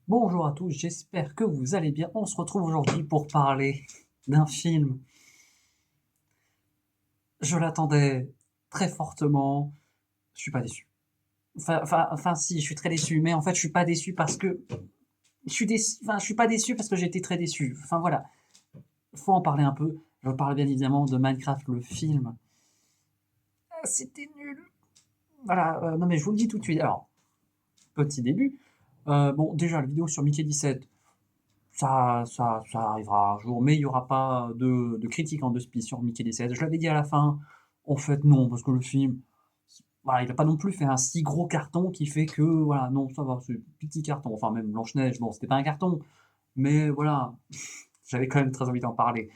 Bonjour à tous, j'espère que vous allez bien. On se retrouve aujourd'hui pour parler d'un film. Je l'attendais très fortement. Je suis pas déçu. Enfin, si, je suis très déçu, mais en fait, je suis pas déçu parce que je suis déçu. Enfin, je suis pas déçu parce que j'ai été très déçu. Enfin voilà, faut en parler un peu. Je parle bien évidemment de Minecraft, le film. C'était nul. Voilà, non mais je vous le dis tout de suite. Alors, petit début. Bon, déjà, la vidéo sur Mickey 17, ça arrivera un jour, mais il n'y aura pas de critique en deux spies sur Mickey 17. Je l'avais dit à la fin, en fait non, parce que le film, voilà, il n'a pas non plus fait un si gros carton qui fait que, voilà, non, ça va, c'est un petit carton. Enfin, même Blanche-Neige, bon, c'était pas un carton, mais voilà, j'avais quand même très envie d'en parler.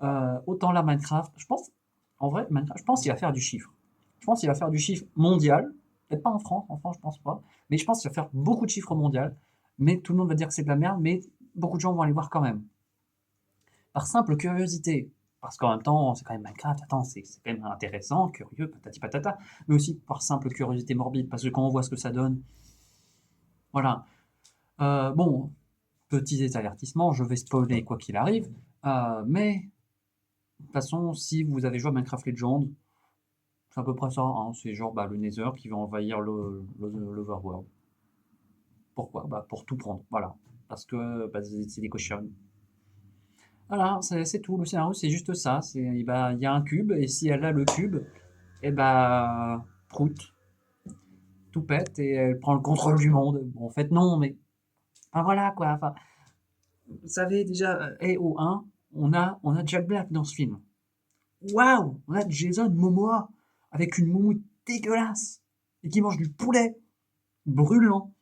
Autant là, Minecraft, je pense, en vrai, Minecraft, je pense qu'il va faire du chiffre. Je pense qu'il va faire du chiffre mondial, peut-être pas en France, je pense pas, mais je pense qu'il va faire beaucoup de chiffres mondial, mais tout le monde va dire que c'est de la merde, mais beaucoup de gens vont aller voir quand même par simple curiosité. Parce qu'en même temps, c'est quand même Minecraft, attends, c'est quand même intéressant, curieux, patati patata, mais aussi par simple curiosité morbide, parce que quand on voit ce que ça donne, voilà. Bon, petit avertissement, je vais spoiler quoi qu'il arrive, mais de toute façon, si vous avez joué à Minecraft Legends, c'est à peu près ça, hein, c'est genre bah, le Nether qui va envahir l'Overworld. Pourquoi? Bah, pour tout prendre, voilà. Parce que bah, c'est des cochons. Voilà, c'est tout. Le scénario, c'est juste ça. Bah, il y a un cube, et si elle a le cube, et bah, prout, tout pète, et elle prend le contrôle du monde. Bon, en fait, non, mais. Enfin, voilà, quoi. Enfin, vous savez, déjà, au 1, on a Jack Black dans ce film. Waouh! On a Jason Momoa, avec une moumoute dégueulasse, et qui mange du poulet brûlant.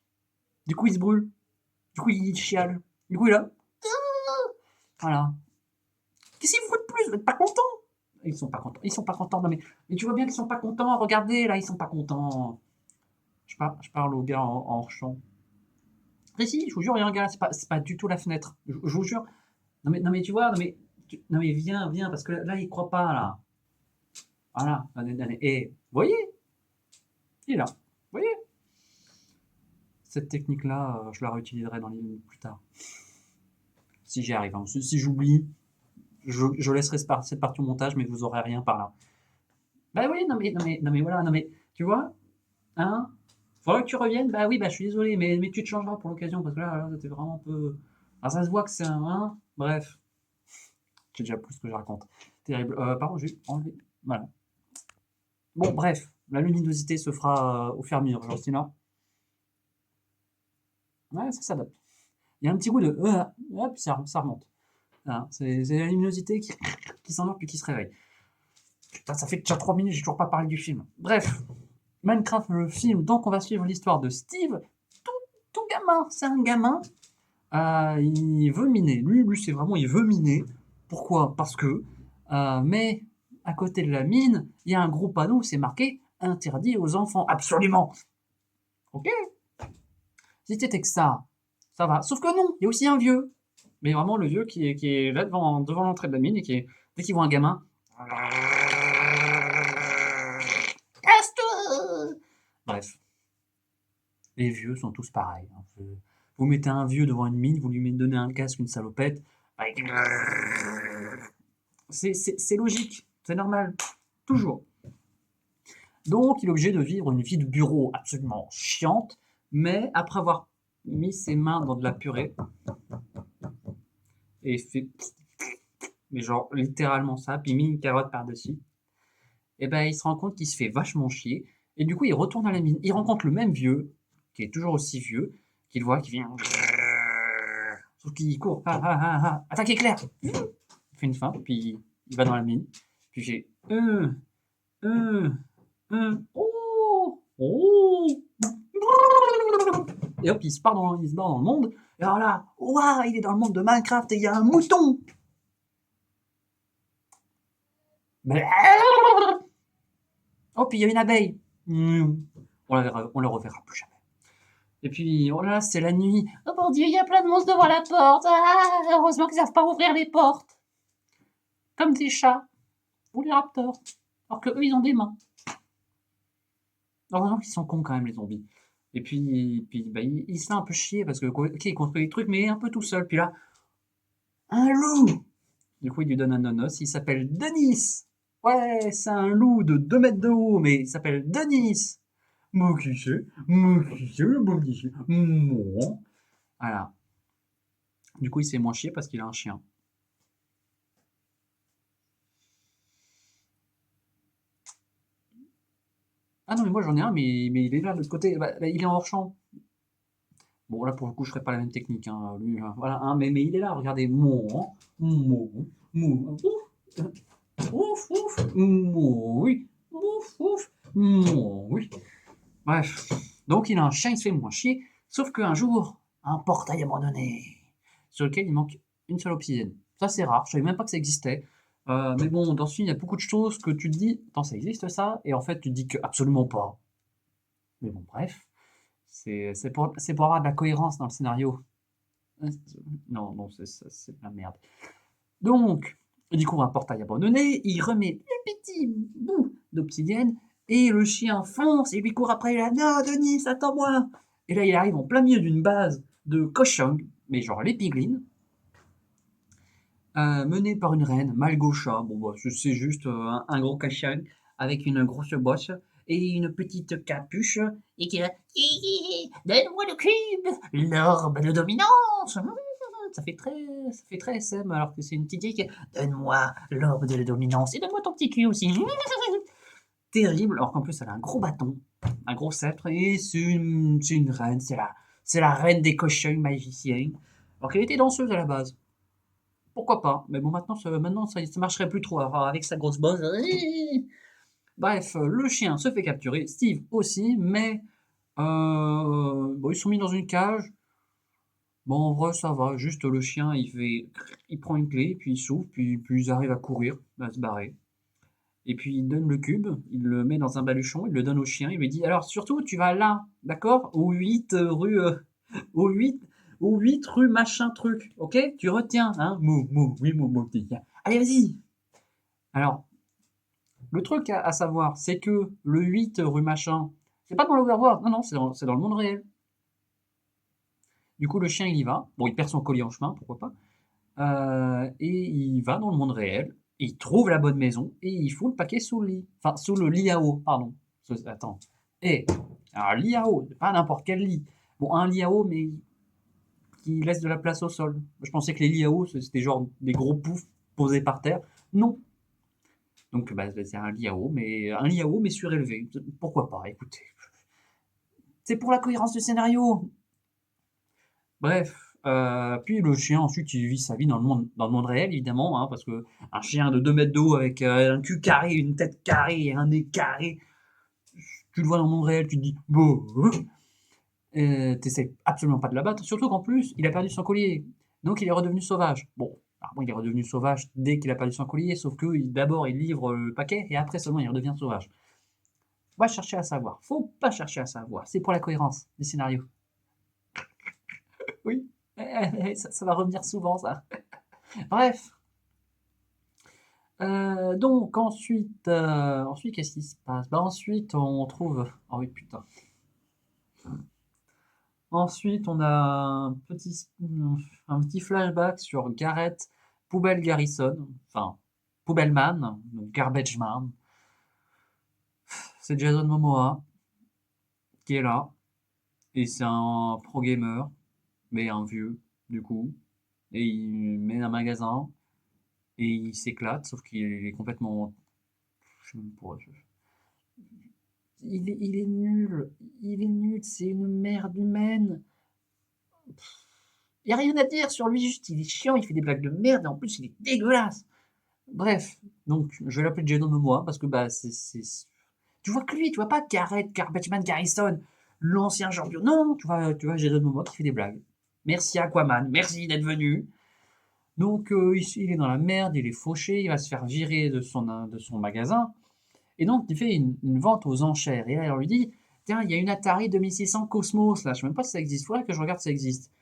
Du coup, il se brûle. Du coup, il chiale. Du coup, il est là. Voilà. Qu'est-ce qu'il faut de plus? Vous n'êtes pas content? Ils sont pas contents. Ils sont pas contents. Non, mais tu vois bien qu'ils sont pas contents. Regardez, là, ils sont pas contents. Je parle au gars en chant. Mais si, je vous jure, il y a un gars, c'est pas du tout la fenêtre. Je vous jure. Non, mais tu vois, non, mais viens, parce que là, il croit pas, là. Voilà. Et, vous voyez, il est là. Vous voyez? Cette technique-là, je la réutiliserai dans les minutes plus tard. Si j'y arrive. Hein. Si j'oublie, je laisserai cette partie au montage, mais vous aurez rien par là. Bah oui, non, mais voilà, non, mais tu vois, hein, faudra que tu reviennes. Bah oui, bah je suis désolé, mais tu te changeras pour l'occasion, parce que là, c'était vraiment un peu. Alors ça se voit que c'est un. Hein, bref, j'ai déjà plus que je raconte. Terrible. Pardon, j'ai enlevé. Voilà. Bon, bref, la luminosité se fera au fur et à mesure, Justina. Ouais, ça s'adapte. Il y a un petit goût de. Hop, ça remonte. Voilà, c'est la luminosité qui s'endort puis qui se réveille. Putain, ça fait déjà 3 minutes, j'ai toujours pas parlé du film. Bref, Minecraft, le film, donc on va suivre l'histoire de Steve, tout, tout gamin, c'est un gamin, il veut miner, lui c'est vraiment, il veut miner, pourquoi? Parce que, mais à côté de la mine, il y a un gros panneau où c'est marqué interdit aux enfants, absolument, ok? Si c'était que ça va, sauf que non, il y a aussi un vieux, mais vraiment le vieux qui est là devant l'entrée de la mine et dès qu'il voit un gamin, casse-toi. Bref, les vieux sont tous pareils. Hein. Vous mettez un vieux devant une mine, vous lui donnez un casque, une salopette. C'est logique, c'est normal, toujours. Donc il est obligé de vivre une vie de bureau absolument chiante, mais après avoir mis ses mains dans de la purée et fait, mais genre littéralement ça, puis mis une carotte par-dessus, et ben il se rend compte qu'il se fait vachement chier, et du coup il retourne à la mine. Il rencontre le même vieux, qui est toujours aussi vieux, qu'il voit, qui vient. Sauf qu'il court. Attaque éclair. Il fait une fin, puis il va dans la mine. Puis j'ai. Oh, oh. Et hop, il se barre dans le monde. Et alors là, waouh, il est dans le monde de Minecraft et il y a un mouton. Oh, puis il y a une abeille. On la reverra plus jamais. Et puis, oh là, c'est la nuit. Oh mon dieu, il y a plein de monstres devant la porte. Ah, heureusement qu'ils savent pas ouvrir les portes. Comme des chats. Ou les raptors. Alors que eux, ils ont des mains. Heureusement qu'ils sont cons quand même, les zombies. Et puis bah, il se fait un peu chier parce que, ok, il construit des trucs, mais il est un peu tout seul. Puis là, un loup! Du coup, il lui donne un nonos, il s'appelle Denis! Ouais, c'est un loup de 2 mètres de haut, mais il s'appelle Denis! Moi qui c'est le bon petit chien, moi. Voilà. Du coup, il s'est moins chier parce qu'il a un chien. Ah non, mais moi j'en ai un, mais il est là de l'autre côté. Bah, il est en hors champ. Bon, là pour le coup, je ferai pas la même technique. Hein. Lui, voilà, hein, mais il est là, regardez. Mon, mon, ouf, ouf, oui, ouf, ouf, oui. Bref. Donc il a un chien, il se fait moins chier. Sauf qu'un jour, un portail abandonné sur lequel il manque une seule obsidienne. Ça, c'est rare. Je savais même pas que ça existait. Mais bon, dans ce film, il y a beaucoup de choses que tu te dis, attends, ça existe ça? Et en fait, tu te dis que absolument pas. Mais bon, bref. C'est pour avoir de la cohérence dans le scénario. Non, non, c'est de la merde. Donc, il découvre un portail abandonné, il remet le petit bout d'obsidienne, et le chien fonce, et lui court après, il a non, Denis, attends-moi! Et là, il arrive en plein milieu d'une base de cochons, mais genre les piglins, menée par une reine, Malgocha. Bon, bah, c'est juste un gros cochon avec une grosse bosse et une petite capuche, et qui a donne-moi le cube, l'orbe de dominance. Ça fait très SM, alors que c'est une petite fille qui donne-moi l'orbe de la dominance et donne-moi ton petit cul aussi. Terrible, alors qu'en plus elle a un gros bâton, un gros sceptre, et c'est une reine, c'est la reine des cochons magiciens. Alors qu'elle était danseuse à la base. Pourquoi pas? Mais bon, maintenant ça marcherait plus trop. Alors, avec sa grosse bosse. Bref, le chien se fait capturer, Steve aussi, mais bon, ils sont mis dans une cage. Bon, en vrai, ça va. Juste le chien, il prend une clé, puis il s'ouvre, puis ils arrivent à courir, à se barrer. Et puis il donne le cube, il le met dans un baluchon, il le donne au chien, il lui dit alors surtout tu vas là, d'accord? Au 8 rue au 8 au 8 rue machin truc, OK? Tu retiens hein? Oui mon petit. Allez, vas-y. Alors, le truc à savoir, c'est que le 8 rue machin, c'est pas dans l'Overworld. Non non, c'est dans le monde réel. Du coup, le chien il y va. Bon, il perd son collier en chemin, pourquoi pas. Et il va dans le monde réel, il trouve la bonne maison et il fout le paquet sous le lit. Enfin, sous le lit à eau, pardon. Attends. Et, alors, lit à eau, pas n'importe quel lit. Bon, un lit à eau, mais qui laisse de la place au sol. Je pensais que les lits à eau, c'était genre des gros poufs posés par terre. Non. Donc, bah, c'est un lit à eau, mais surélevé. Pourquoi pas, écoutez. C'est pour la cohérence du scénario. Bref, puis le chien ensuite il vit sa vie dans le monde réel évidemment, hein, parce que un chien de 2 mètres de haut avec un cul carré, une tête carrée et un nez carré, tu le vois dans le monde réel, tu te dis bon, t'essaies absolument pas de l'abattre, surtout qu'en plus il a perdu son collier, donc il est redevenu sauvage. Bon, alors bon, il est redevenu sauvage dès qu'il a perdu son collier, sauf que d'abord il livre le paquet et après seulement il redevient sauvage. Va chercher à savoir, faut pas chercher à savoir, c'est pour la cohérence des scénarios. Oui, ça va revenir souvent ça. Bref. Donc ensuite qu'est-ce qui se passe? Bah ensuite on trouve. Oh oui putain. Ensuite on a un petit flashback sur Garrett Poubelle Garrison, enfin Poubelleman, donc Garbage Man. C'est Jason Momoa qui est là et c'est un pro gamer, mais un vieux du coup, et il mène un magasin et il s'éclate, sauf qu'il est complètement. Je sais même pas. Il est nul. Il est nul, c'est une merde humaine. Il n'y a rien à dire sur lui, juste il est chiant, il fait des blagues de merde et en plus il est dégueulasse. Bref, donc je vais l'appeler Jason Momoa parce que bah tu vois que lui, tu vois pas Garrett, Garbage-Man, Garrison, l'ancien champion. Non, tu vois Jason Momoa qui fait des blagues. Merci Aquaman, merci d'être venu. Donc il est dans la merde, il est fauché, il va se faire virer de son magasin. Et donc, il fait une vente aux enchères. Et là, on lui dit, tiens, il y a une Atari 2600 Cosmos, là. Je ne sais même pas si ça existe. Il faudrait que je regarde si ça existe.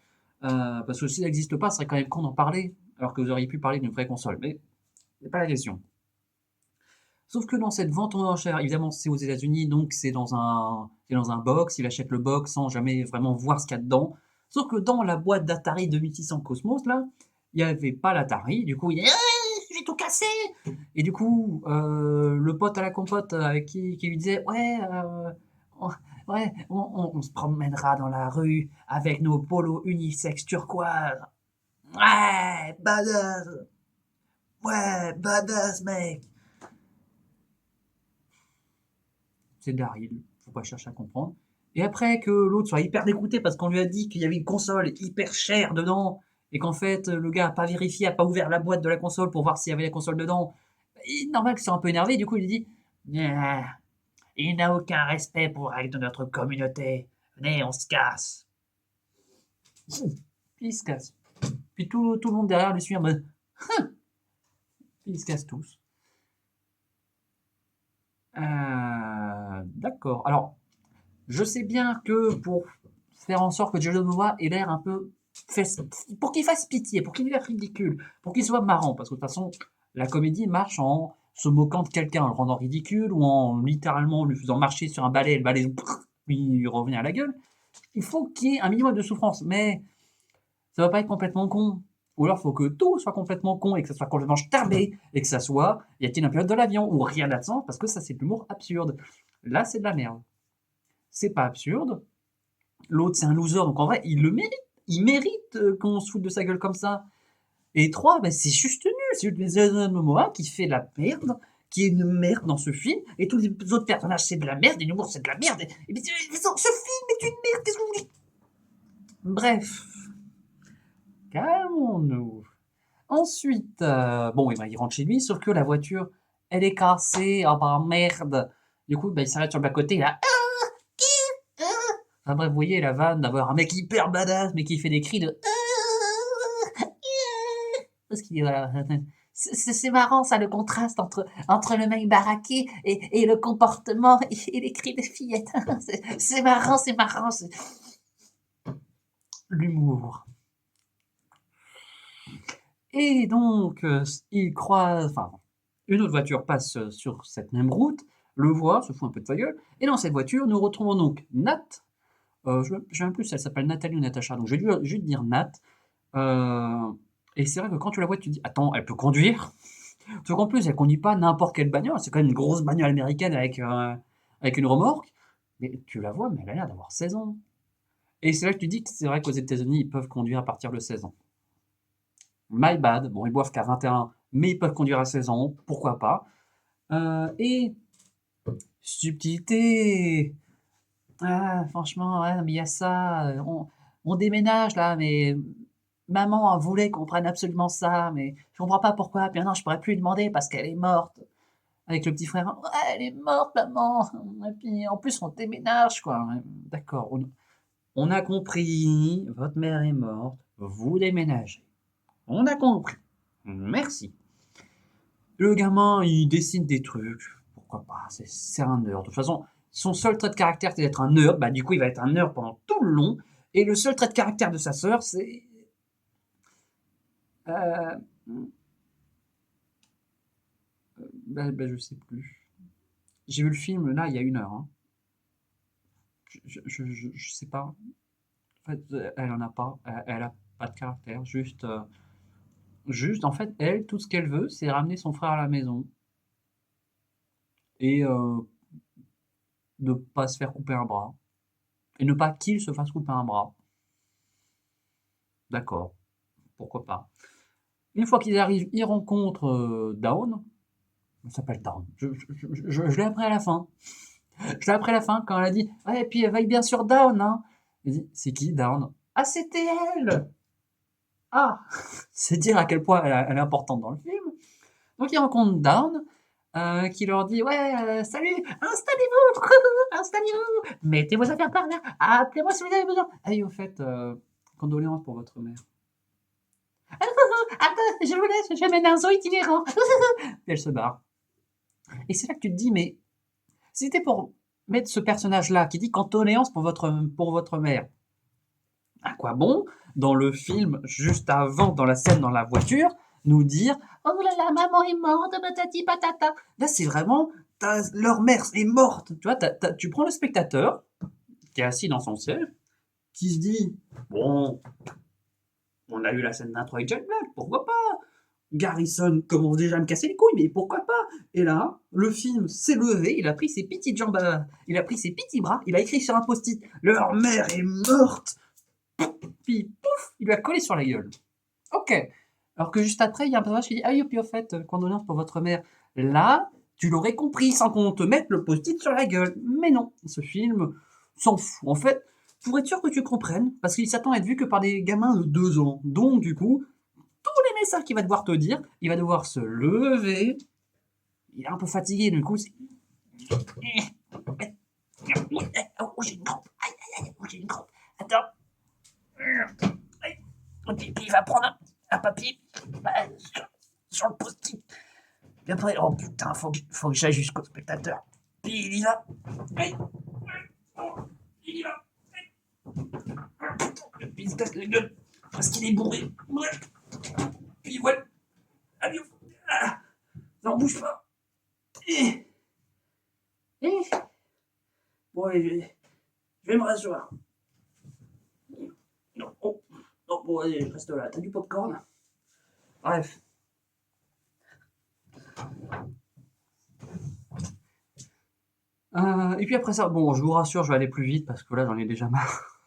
Parce que si ça n'existe pas, ce serait quand même con d'en parler. Alors que vous auriez pu parler d'une vraie console. Mais c'est pas la question. Sauf que dans cette vente aux enchères, évidemment, c'est aux États-Unis, donc c'est dans un box. Il achète le box sans jamais vraiment voir ce qu'il y a dedans. Sauf que dans la boîte d'Atari 2600 Cosmos, là, il n'y avait pas l'Atari. Du coup, il dit «Ah, j'ai tout cassé!» Et du coup, le pote à la compote avec qui lui disait «Ouais, on, ouais, on se promènera dans la rue avec nos polos unisex turquoise. Ouais, badass! Ouais, badass, mec!» C'est Daryl, faut pas chercher à comprendre. Et après que l'autre soit hyper dégoûté parce qu'on lui a dit qu'il y avait une console hyper chère dedans, et qu'en fait le gars a pas vérifié, a pas ouvert la boîte de la console pour voir s'il y avait la console dedans, normal qu'il soit un peu énervé, du coup il lui dit «Ah, il n'a aucun respect pour les règles de notre communauté, venez on se casse». Puis il se casse. Puis tout le monde derrière lui suit en mode puis ils se cassent tous. D'accord. Alors, je sais bien que pour faire en sorte que Jason Momoa ait l'air un peu pour qu'il fasse pitié, pour qu'il ait l'air ridicule, pour qu'il soit marrant, parce que de toute façon, la comédie marche en se moquant de quelqu'un, en le rendant ridicule, ou en littéralement lui faisant marcher sur un balai, et le balai lui revient à la gueule. Il faut qu'il y ait un minimum de souffrance, mais ça va pas être complètement con. Ou alors, il faut que tout soit complètement con et que ça soit complètement starbé et que ça soit y a-t-il un pilote de l'avion ou rien là-dedans, parce que ça, c'est de l'humour absurde. Là, c'est de la merde. C'est pas absurde. L'autre, c'est un loser, donc en vrai, il le mérite. Il mérite qu'on se foute de sa gueule comme ça. Et 3, ben, c'est juste nul. C'est juste Jason Momoa qui fait la merde, qui est une merde dans ce film, et tous les autres personnages, c'est de la merde, et l'humour, c'est de la merde. Et puis, ce film est une merde, qu'est-ce que vous voulez? Bref, calmons-nous. Ensuite, bon, il rentre chez lui, sauf que la voiture, elle est cassée. Ah bah merde. Du coup, bah, il s'arrête sur le bas-côté, il a enfin bref, vous voyez la vanne d'avoir un mec hyper badass, mais qui fait des cris de parce qu'il voilà. C'est marrant ça, le contraste entre le mec baraqué et le comportement et les cris des fillettes. C'est marrant, c'est marrant. L'humour. Et donc, il croise, enfin, une autre voiture passe sur cette même route, le voit, se fout un peu de sa gueule, et dans cette voiture, nous retrouvons donc Nat. Je ne sais même plus si elle s'appelle Nathalie ou Natacha, donc je vais juste dire Nat. Et c'est vrai que quand tu la vois, tu te dis attends, elle peut conduire. Sauf qu'en plus, elle conduit pas n'importe quelle bagnole, c'est quand même une grosse bagnole américaine avec une remorque. Mais tu la vois, mais elle a l'air d'avoir 16 ans. Et c'est là que tu dis que c'est vrai qu'aux États-Unis, ils peuvent conduire à partir de 16 ans. My bad. Bon, ils boivent qu'à 21, mais ils peuvent conduire à 16 ans, pourquoi pas. Et subtilité. Ah, franchement, ouais, mais il y a ça. On déménage là, mais maman voulait qu'on prenne absolument ça, mais je comprends pas pourquoi. Puis non, je pourrais plus lui demander parce qu'elle est morte. Avec le petit frère, ouais, elle est morte, maman. Et puis en plus, on déménage, quoi. Ouais, d'accord, on a compris. Votre mère est morte. Vous déménagez. On a compris. Merci. Le gamin, il dessine des trucs. Pourquoi pas? C'est un nerd. De toute façon, son seul trait de caractère, c'est d'être un nerd. Bah, du coup, il va être un nerd pendant tout le long. Et le seul trait de caractère de sa sœur, c'est. Euh, bah, je sais plus. J'ai vu le film là il y a 1 heure. Hein. Je sais pas. En fait, elle en a pas. Elle a pas de caractère. Juste, en fait, elle, tout ce qu'elle veut, c'est ramener son frère à la maison. Et ne pas se faire couper un bras. Et ne pas qu'il se fasse couper un bras. D'accord, pourquoi pas. Une fois qu'ils arrivent, ils rencontrent Dawn. Elle s'appelle Dawn. Je l'ai appris à la fin. Je l'ai appris à la fin quand elle a dit ouais, et puis elle veille bien sur Dawn. Hein. Elle dit c'est qui Dawn? Ah, c'était elle. Ah, c'est dire à quel point elle est importante dans le film. Donc ils rencontrent Dawn. Qui leur dit ouais salut, installez-vous, installez-vous, mettez vos affaires par là, appelez-moi si vous avez besoin. Ah et au fait condoléances pour votre mère. Attends, je vous laisse, j'amène un zoo itinérant. Elle se barre. Et c'est là que tu te dis, mais si c'était pour mettre ce personnage-là qui dit condoléances pour votre mère, à quoi bon, dans le film, juste avant, dans la scène dans la voiture, nous dire oh là là, maman est morte, patati patata. Là, c'est vraiment leur mère est morte. Tu vois, tu prends le spectateur qui est assis dans son siège, qui se dit bon, on a eu la scène d'intro avec Jack Black, pourquoi pas? Garrison commence déjà à me casser les couilles, mais pourquoi pas? Et là, le film s'est levé, il a pris ses petites jambes, il a pris ses petits bras, il a écrit sur un post-it leur mère est morte. Puis pouf, il lui a collé sur la gueule. Ok. Alors que juste après, il y a un personnage qui dit ah oui, puis au fait, condoléances pour votre mère. Là, tu l'aurais compris sans qu'on te mette le post-it sur la gueule. Mais non, ce film s'en fout. En fait, pour être sûr que tu comprennes, parce qu'il s'attend à être vu que par des gamins de 2 ans. Donc, du coup, tous les messages qu'il va devoir te dire, il va devoir se lever. Il est un peu fatigué, du coup, c'est. Oh, j'ai une crampe. Aïe, aïe, aïe, oh, j'ai une crampe. Attends. Puis il va prendre un papier sur le post-it. Puis après, oh putain, faut que j'aille jusqu'au spectateur. Puis il y va. Il y va. Puis il se casse la gueule parce qu'il est bourré. Puis voilà. Allez, non, bouge pas. Bon, je vais me rasseoir. Non, oh, non, bon, allez, je reste là. T'as du popcorn? Bref. Et puis après ça, bon, je vous rassure, je vais aller plus vite parce que là, j'en ai déjà marre.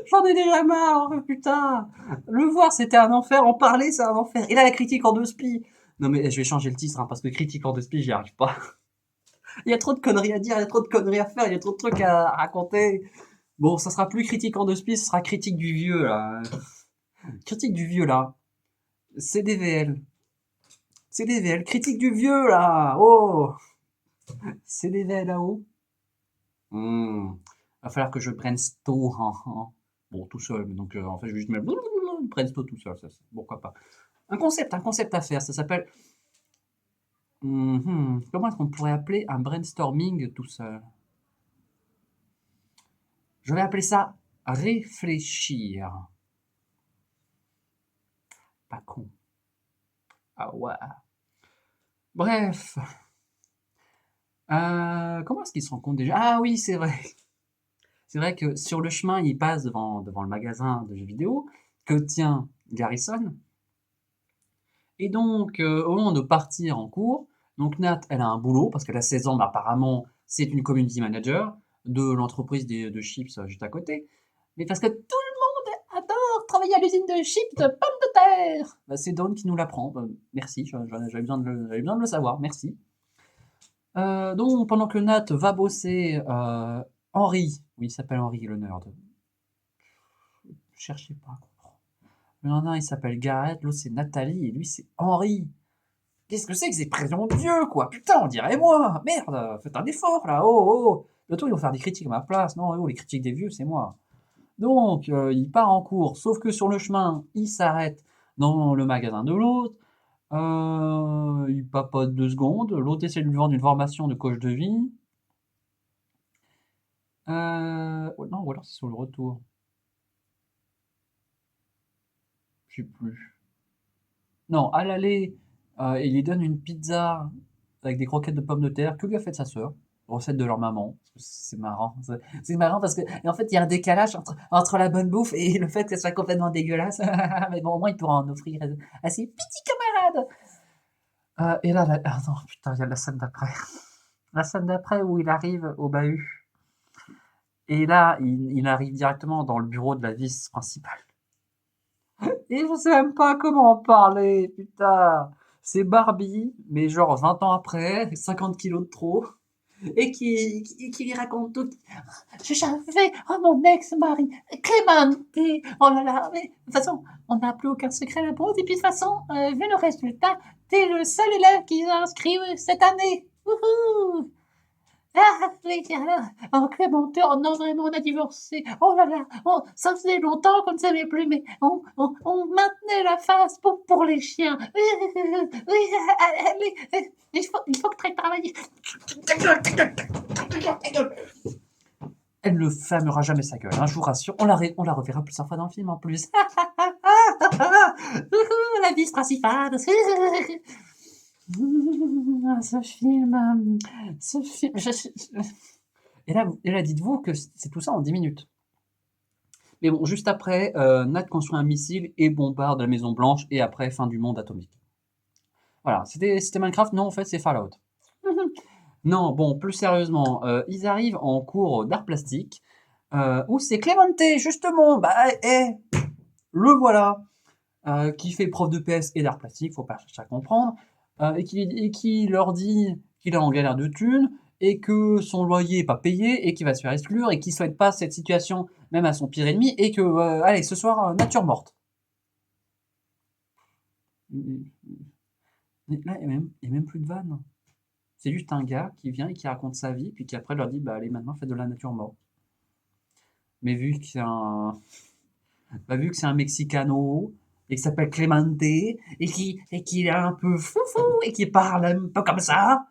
J'en ai déjà marre, putain. Le voir, c'était un enfer. En parler, c'est un enfer. Et là, la critique en 2 spies. Non, mais je vais changer le titre, hein, parce que critique en 2 spies, j'y arrive pas. Il y a trop de conneries à dire, il y a trop de conneries à faire, il y a trop de trucs à raconter. Bon, ça sera plus critique en 2 spies, ce sera critique du vieux, là. Critique du vieux, là. CDVL. CDVL. Critique du vieux, là. Oh. CDVL là-haut. Va falloir que je prenne Sto. Bon, tout seul. Donc, en fait, je vais juste mettre prenne Sto tout seul. Ça, pourquoi pas. Un concept à faire. Ça s'appelle. Comment est-ce qu'on pourrait appeler un brainstorming tout seul? Je vais appeler ça réfléchir. Pas con. Ah ouais. Bref. Comment est-ce qu'ils se rencontrent déjà? Ah oui, c'est vrai. C'est vrai que sur le chemin, il passe devant le magasin de jeux vidéo que tient Garrison. Et donc, au moment de partir en cours, donc Nat, elle a un boulot parce qu'elle a 16 ans, mais apparemment, c'est une community manager de l'entreprise de chips juste à côté. Mais parce que tout le monde adore travailler à l'usine de chips de pommes de terre. Bah, c'est Dawn qui nous l'apprend. Bah, merci, j'avais besoin de le savoir, merci. Donc, pendant que Nat va bosser, Henry, oui, il s'appelle Henry le nerd. Cherchez pas. Il y en a un, il s'appelle Garrett, l'autre c'est Nathalie, et lui c'est Henry. Qu'est-ce que c'est que ces prénoms de vieux, quoi? Putain, on dirait moi. Merde, faites un effort, là. Oh. Bientôt, ils vont faire des critiques à ma place. Non, oh, les critiques des vieux, c'est moi. Donc, il part en cours, sauf que sur le chemin, il s'arrête dans le magasin de l'autre. Il papote 2 secondes. L'autre essaie de lui vendre une formation de coach de vie. Non, ou alors c'est sur le retour. Je sais plus. Non, à l'aller, il lui donne une pizza avec des croquettes de pommes de terre que lui a fait sa sœur, recette de leur maman. C'est marrant. C'est marrant parce que, et en fait, il y a un décalage entre la bonne bouffe et le fait que ce soit complètement dégueulasse. Mais bon, au moins, il pourra en offrir à ses petits camarades. Et là, ah non, putain, il y a la scène d'après. La scène d'après où il arrive au bahut. Et là, il arrive directement dans le bureau de la vice principale. Et je sais même pas comment en parler, putain. C'est Barbie, mais genre 20 ans après, 50 kilos de trop, et qui lui raconte tout. J'avais mon ex-mari, Clémente, oh là là, mais de toute façon, on n'a plus aucun secret là-bas, et puis de toute façon, vu le résultat, t'es le seul élève qui s'inscrit cette année. Wouhou! Ah oui, oh Clément, non vraiment on a divorcé. Oh là là, ça faisait longtemps qu'on ne s'aimait plus, mais on maintenait la face pour les chiens. Oui, allez, il faut que tu ailles travailler. Elle ne fermera jamais sa gueule, hein, je vous rassure. On la reverra plusieurs fois dans le film en plus. La vice principale. Ce film. Et là, dites-vous que c'est tout ça en 10 minutes. Mais bon, juste après, Nat construit un missile et bombarde la Maison Blanche, et après, fin du monde atomique. Voilà, c'était Minecraft? Non, en fait, c'est Fallout. Non, bon, plus sérieusement, ils arrivent en cours d'art plastique, où c'est Clemente, justement, bah, le voilà, qui fait prof de PS et d'art plastique, faut pas chercher à comprendre, et qui leur dit qu'il est en galère de thunes, et que son loyer est pas payé, et qu'il va se faire exclure, et qu'il souhaite pas cette situation même à son pire ennemi, et que, allez, ce soir, nature morte. Mais là, il y a même plus de vanne. C'est juste un gars qui vient et qui raconte sa vie, puis qui après leur dit, bah allez, maintenant faites de la nature morte. Mais vu que c'est un Mexicano, et qui s'appelle Clemente, et qui est un peu foufou, et qui parle un peu comme ça,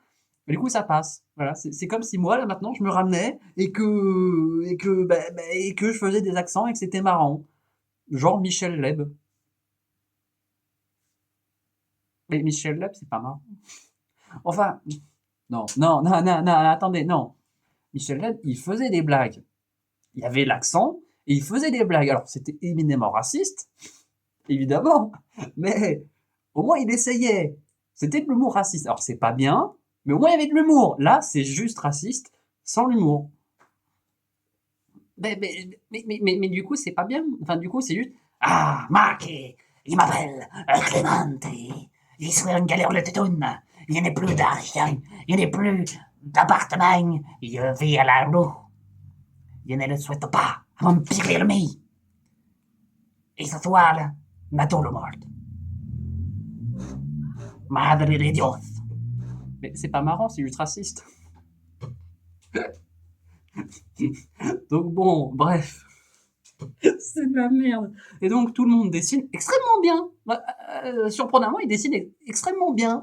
mais du coup ça passe. Voilà, c'est comme si moi, là maintenant, je me ramenais, et que je faisais des accents, et que c'était marrant. Genre Michel Leb. Mais Michel Leb, c'est pas marrant. Enfin, non, non, non, non, non, attendez, non. Michel Leb, il faisait des blagues. Il avait l'accent, et il faisait des blagues. Alors, c'était éminemment raciste, évidemment, mais au moins il essayait. C'était de l'humour raciste. Alors, c'est pas bien, mais au moins il y avait de l'humour. Là, c'est juste raciste, sans l'humour. Mais du coup, c'est pas bien. Enfin, du coup, c'est juste. Ah, Marquis, il m'appelle Clemente. Il serait une galère de toune. Il n'y a plus d'argent. Il n'y a plus d'appartement. Il vit à la rue. Je ne le souhaite pas à mon pire ennemi. Et ce soir, Nato le mort. Madre de Dios. Mais c'est pas marrant, c'est juste raciste. Donc bon, bref. C'est de la merde. Et donc tout le monde dessine extrêmement bien. Surprenamment, il dessine extrêmement bien.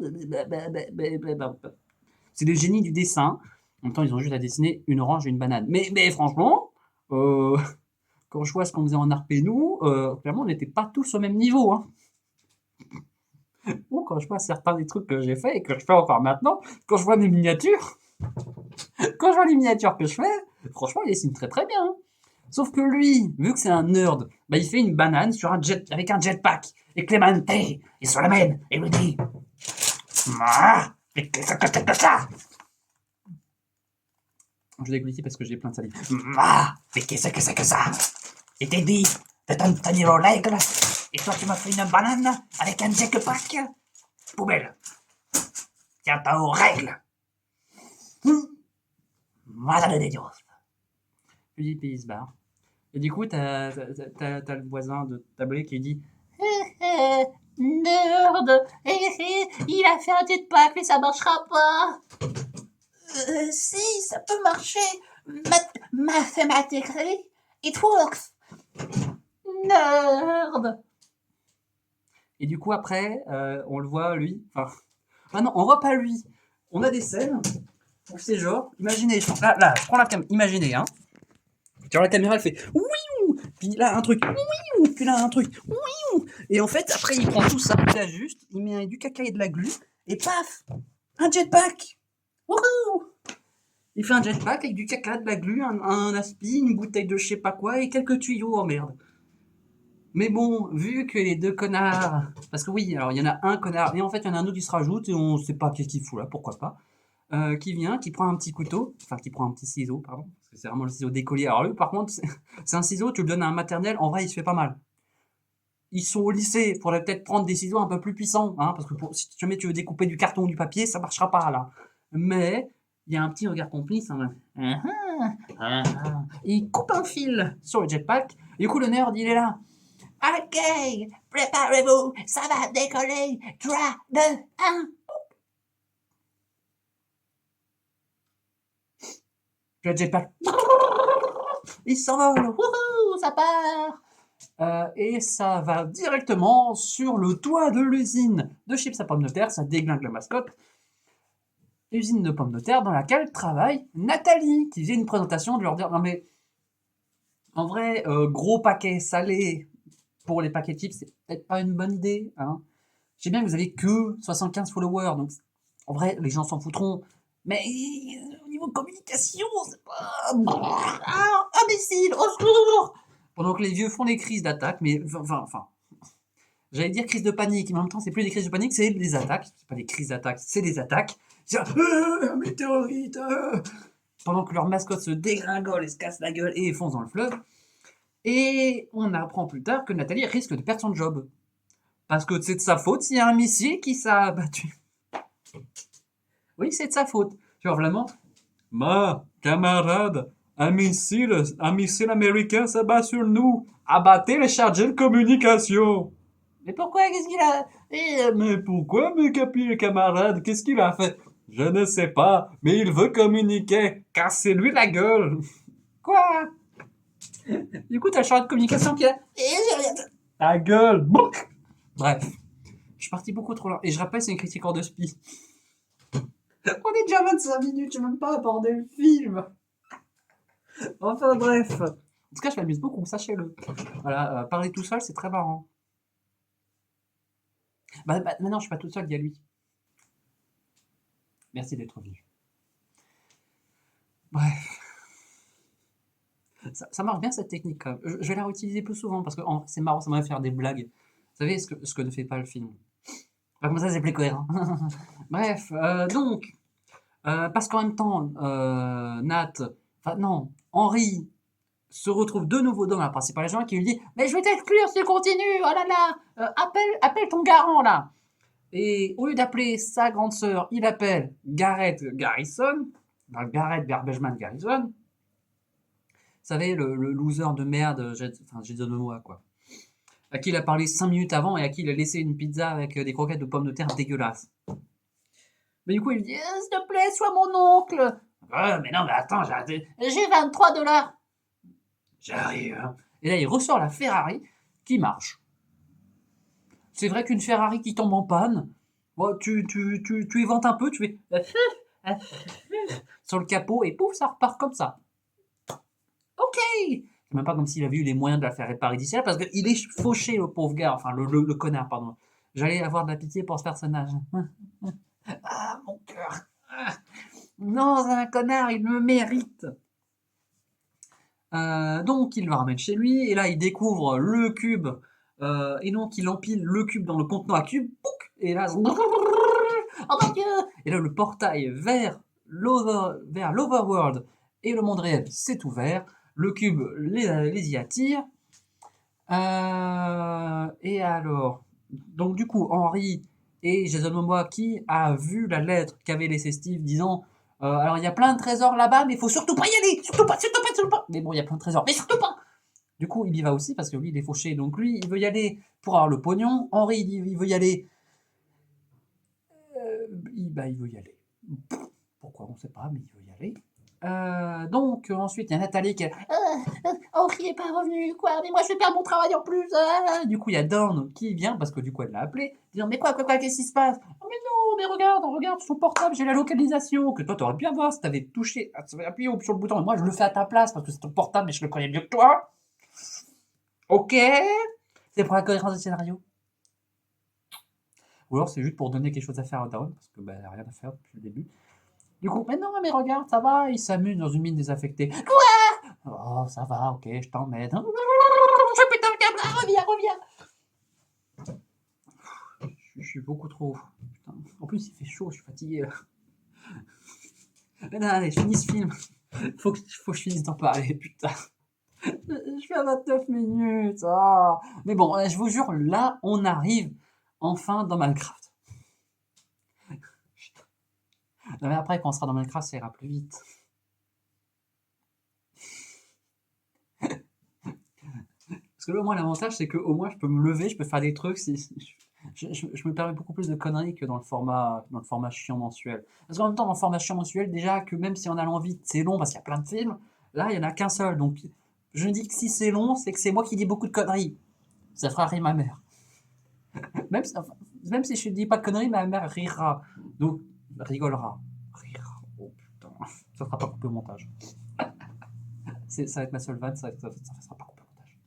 C'est des génies du dessin. En même temps, ils ont juste à dessiner une orange et une banane. Mais franchement, quand je vois ce qu'on faisait en RP nous, clairement, on n'était pas tous au même niveau. Hein. Bon, quand je vois certains des trucs que j'ai fait et que je fais encore maintenant, quand je vois mes miniatures, quand je vois les miniatures que je fais, franchement, il dessine très très bien. Hein. Sauf que lui, vu que c'est un nerd, bah, il fait une banane avec un jetpack. Et Clemente, il se l'amène et lui dit mais qu'est-ce que c'est que ça? Je déglutis parce que j'ai plein de salive. Mais qu'est-ce que c'est que ça? Et t'es dit de t'en tenir aux règles, et toi tu m'as fait une banane avec un jetpack? Poubelle. Tiens-toi aux règles. Madre de Dios. Je dis, puis il se barre. Et du coup, t'as le voisin de tableau qui dit nerd, il a fait un jetpack mais ça marchera pas. Si, ça peut marcher. Mathematically, it works. Nerd. Et du coup, après, on le voit, lui. Enfin, ah non, on voit pas lui. On a des scènes où c'est genre, imaginez, là, je prends la caméra, imaginez, hein. Genre la caméra, elle fait oui, puis là, un truc, oui, puis là, un truc, oui. Et en fait, après, il prend tout ça, il ajuste, il met du caca et de la glu, et paf, un jetpack. Wouhou! Il fait un jetpack avec du caca, de la glu, un aspi, une bouteille de je sais pas quoi, et quelques tuyaux, oh merde. Mais bon, vu que les deux connards... Parce que oui, alors il y en a un connard, et en fait il y en a un autre qui se rajoute, et on sait pas qu'est-ce qu'il fout là, pourquoi pas. Qui vient, qui prend un petit couteau, enfin qui prend un petit ciseau, pardon, parce que c'est vraiment le ciseau d'écolier. Alors lui, par contre, c'est un ciseau, tu le donnes à un maternel, en vrai il se fait pas mal. Ils sont au lycée, il faudrait peut-être prendre des ciseaux un peu plus puissants, hein, parce que si jamais tu veux découper du carton ou du papier, ça marchera pas là. Mais il y a un petit regard complice, hein, et il coupe un fil sur le jetpack, et du coup le nerd il est là. Ok, préparez-vous, ça va décoller. 3, 2, 1. Le jetpack, il s'envole, wouhou, ça part. Et ça va directement sur le toit de l'usine de chips à pommes de terre, ça déglingue la mascotte. Usine de pommes de terre dans laquelle travaille Nathalie, qui faisait une présentation de leur dire non mais en vrai, gros paquet salé, pour les paquets chips, c'est peut-être pas une bonne idée. Hein. Je sais bien que vous avez que 75 followers, donc en vrai, les gens s'en foutront. Mais au niveau communication, c'est pas... Ah, imbécile, au secours! Pendant que les vieux font des crises d'attaque, mais enfin, j'allais dire crise de panique, mais en même temps, c'est plus des crises de panique, c'est des attaques. C'est pas des crises d'attaque, c'est des attaques. C'est un météorite! Pendant que leur mascotte se dégringole et se casse la gueule et fonce dans le fleuve. Et on apprend plus tard que Nathalie risque de perdre son job. Parce que c'est de sa faute s'il y a un missile qui s'est abattu. Oui, c'est de sa faute. Tu vois, vraiment, ma camarade, un missile américain s'abat sur nous. Abattez les chargés de communication. Mais pourquoi? Qu'est-ce qu'il a? Mais pourquoi, mes camarades? Qu'est-ce qu'il a fait? Je ne sais pas, mais il veut communiquer. Cassez-lui la gueule. Quoi? Du coup, t'as le chargé de communication qui a... Ta gueule. Bouc. Bref, je suis parti beaucoup trop loin. Et je rappelle, c'est une critique hors de spi. On est déjà 25 minutes, je n'ai même pas abordé le film. Enfin bref. En tout cas, je m'amuse beaucoup, sachez-le. Voilà, parler tout seul, c'est très marrant. Maintenant, je suis pas tout seul, il y a lui. Merci d'être venu. Bref. Ça marche bien cette technique quand même. Je vais la réutiliser plus souvent parce que c'est marrant, ça m'a fait faire des blagues. Vous savez ce que ne fait pas le film. Enfin, comme ça, c'est plus cohérent. Bref, donc, parce qu'en même temps, Henri se retrouve de nouveau dans la principale agent qui lui dit mais je vais t'exclure si tu continues, oh là là, appelle ton garant là. Et au lieu d'appeler sa grande sœur, il appelle Gareth Garrison, Gareth Garbage-Man Garrison. Vous savez, le loser de merde, Jason Momoa, quoi. À qui il a parlé 5 minutes avant et à qui il a laissé une pizza avec des croquettes de pommes de terre dégueulasses. Mais du coup, il lui dit s'il te plaît, sois mon oncle. Mais non, mais attends, j'ai 23 $. J'arrive. Hein. Et là, il ressort la Ferrari qui marche. C'est vrai qu'une Ferrari qui tombe en panne, bon, tu éventes un peu, tu fais sur le capot et pouf, ça repart comme ça. Ok. C'est même pas comme s'il avait eu les moyens de la faire réparer d'ici là, parce qu'il est fauché, le pauvre gars, enfin le connard, pardon. J'allais avoir de la pitié pour ce personnage. Ah, mon cœur. Non, c'est un connard, il me mérite. Donc il le ramène chez lui, et là il découvre le cube, et donc il empile le cube dans le contenant à cube, et là, oh mon dieu! Et là le portail vers l'Overworld et le monde réel s'est ouvert, le cube les y attire, et alors, donc du coup Henry et Jason Momoa qui a vu la lettre qu'avait laissé Steve disant alors il y a plein de trésors là-bas mais il faut surtout pas y aller, surtout pas. Mais bon, il y a plein de trésors, mais surtout pas. Du coup, il y va aussi parce que lui, il est fauché. Donc lui, il veut y aller pour avoir le pognon. Henri, il veut y aller. Il veut y aller. Pourquoi, on ne sait pas, mais il veut y aller. Donc ensuite, il y a Nathalie qui est Henri est pas revenu, quoi, mais moi je vais perdre mon travail en plus. Du coup, il y a Dawn qui vient, parce que du coup, elle l'a appelé, disant mais quoi, qu'est-ce qui se passe? Oh, mais non, mais regarde son portable, j'ai la localisation, que toi t'aurais pu avoir si t'avais touché, appuyé sur le bouton, et moi je le fais à ta place, parce que c'est ton portable, mais je le connais mieux que toi. Ok, c'est pour la cohérence du scénario. Ou alors c'est juste pour donner quelque chose à faire à Dawn, parce que elle a rien à faire depuis le début. Du coup, mais non, mais regarde, ça va, il s'amuse dans une mine désaffectée. Quoi? Oh, ça va, ok, je t'emmène. Je putain le câble, reviens. Je suis beaucoup trop. Putain. En plus, il fait chaud, je suis fatigué. Mais non, allez, je finis ce film. Faut que je finisse d'en parler, putain. Je suis à 29 minutes. Ah. Mais bon, je vous jure, là, on arrive enfin dans Minecraft. Non, mais après, quand on sera dans Minecraft, ça ira plus vite. Parce que là, au moins, l'avantage, c'est qu'au moins, je peux me lever, je peux faire des trucs. Je me permets beaucoup plus de conneries que dans le format chiant mensuel. Parce qu'en même temps, dans le format chiant mensuel, déjà que même si on a l'envie, c'est long parce qu'il y a plein de films. Là, il n'y en a qu'un seul. Donc, je me dis que si c'est long, c'est que c'est moi qui dis beaucoup de conneries. Ça fera rire ma mère. Même si je ne dis pas de conneries, ma mère rira. Donc, rigolera. Rira. Oh putain. Ça ne sera pas coupé au montage. Ça va être ma seule vanne, ça ne sera pas coupé au montage.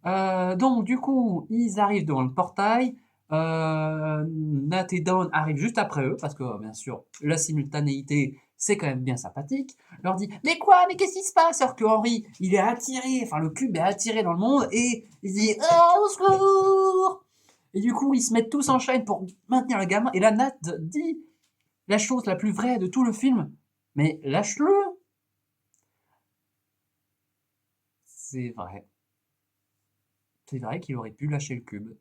Donc du coup, ils arrivent devant le portail. Nat et Dawn arrivent juste après eux, parce que bien sûr, la simultanéité, c'est quand même bien sympathique. Leur dit: mais quoi? Mais qu'est-ce qui se passe? Alors que Henry, il est attiré, enfin le cube est attiré dans le monde, et il dit: ah, au secours! Et du coup, ils se mettent tous en chaîne pour maintenir le gamin. Et là, Nat dit la chose la plus vraie de tout le film: mais lâche-le! C'est vrai. C'est vrai qu'il aurait pu lâcher le cube.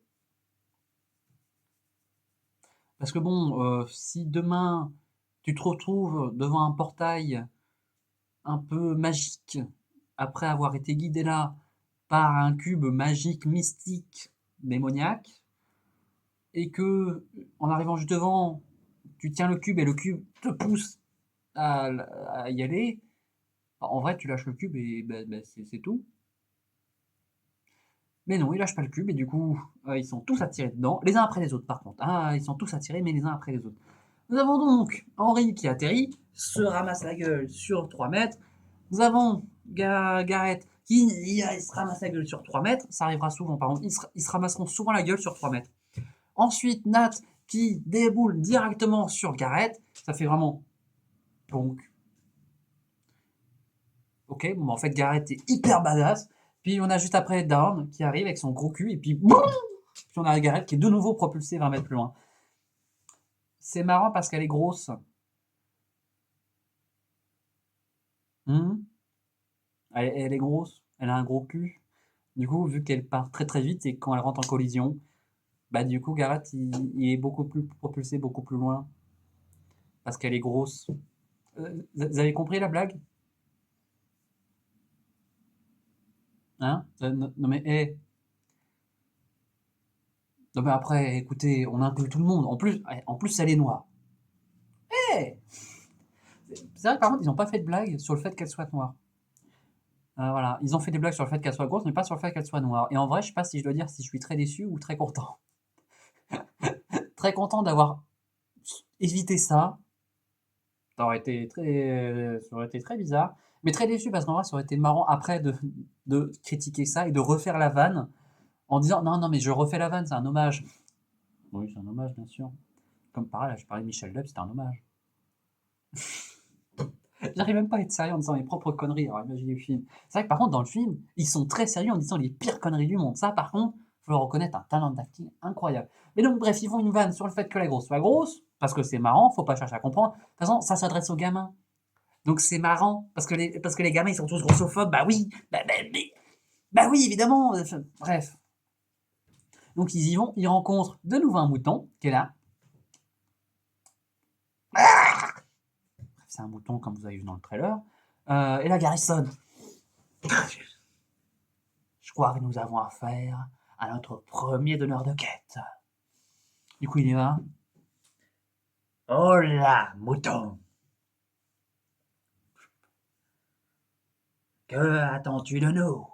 Parce que bon, si demain tu te retrouves devant un portail un peu magique, après avoir été guidé là par un cube magique, mystique, démoniaque, et que en arrivant juste devant, tu tiens le cube et le cube te pousse à, à y aller, en vrai tu lâches le cube et c'est tout. Mais non, il lâche pas le cube et du coup, ils sont tous attirés dedans, les uns après les autres par contre. Ah, ils sont tous attirés, mais les uns après les autres. Nous avons donc Henry qui atterrit, se ramasse la gueule sur 3 mètres. Nous avons Gareth qui il se ramasse la gueule sur 3 mètres. Ça arrivera souvent, par contre. Ils se ramasseront souvent la gueule sur 3 mètres. Ensuite, Nat qui déboule directement sur Gareth. Ça fait vraiment donc. Ok, bon, en fait, Gareth est hyper badass. Puis on a juste après Dawn qui arrive avec son gros cul. Et puis, boum, puis on a Gareth qui est de nouveau propulsé 20 mètres plus loin. C'est marrant parce qu'elle est grosse. Elle est grosse, elle a un gros cul. Du coup, vu qu'elle part très très vite et quand elle rentre en collision, bah du coup, Gareth, il est beaucoup plus propulsé, beaucoup plus loin. Parce qu'elle est grosse. Vous avez compris la blague? Hein? Non mais, non mais après, écoutez, on inclut tout le monde. En plus elle est noire. Eh c'est vrai que par contre, ils n'ont pas fait de blague sur le fait qu'elle soit noire. Voilà, ils ont fait des blagues sur le fait qu'elle soit grosse, mais pas sur le fait qu'elle soit noire. Et en vrai, je sais pas si je dois dire si je suis très déçu ou très content. Très content d'avoir évité ça. Ça aurait été très bizarre, mais très déçu parce qu'en vrai, ça aurait été marrant après de critiquer ça et de refaire la vanne en disant non, non, mais je refais la vanne, c'est un hommage. Oui, c'est un hommage, bien sûr. Comme par là, je parlais de Michel Leb, c'était un hommage. J'arrive même pas à être sérieux en disant mes propres conneries, alors imaginez le film. C'est vrai que par contre, dans le film, ils sont très sérieux en disant les pires conneries du monde. Ça, par contre, faut leur reconnaître un talent d'acting incroyable. Mais donc, bref, ils font une vanne sur le fait que la grosse soit grosse, parce que c'est marrant, faut pas chercher à comprendre. De toute façon, ça s'adresse aux gamins. Donc c'est marrant, parce que les gamins, ils sont tous grossophobes. Bah oui, bah oui, évidemment. Bref. Donc ils y vont, ils rencontrent de nouveau un mouton qui est là. C'est un mouton comme vous avez vu dans le trailer. Et là, Garrison. Je crois que nous avons affaire à notre premier donneur de quête. Du coup, il y va. Oh là, mouton. Que attends-tu de nous?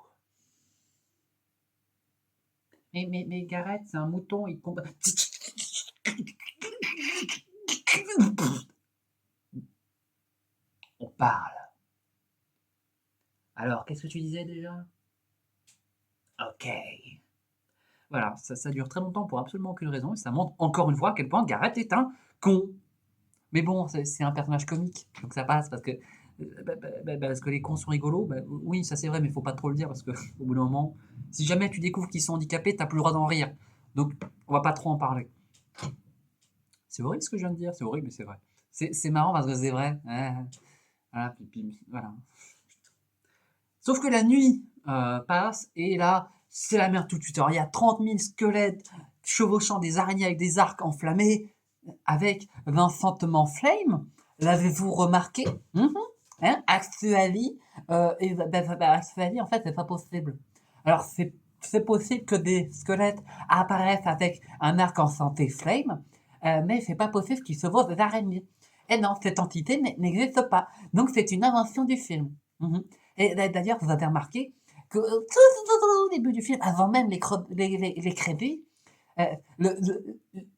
Mais Gareth, c'est un mouton, il combat. On parle. Alors, qu'est-ce que tu disais déjà? Ok. Voilà, ça dure très longtemps pour absolument aucune raison, et ça montre encore une fois à quel point Gareth est un con. Mais bon, c'est un personnage comique, donc ça passe parce que, parce que les cons sont rigolos. Bah, oui, ça c'est vrai, mais faut pas trop le dire parce que au bout d'un moment, si jamais tu découvres qu'ils sont handicapés, t'as plus le droit d'en rire. Donc, on va pas trop en parler. C'est horrible ce que je viens de dire, c'est horrible, mais c'est vrai. C'est marrant parce que c'est vrai. Voilà, voilà. Sauf que la nuit passe et là, c'est la merde tout de suite. Alors, il y a 30 000 squelettes chevauchant des araignées avec des arcs enflammés, avec Vincent Flame. L'avez-vous remarqué? Hein? Actually, Actually, en fait, c'est pas possible. Alors, c'est possible que des squelettes apparaissent avec un arc en santé Flame, mais c'est pas possible qu'ils se voient des araignées. Et non, cette entité n'existe pas. Donc, c'est une invention du film. Et d'ailleurs, vous avez remarqué que tout au début du film, avant même les crédits, euh,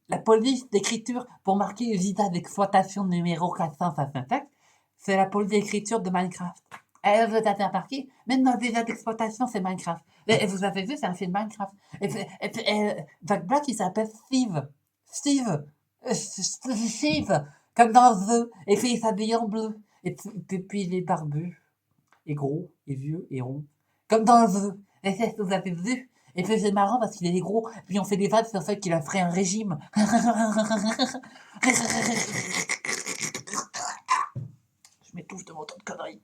la police d'écriture pour marquer visa d'exploitation numéro 455, c'est la police d'écriture de Minecraft. Vous avez remarqué, même dans le désert d'exploitation, c'est Minecraft. Et vous avez vu, c'est un film Minecraft. Jack Black, il s'appelle Steve. Steve. Steve. Comme dans The. Et puis il s'habille en bleu. Puis il est barbu. Et gros. Et vieux. Et rond. Comme dans The. Et c'est ce que vous avez vu. Et puis c'est marrant parce qu'il est gros. Puis on fait des vannes sur le fait qu'il a fait un régime. Je m'étouffe de mon temps de conneries.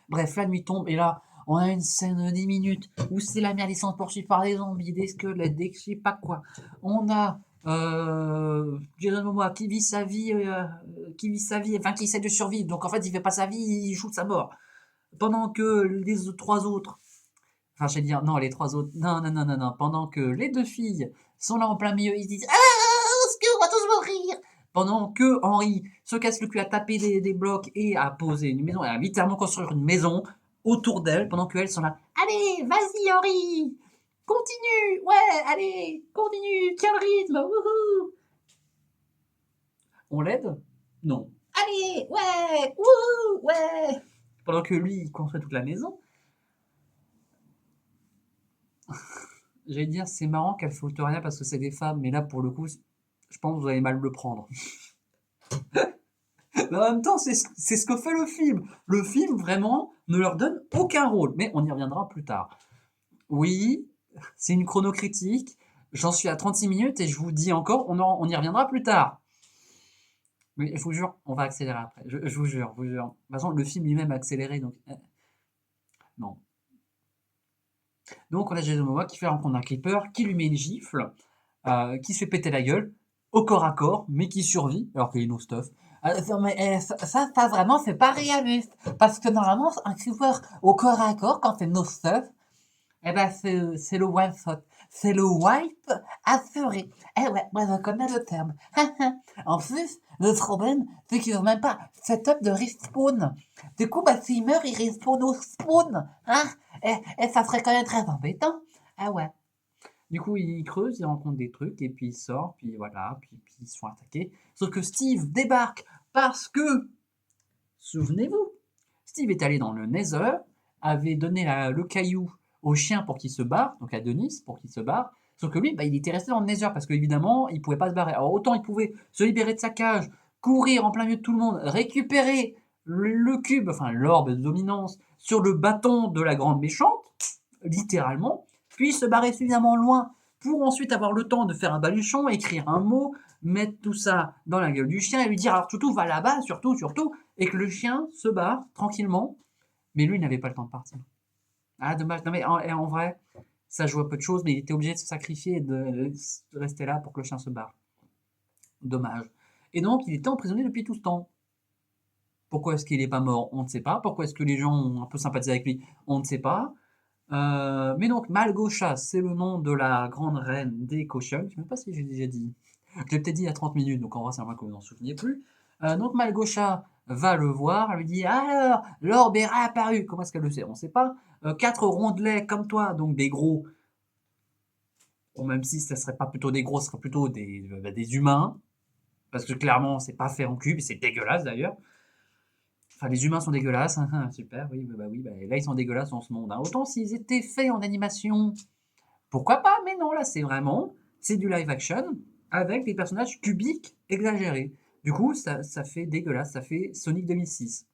Bref, la nuit tombe et là, on a une scène de 10 minutes où c'est la merde, ils sont poursuivis par des zombies, des squelettes, des je sais pas quoi. On a Jason Momoa qui vit sa vie, enfin qui essaie de survivre. Donc en fait, il fait pas sa vie, il joue sa mort. Pendant que les trois autres, enfin je vais dire non, les trois autres, non, pendant que les deux filles sont là en plein milieu, ils se disent ah, est-ce qu'on va tous mourir. Pendant que Henri se casse le cul à taper des blocs et à poser une maison, et à littéralement construire une maison autour d'elle, pendant qu'elles sont là. Allez, vas-y Henri, continue, ouais, allez, continue, tiens le rythme, wouhou. On l'aide? Non. Allez, ouais, wouhou, ouais. Pendant que lui, il construit toute la maison. J'allais dire, c'est marrant qu'elles foutent rien parce que c'est des femmes, mais là, pour le coup, je pense que vous allez mal le prendre. Mais en même temps, c'est ce que fait le film. Le film, vraiment, ne leur donne aucun rôle. Mais on y reviendra plus tard. Oui, c'est une chronocritique. J'en suis à 36 minutes et je vous dis encore, on y reviendra plus tard. Mais je vous jure, on va accélérer après. Je vous jure, je vous jure. De toute façon, le film lui-même a accéléré, donc... non. Donc on a Jason Momoa qui fait rencontre un Clipper, qui lui met une gifle, qui se fait péter la gueule, au corps à corps, mais qui survit, alors qu'il est no stuff. Mais ça vraiment, c'est pas réaliste. Parce que normalement, un Clipper au corps à corps, quand c'est no stuff, eh ben c'est le one shot. C'est le wipe assuré. Eh ouais, moi je connais le terme. En plus, le problème, c'est qu'ils n'ont même pas setup de respawn. Du coup, bah, s'il meurt, il respawn au spawn. Hein? Et ça serait quand même très embêtant. Ah ouais. Du coup, il creuse, il rencontre des trucs, et puis il sort, puis voilà, puis ils se font attaquer. Sauf que Steve débarque parce que, souvenez-vous, Steve est allé dans le Nether, avait donné le caillou au chien pour qu'il se barre, donc à Denis pour qu'il se barre. Sauf que lui, bah, il était resté dans le Nether parce qu'évidemment, il pouvait pas se barrer. Alors autant il pouvait se libérer de sa cage, courir en plein milieu de tout le monde, récupérer le cube, enfin l'orbe de dominance, sur le bâton de la grande méchante, littéralement, puis se barrer suffisamment loin pour ensuite avoir le temps de faire un baluchon, écrire un mot, mettre tout ça dans la gueule du chien et lui dire alors Toutou va là-bas, surtout, et que le chien se barre tranquillement. Mais lui, il n'avait pas le temps de partir. Ah, dommage. Non, mais en vrai, ça joue à peu de choses, mais il était obligé de se sacrifier et de rester là pour que le chien se barre. Dommage. Et donc, il était emprisonné depuis tout ce temps. Pourquoi est-ce qu'il n'est pas mort? On ne sait pas. Pourquoi est-ce que les gens ont un peu sympathisé avec lui? On ne sait pas. Mais donc, Malgocha, c'est le nom de la grande reine des Koshun. Je ne sais même pas si j'ai déjà dit. Je l'ai peut-être dit il y a 30 minutes, donc en vrai, c'est normal que vous n'en souveniez plus. Donc, Malgocha va le voir, elle lui dit alors, l'orbe est réapparu. Comment est-ce qu'elle le sait? On ne sait pas. 4 rondelets comme toi, donc des gros. Bon, même si ce ne serait pas plutôt des gros, ce serait plutôt des humains. Parce que clairement, c'est pas fait en cube, c'est dégueulasse d'ailleurs. Enfin, les humains sont dégueulasses, super, oui, là ils sont dégueulasses dans ce monde. Hein. Autant s'ils étaient faits en animation, pourquoi pas, mais non, là c'est du live action avec des personnages cubiques exagérés. Du coup, ça fait dégueulasse, ça fait Sonic 2006.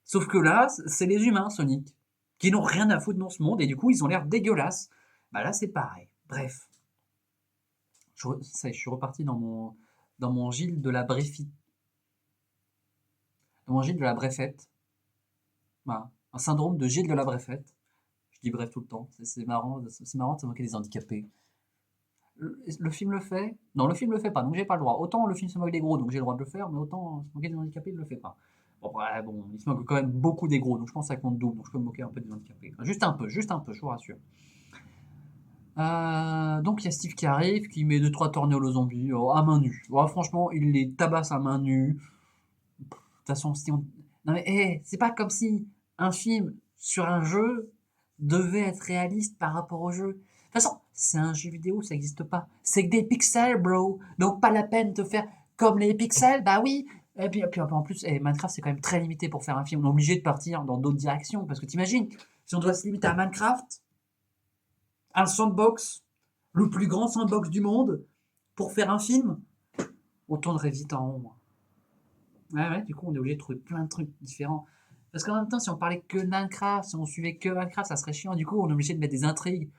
Sauf que là, c'est les humains, Sonic, qui n'ont rien à foutre dans ce monde et du coup, ils ont l'air dégueulasses. Bah là, c'est pareil. Bref. Je suis reparti dans mon Gilles de la Bréfite. Dans mon Gilles de la Bréfette. Voilà. Un syndrome de Gilles de la Bréfette. Je dis bref tout le temps. C'est marrant de se moquer des handicapés. Le film le fait? Non, le film le fait pas, donc j'ai pas le droit. Autant le film se moque des gros, donc j'ai le droit de le faire, mais autant se moquer des handicapés, il le fait pas. Bon, ouais, bon, il se moque quand même beaucoup des gros, donc je pense que ça compte double, donc je peux me moquer un peu des handicapés. Enfin, juste un peu, je vous rassure. Donc il y a Steve qui arrive, qui met 2-3 tornades aux zombies, à main nue. Ouais, franchement, il les tabasse à main nue. De toute façon, si on... Non mais, c'est pas comme si un film sur un jeu devait être réaliste par rapport au jeu. De toute façon, c'est un jeu vidéo, ça n'existe pas. C'est que des pixels, bro. Donc pas la peine de faire comme les pixels. Bah oui, Et puis en plus, Minecraft, c'est quand même très limité pour faire un film. On est obligé de partir dans d'autres directions. Parce que t'imagines, si on doit se limiter à Minecraft, un sandbox, le plus grand sandbox du monde, pour faire un film, on tournerait vite en rond. Ouais, du coup, on est obligé de trouver plein de trucs différents. Parce qu'en même temps, si on parlait que de Minecraft, si on suivait que Minecraft, ça serait chiant. Du coup, on est obligé de mettre des intrigues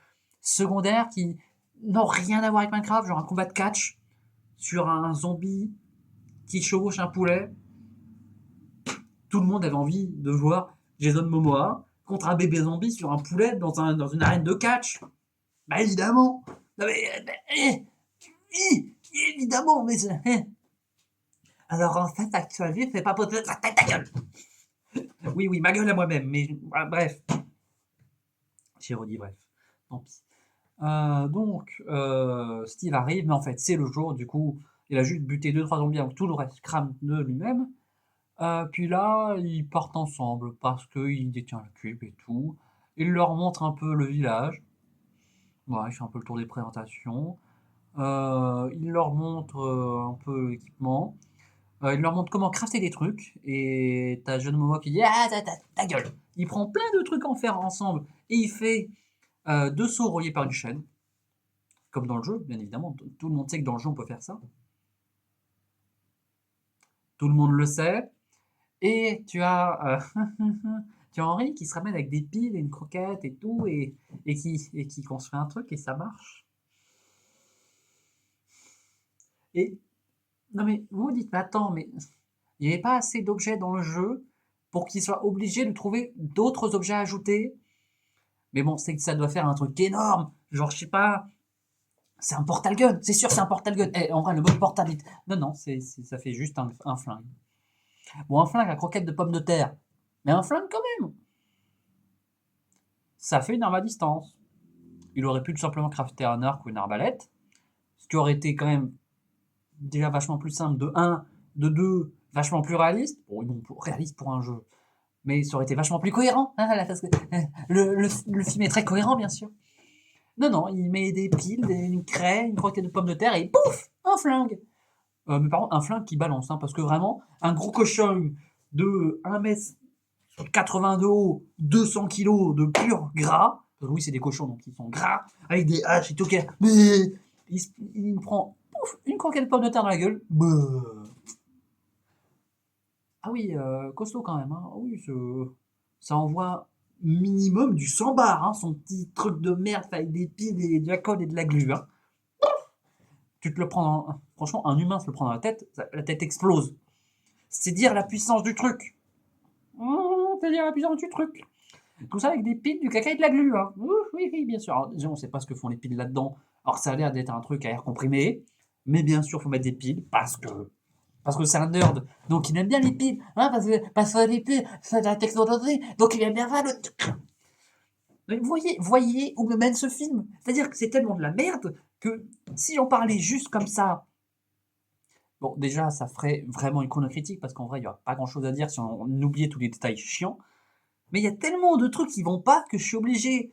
secondaires qui n'ont rien à voir avec Minecraft, genre un combat de catch sur un zombie qui chevauche un poulet. Tout le monde avait envie de voir Jason Momoa contre un bébé zombie sur un poulet dans une arène de catch. Bah évidemment. Non, évidemment, mais alors en fait, actuellement, c'est pas possible. Ta gueule. Oui, ma gueule à moi-même, mais bref. J'ai redit bref. Tant pis. Donc, Steve arrive, mais en fait, c'est le jour, du coup, il a juste buté 2-3 zombies avant que tout le reste crame de lui-même. Puis là, ils partent ensemble parce qu'il détient le cube et tout. Il leur montre un peu le village. Ouais, il fait un peu le tour des présentations. Il leur montre un peu l'équipement. Il leur montre comment crafter des trucs. Et t'as John Momoa qui dit ah, ta gueule. Il prend plein de trucs à en faire ensemble. Et il fait 2 sauts reliés par une chaîne. Comme dans le jeu, bien évidemment. Tout le monde sait que dans le jeu, on peut faire ça. Tout le monde le sait. Et tu as, tu as Henri qui se ramène avec des piles et une croquette et tout. Et qui construit un truc et ça marche. Et non mais vous vous dites, mais attends, mais il n'y avait pas assez d'objets dans le jeu pour qu'il soit obligé de trouver d'autres objets à ajouter. Mais bon, c'est que ça doit faire un truc énorme. Genre, je sais pas, c'est un portal gun. C'est sûr, c'est un portal gun. En vrai, le mode portal. Non, ça fait juste un flingue. Bon, un flingue à croquette de pommes de terre. Mais un flingue quand même. Ça fait une arme à distance. Il aurait pu tout simplement crafter un arc ou une arbalète. Ce qui aurait été quand même déjà vachement plus simple de 1, de 2, vachement plus réaliste. Bon, réaliste pour un jeu. Mais ça aurait été vachement plus cohérent. Parce que le film est très cohérent, bien sûr. Non, il met des piles, une craie, une croquette de pommes de terre et pouf, un flingue. Mais par contre, un flingue qui balance, parce que vraiment, un gros cochon de 1m80 de haut, 200 kg de pur gras, oui, c'est des cochons, donc ils sont gras, avec des haches et tout, mais il prend pouf, une croquette de pommes de terre dans la gueule. Ah oui, costaud quand même. Oui, ça envoie minimum du 100 bars, son petit truc de merde avec des piles et de la colle et de la glu. Tu te le prends franchement, un humain se le prend dans la tête explose. C'est dire la puissance du truc. C'est dire la puissance du truc. Tout ça avec des piles, du caca et de la glu. Oui, bien sûr. Alors, déjà, on ne sait pas ce que font les piles là-dedans. Alors ça a l'air d'être un truc à air comprimé. Mais bien sûr, il faut mettre des piles parce que c'est un nerd. Donc il aime bien les piles. Parce que les piles, c'est de la technologie. Donc il aime bien ça. Mais voyez où me mène ce film. C'est-à-dire que c'est tellement de la merde que si on parlait juste comme ça, bon, déjà, ça ferait vraiment une chronocritique parce qu'en vrai, il n'y aura pas grand-chose à dire si on oubliait tous les détails chiants. Mais il y a tellement de trucs qui vont pas que je suis obligé,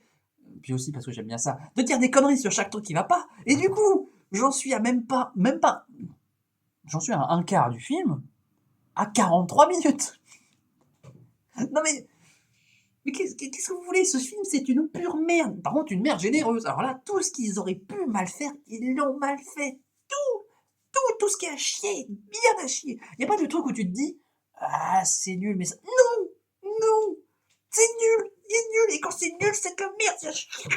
puis aussi parce que j'aime bien ça, de dire des conneries sur chaque truc qui va pas. Et du coup, j'en suis à même pas, j'en suis à un quart du film, à 43 minutes. Non mais qu'est-ce que vous voulez? Ce film, c'est une pure merde. Par contre, une merde généreuse. Alors là, tout ce qu'ils auraient pu mal faire, ils l'ont mal fait. Tout ce qui est à chier, bien à chier. Il n'y a pas de truc où tu te dis, ah, c'est nul, mais ça... Non, c'est nul, il est nul, et quand c'est nul, c'est de la merde, c'est à chier.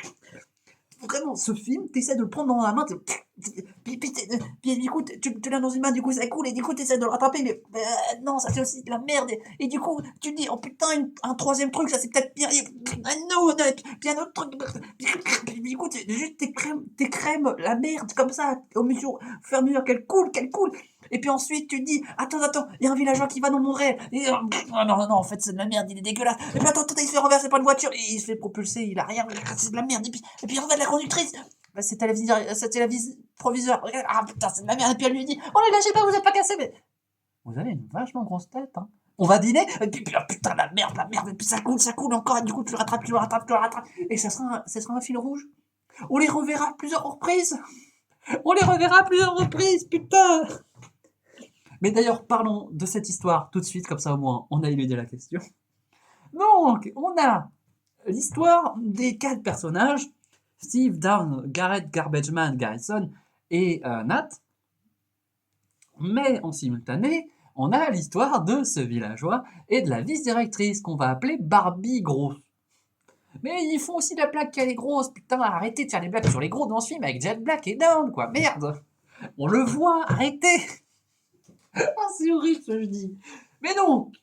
Vraiment, ce film, t'essaies de le prendre dans la main, puis du coup, tu l'as dans une main, du coup, ça coule, et du coup, t'essaies de le rattraper, mais non, ça c'est aussi de la merde, et du coup, tu te dis, oh putain, un troisième truc, ça c'est peut-être pire, non, puis un autre truc, puis du coup, juste t'écrèmes la merde, comme ça, au fur et à mesure qu'elle coule, et puis ensuite, tu te dis, attends, il y a un villageois qui va dans mon rêve. Et, non, en fait, c'est de la merde, il est dégueulasse. Et puis attends, il se fait renverser par une voiture, et il se fait propulser, il a rien, c'est de la merde. Et puis en fait, la conductrice, c'était la vis provisoire. Ah putain, c'est de la merde. Et puis elle lui dit, oh les lâchez pas, vous êtes pas cassés, mais vous avez une vachement grosse tête, On va dîner, et puis oh, putain, la merde, et puis ça coule encore, et du coup, tu le rattrapes, et ça sera un fil rouge. On les reverra à plusieurs reprises, putain. Mais d'ailleurs, parlons de cette histoire tout de suite, comme ça au moins on a éludé la question. Donc, on a l'histoire des 4 personnages, Steve, Dawn, Garrett, Garbageman, Garrison et Nat. Mais en simultané, on a l'histoire de ce villageois et de la vice-directrice qu'on va appeler Barbie Grosse. Mais ils font aussi la blague qu'elle est grosse, putain, arrêtez de faire des blagues sur les gros dans ce film avec Jack Black et Dawn, quoi, merde. On le voit, arrêtez. Oh, c'est horrible ce que je dis. Mais donc,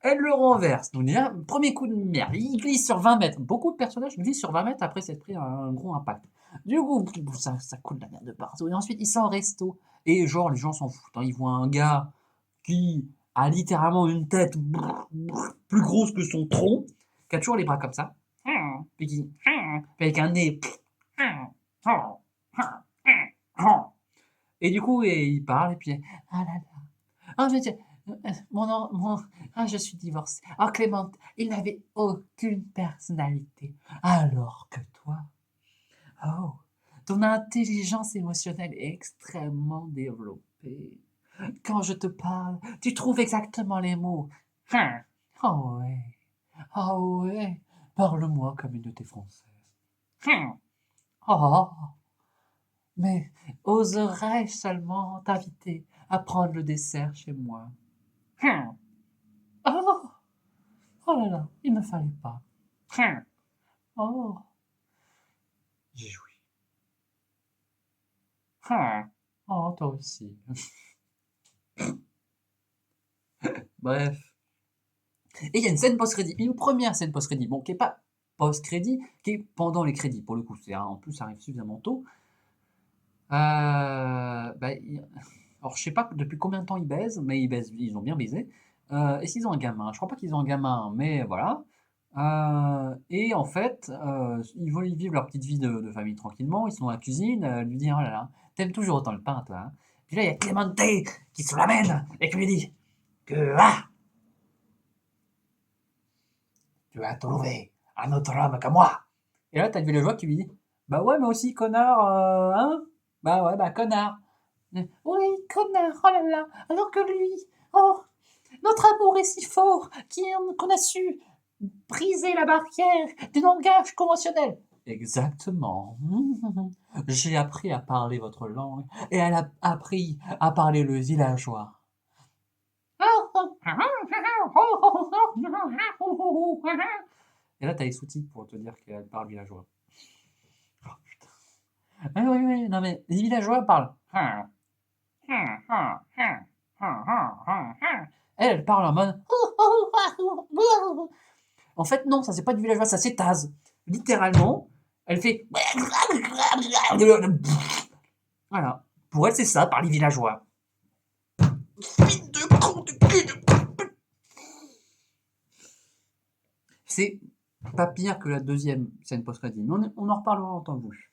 elle le renverse. Donc déjà, premier coup de merde, il glisse sur 20 mètres. Beaucoup de personnages glissent sur 20 mètres après s'être pris un gros impact. Du coup, ça coule la merde de partout. Et ensuite, ils sont au resto. Et genre, les gens s'en foutent, hein. Ils voient un gars qui a littéralement une tête plus grosse que son tronc, qui a toujours les bras comme ça, puis qui, avec un nez. Et du coup, il parle, et puis, ah là là, ah, ah, je suis divorcée. Ah, Clément, il n'avait aucune personnalité. Alors que toi, oh, ton intelligence émotionnelle est extrêmement développée. Quand je te parle, tu trouves exactement les mots. Oh ouais, oh ouais, parle-moi comme une de tes françaises. Oh, mais oserais-je seulement t'inviter à prendre le dessert chez moi? Oh, oh là là, il ne fallait pas. Oh, j'ai joui. Oh, toi aussi. Bref. Et il y a une scène post-crédit, une première scène post-crédit, bon, qui n'est pas post-crédit, qui est pendant les crédits, pour le coup. En plus, ça arrive suffisamment tôt. Bah, alors, je sais pas depuis combien de temps ils baisent, mais ils ont bien baisé. Est-ce qu'ils ont un gamin? Je crois pas qu'ils ont un gamin, mais voilà. Et en fait, ils vivent leur petite vie de famille tranquillement. Ils sont dans la cuisine, lui dit: oh là là, t'aimes toujours autant le pain, toi, hein. Puis là, il y a Clémente qui se l'amène et qui lui dit que tu as trouvé un autre homme que moi. Et là, t'as le villageois qui lui dit: bah ouais, moi aussi, connard, hein? Bah ouais, bah connard. Oui, connard, oh là là, alors que lui, oh, notre amour est si fort qu'on a su briser la barrière du langage conventionnel. Exactement. J'ai appris à parler votre langue et elle a appris à parler le villageois. Et là, t'as les sous-titres pour te dire qu'elle parle villageois. Oh, putain. Ah oui, oui, non mais les villageois parlent. Elle parle en mode. En fait, non, ça c'est pas du villageois, ça c'est Taz. Littéralement, elle fait. Voilà. Pour elle, c'est ça, parler villageois. Fille de con de cul de. C'est pas pire que la deuxième scène post-crédit, mais on en reparlera en temps voulu.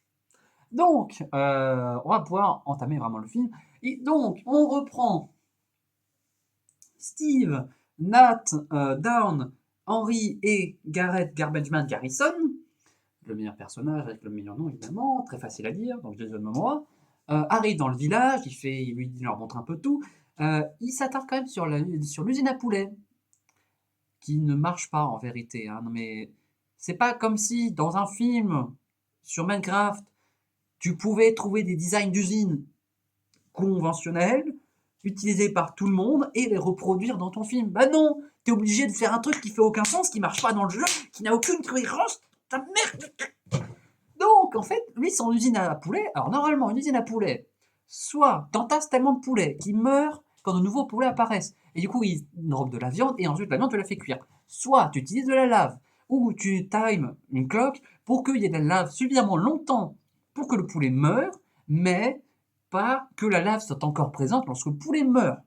Donc, on va pouvoir entamer vraiment le film. Et donc, on reprend Steve, Nat, Dawn, Henry et Garrett Garbageman Garrison, le meilleur personnage avec le meilleur nom évidemment, très facile à dire, donc je les donne moi. Arrive dans le village, il leur montre un peu tout. Il s'attarde quand même sur l'usine à poulet, qui ne marche pas en vérité, hein. Non mais c'est pas comme si dans un film sur Minecraft, tu pouvais trouver des designs d'usine conventionnels, utilisés par tout le monde, et les reproduire dans ton film. Bah non, t'es obligé de faire un truc qui fait aucun sens, qui marche pas dans le jeu, qui n'a aucune cohérence. Ta merde. Donc en fait, lui son usine à poulet, alors normalement une usine à poulet, soit t'entasses tellement de poulets qui meurent quand de nouveaux poulets apparaissent, et du coup ils drobent de la viande, et ensuite la viande tu la fais cuire. Soit tu utilises de la lave, ou tu times une cloque pour qu'il y ait de la lave suffisamment longtemps pour que le poulet meure, mais pas que la lave soit encore présente lorsque le poulet meurt.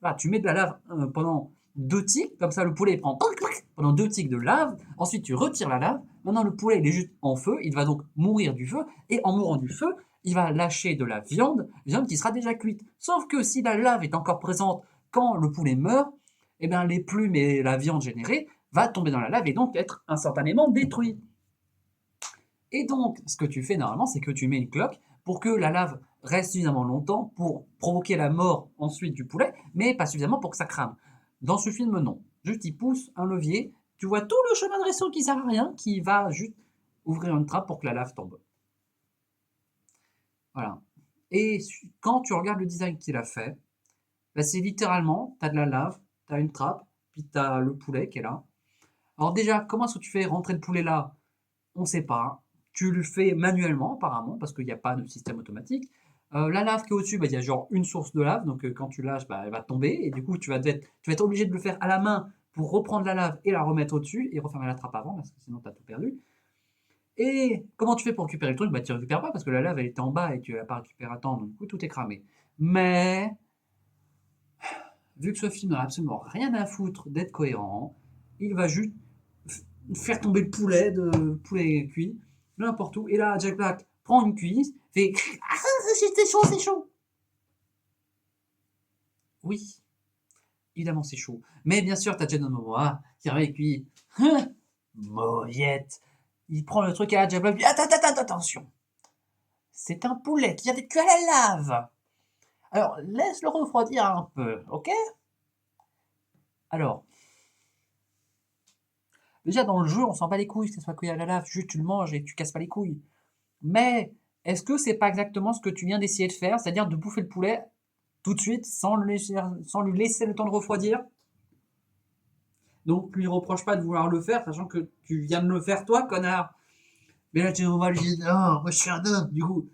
Là, tu mets de la lave pendant 2 ticks, comme ça le poulet prend pendant 2 ticks de lave, ensuite tu retires la lave, maintenant le poulet il est juste en feu, il va donc mourir du feu, et en mourant du feu, il va lâcher de la viande qui sera déjà cuite. Sauf que si la lave est encore présente quand le poulet meurt, eh bien les plumes et la viande générée va tomber dans la lave et donc être instantanément détruite. Et donc, ce que tu fais normalement, c'est que tu mets une cloque pour que la lave reste suffisamment longtemps pour provoquer la mort ensuite du poulet, mais pas suffisamment pour que ça crame. Dans ce film, non. Juste, il pousse un levier, tu vois tout le chemin de vaisseau qui sert à rien, qui va juste ouvrir une trappe pour que la lave tombe. Voilà. Et quand tu regardes le design qu'il a fait, bah, c'est littéralement, tu as de la lave, tu as une trappe, puis tu as le poulet qui est là. Alors déjà, comment est-ce que tu fais rentrer le poulet là? On ne sait pas. Tu le fais manuellement apparemment, parce qu'il n'y a pas de système automatique. La lave qui est au-dessus, bah, il y a genre une source de lave, donc quand tu lâches, bah, elle va tomber, et du coup tu vas être obligé de le faire à la main pour reprendre la lave et la remettre au-dessus, et refermer la trappe avant, parce que sinon tu as tout perdu. Et comment tu fais pour récupérer le truc? Bah tu récupères pas, parce que la lave elle était en bas et tu l'as pas récupéré à temps, donc du coup tout est cramé. Mais, vu que ce film n'a absolument rien à foutre d'être cohérent, il va juste faire tomber le poulet cuit, n'importe où. Et là, Jack Black prend une cuisse, fait ah, c'est chaud, c'est chaud. Oui, évidemment, c'est chaud. Mais bien sûr, t'as Jason Momoa qui arrive avec lui. Mauviette. Il prend le truc à la Jack Black, il dit attention. C'est un poulet qui vient d'être cuit à la lave. Alors, laisse-le refroidir un peu, ok? Alors, déjà dans le jeu, on s'en bat les couilles que ça soit cuit à la lave, juste tu le manges et tu casses pas les couilles. Mais est-ce que c'est pas exactement ce que tu viens d'essayer de faire, c'est-à-dire de bouffer le poulet tout de suite sans lui laisser le temps de refroidir? Donc lui reproche pas de vouloir le faire, sachant que tu viens de le faire toi, connard. Mais là tu vas lui dire non, moi je suis un homme, du coup.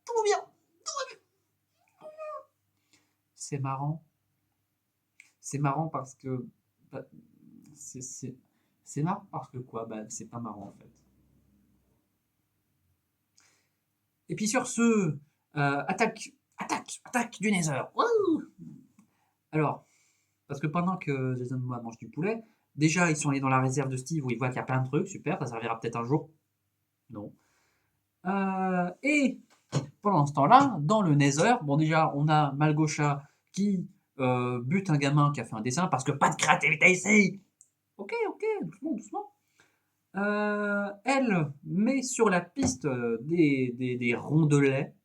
Tout bien. C'est marrant. C'est marrant parce que. Bah, c'est marrant parce que quoi? Bah, c'est pas marrant en fait. Et puis sur ce, attaque du Nether. Wouh. Alors, parce que pendant que Jason Momoa mange du poulet, déjà ils sont allés dans la réserve de Steve où ils voient qu'il y a plein de trucs, super, ça servira peut-être un jour. Non. Et pendant ce temps-là, dans le Nether, bon déjà on a Malgosha qui bute un gamin qui a fait un dessin parce que pas de créativité ici. Ok, doucement, doucement. Elle met sur la piste des rondelets,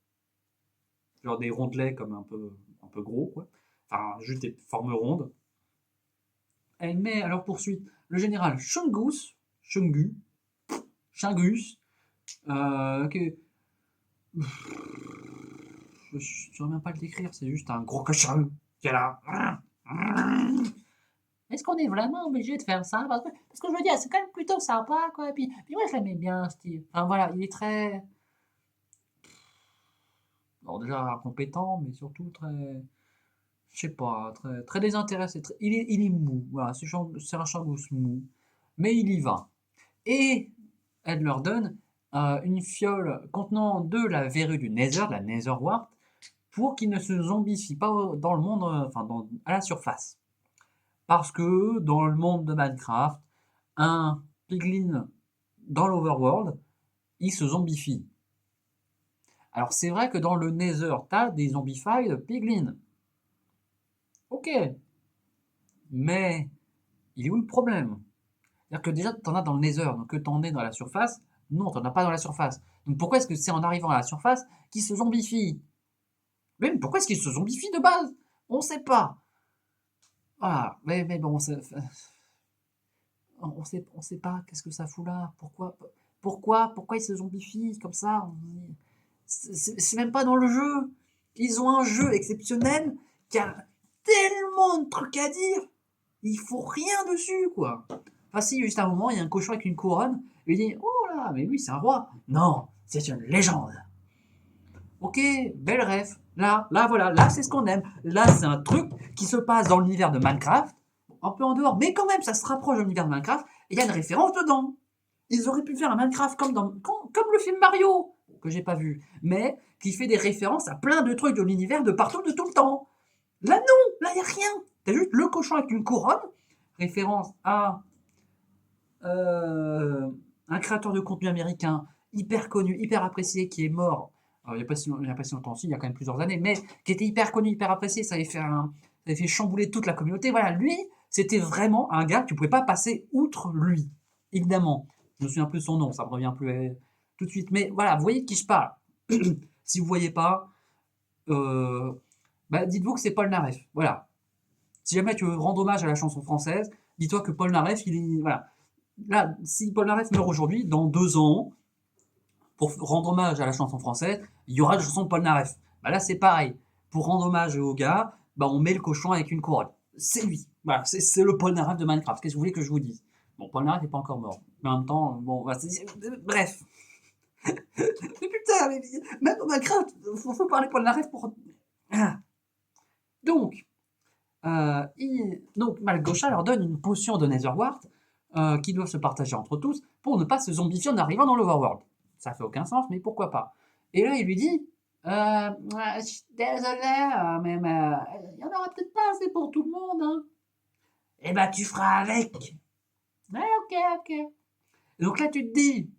genre des rondelets comme un peu gros, quoi. Enfin, juste des formes rondes. Elle met à leur poursuite le général Chungus, Chungus, que je ne saurais même pas le décrire, c'est juste un gros cochon qui est là. Est-ce qu'on est vraiment obligé de faire ça? Parce que je veux dire, c'est quand même plutôt sympa, quoi. Et puis moi, je l'aimais bien, Steve. Enfin voilà, il est très. Alors déjà compétent, mais surtout très. Je sais pas, très désintéressé. Il est mou, voilà, c'est un changous mou. Mais il y va. Et elle leur donne une fiole contenant de la verrue du Nether, la Netherwart, pour qu'ils ne se zombifient pas dans le monde, enfin à la surface. Parce que dans le monde de Minecraft, un piglin dans l'overworld, il se zombifie. Alors c'est vrai que dans le Nether, t'as des zombified piglins. Ok. Mais il est où le problème? C'est-à-dire que déjà, t'en as dans le Nether, donc que t'en es dans la surface, non, t'en as pas dans la surface. Donc pourquoi est-ce que c'est en arrivant à la surface qu'ils se zombifient? Mais pourquoi est-ce qu'ils se zombifient de base? On sait pas. Voilà, mais bon, on sait pas, qu'est-ce que ça fout là? Pourquoi ils se zombifient comme ça? C'est même pas dans le jeu. Ils ont un jeu exceptionnel qui a tellement de trucs à dire. Il faut rien dessus, quoi. Enfin, si, juste à un moment, il y a un cochon avec une couronne, et il dit oh là, mais lui, c'est un roi. Non, c'est une légende. Ok, belle ref. Là, voilà, là, c'est ce qu'on aime. Là, c'est un truc qui se passe dans l'univers de Minecraft, un peu en dehors, mais quand même, ça se rapproche de l'univers de Minecraft, et il y a une référence dedans. Ils auraient pu faire un Minecraft comme le film Mario, que j'ai pas vu, mais qui fait des références à plein de trucs de l'univers de partout, de tout le temps. Là, non, là, il n'y a rien. T'as juste le cochon avec une couronne, référence à un créateur de contenu américain hyper connu, hyper apprécié, qui est mort il n'y a, pas si longtemps, il y a quand même plusieurs années, mais qui était hyper connu, hyper apprécié, ça avait fait chambouler toute la communauté. Voilà, lui, C'était vraiment un gars, tu pouvais pas passer outre lui, évidemment. Je me souviens plus de son nom, ça me revient plus tout de suite. Mais voilà, vous voyez de qui je parle. Si vous voyez pas, bah, dites-vous que c'est Paul Naref. Voilà. Si jamais tu veux rendre hommage à la chanson française, dis-toi que Paul Naref, il est. Voilà. Là, si Paul Naref meurt aujourd'hui, dans 2 ans, pour rendre hommage à la chanson française, il y aura la chanson de Paul Naref. Bah là, c'est pareil. Pour rendre hommage au gars, bah, on met le cochon avec une couronne. C'est lui. Voilà, c'est le Paul Naref de Minecraft. Qu'est-ce que vous voulez que je vous dise? Bon, Paul Naref n'est pas encore mort. Mais en même temps, bon, bah, bref. Mais putain, même dans Minecraft, faut parler Paul Naref pour. Ah. Donc, Malgosha leur donne une potion de Netherwart qu'ils doivent se partager entre tous pour ne pas se zombifier en arrivant dans l'Overworld. Ça fait aucun sens, mais pourquoi pas. Et là, il lui dit je suis désolé, mais il y en aura peut-être pas assez pour tout le monde. Hein. Eh ben, tu feras avec. Ouais, ok. Et donc là, tu te dis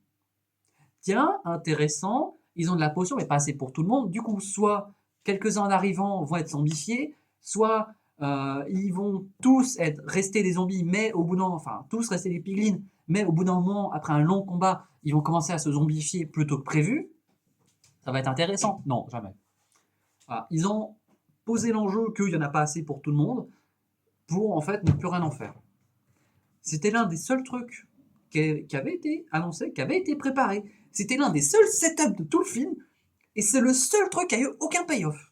tiens, intéressant, ils ont de la potion, mais pas assez pour tout le monde. Du coup, soit quelques-uns en arrivant vont être zombifiés, soit ils vont tous rester des zombies, mais au bout d'un moment, enfin, tous rester des piglins, mais au bout d'un moment, après un long combat, ils vont commencer à se zombifier plutôt que prévu. Ça va être intéressant. Non, jamais. Voilà. Ils ont posé l'enjeu qu'il n'y en a pas assez pour tout le monde, pour en fait ne plus rien en faire. C'était l'un des seuls trucs qui avait été annoncé, qui avait été préparé. C'était l'un des seuls setups de tout le film, et c'est le seul truc qui a eu aucun payoff.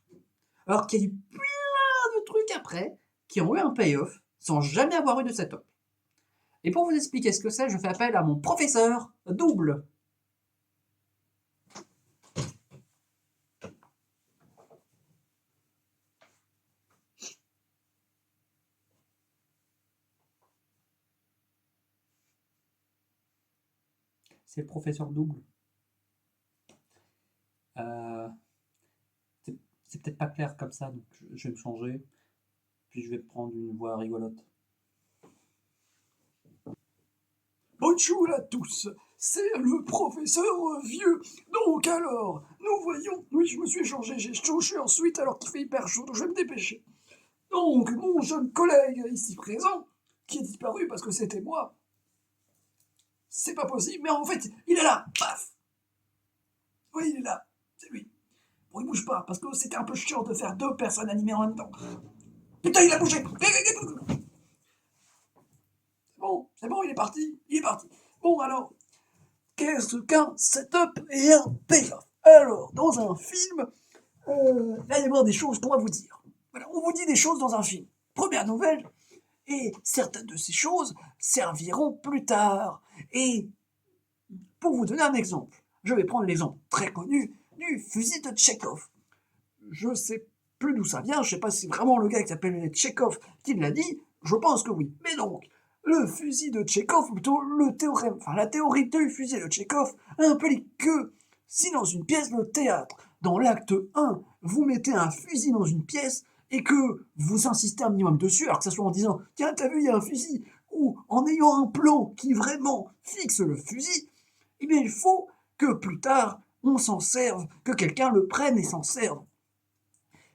Alors qu'il y a eu plein de trucs après qui ont eu un payoff sans jamais avoir eu de setup. Et pour vous expliquer ce que c'est, je fais appel à mon professeur double. C'est le professeur double. C'est peut-être pas clair comme ça, donc je vais me changer. Puis je vais prendre une voix rigolote. Bonjour à tous, c'est le professeur vieux. Donc alors, nous voyons... Oui, je me suis changé, j'ai chauché ensuite alors qu'il fait hyper chaud, donc je vais me dépêcher. Donc, mon jeune collègue ici présent, qui est disparu parce que c'était moi, c'est pas possible, mais en fait, il est là, paf. Oui, il est là, c'est lui. Bon, il bouge pas, parce que c'était un peu chiant de faire 2 personnes animées en même temps. Putain, il a bougé. C'est bon, il est parti. Bon, alors, qu'est-ce qu'un setup et un payoff? Alors, dans un film, il va y avoir des choses qu'on va vous dire. Voilà, on vous dit des choses dans un film. Première nouvelle, et certaines de ces choses serviront plus tard. Et pour vous donner un exemple, je vais prendre l'exemple très connu du fusil de Tchekhov. Je sais plus d'où ça vient, je sais pas si c'est vraiment le gars qui s'appelle Tchekhov qui l'a dit, je pense que oui. Mais donc, le fusil de Tchekhov, ou plutôt la théorie du fusil de Tchekhov implique que si dans une pièce de théâtre, dans l'acte 1, vous mettez un fusil dans une pièce et que vous insistez un minimum dessus, alors que ce soit en disant « Tiens, t'as vu, il y a un fusil » ou en ayant un plan qui vraiment fixe le fusil, eh bien il faut que plus tard, on s'en serve, que quelqu'un le prenne et s'en serve.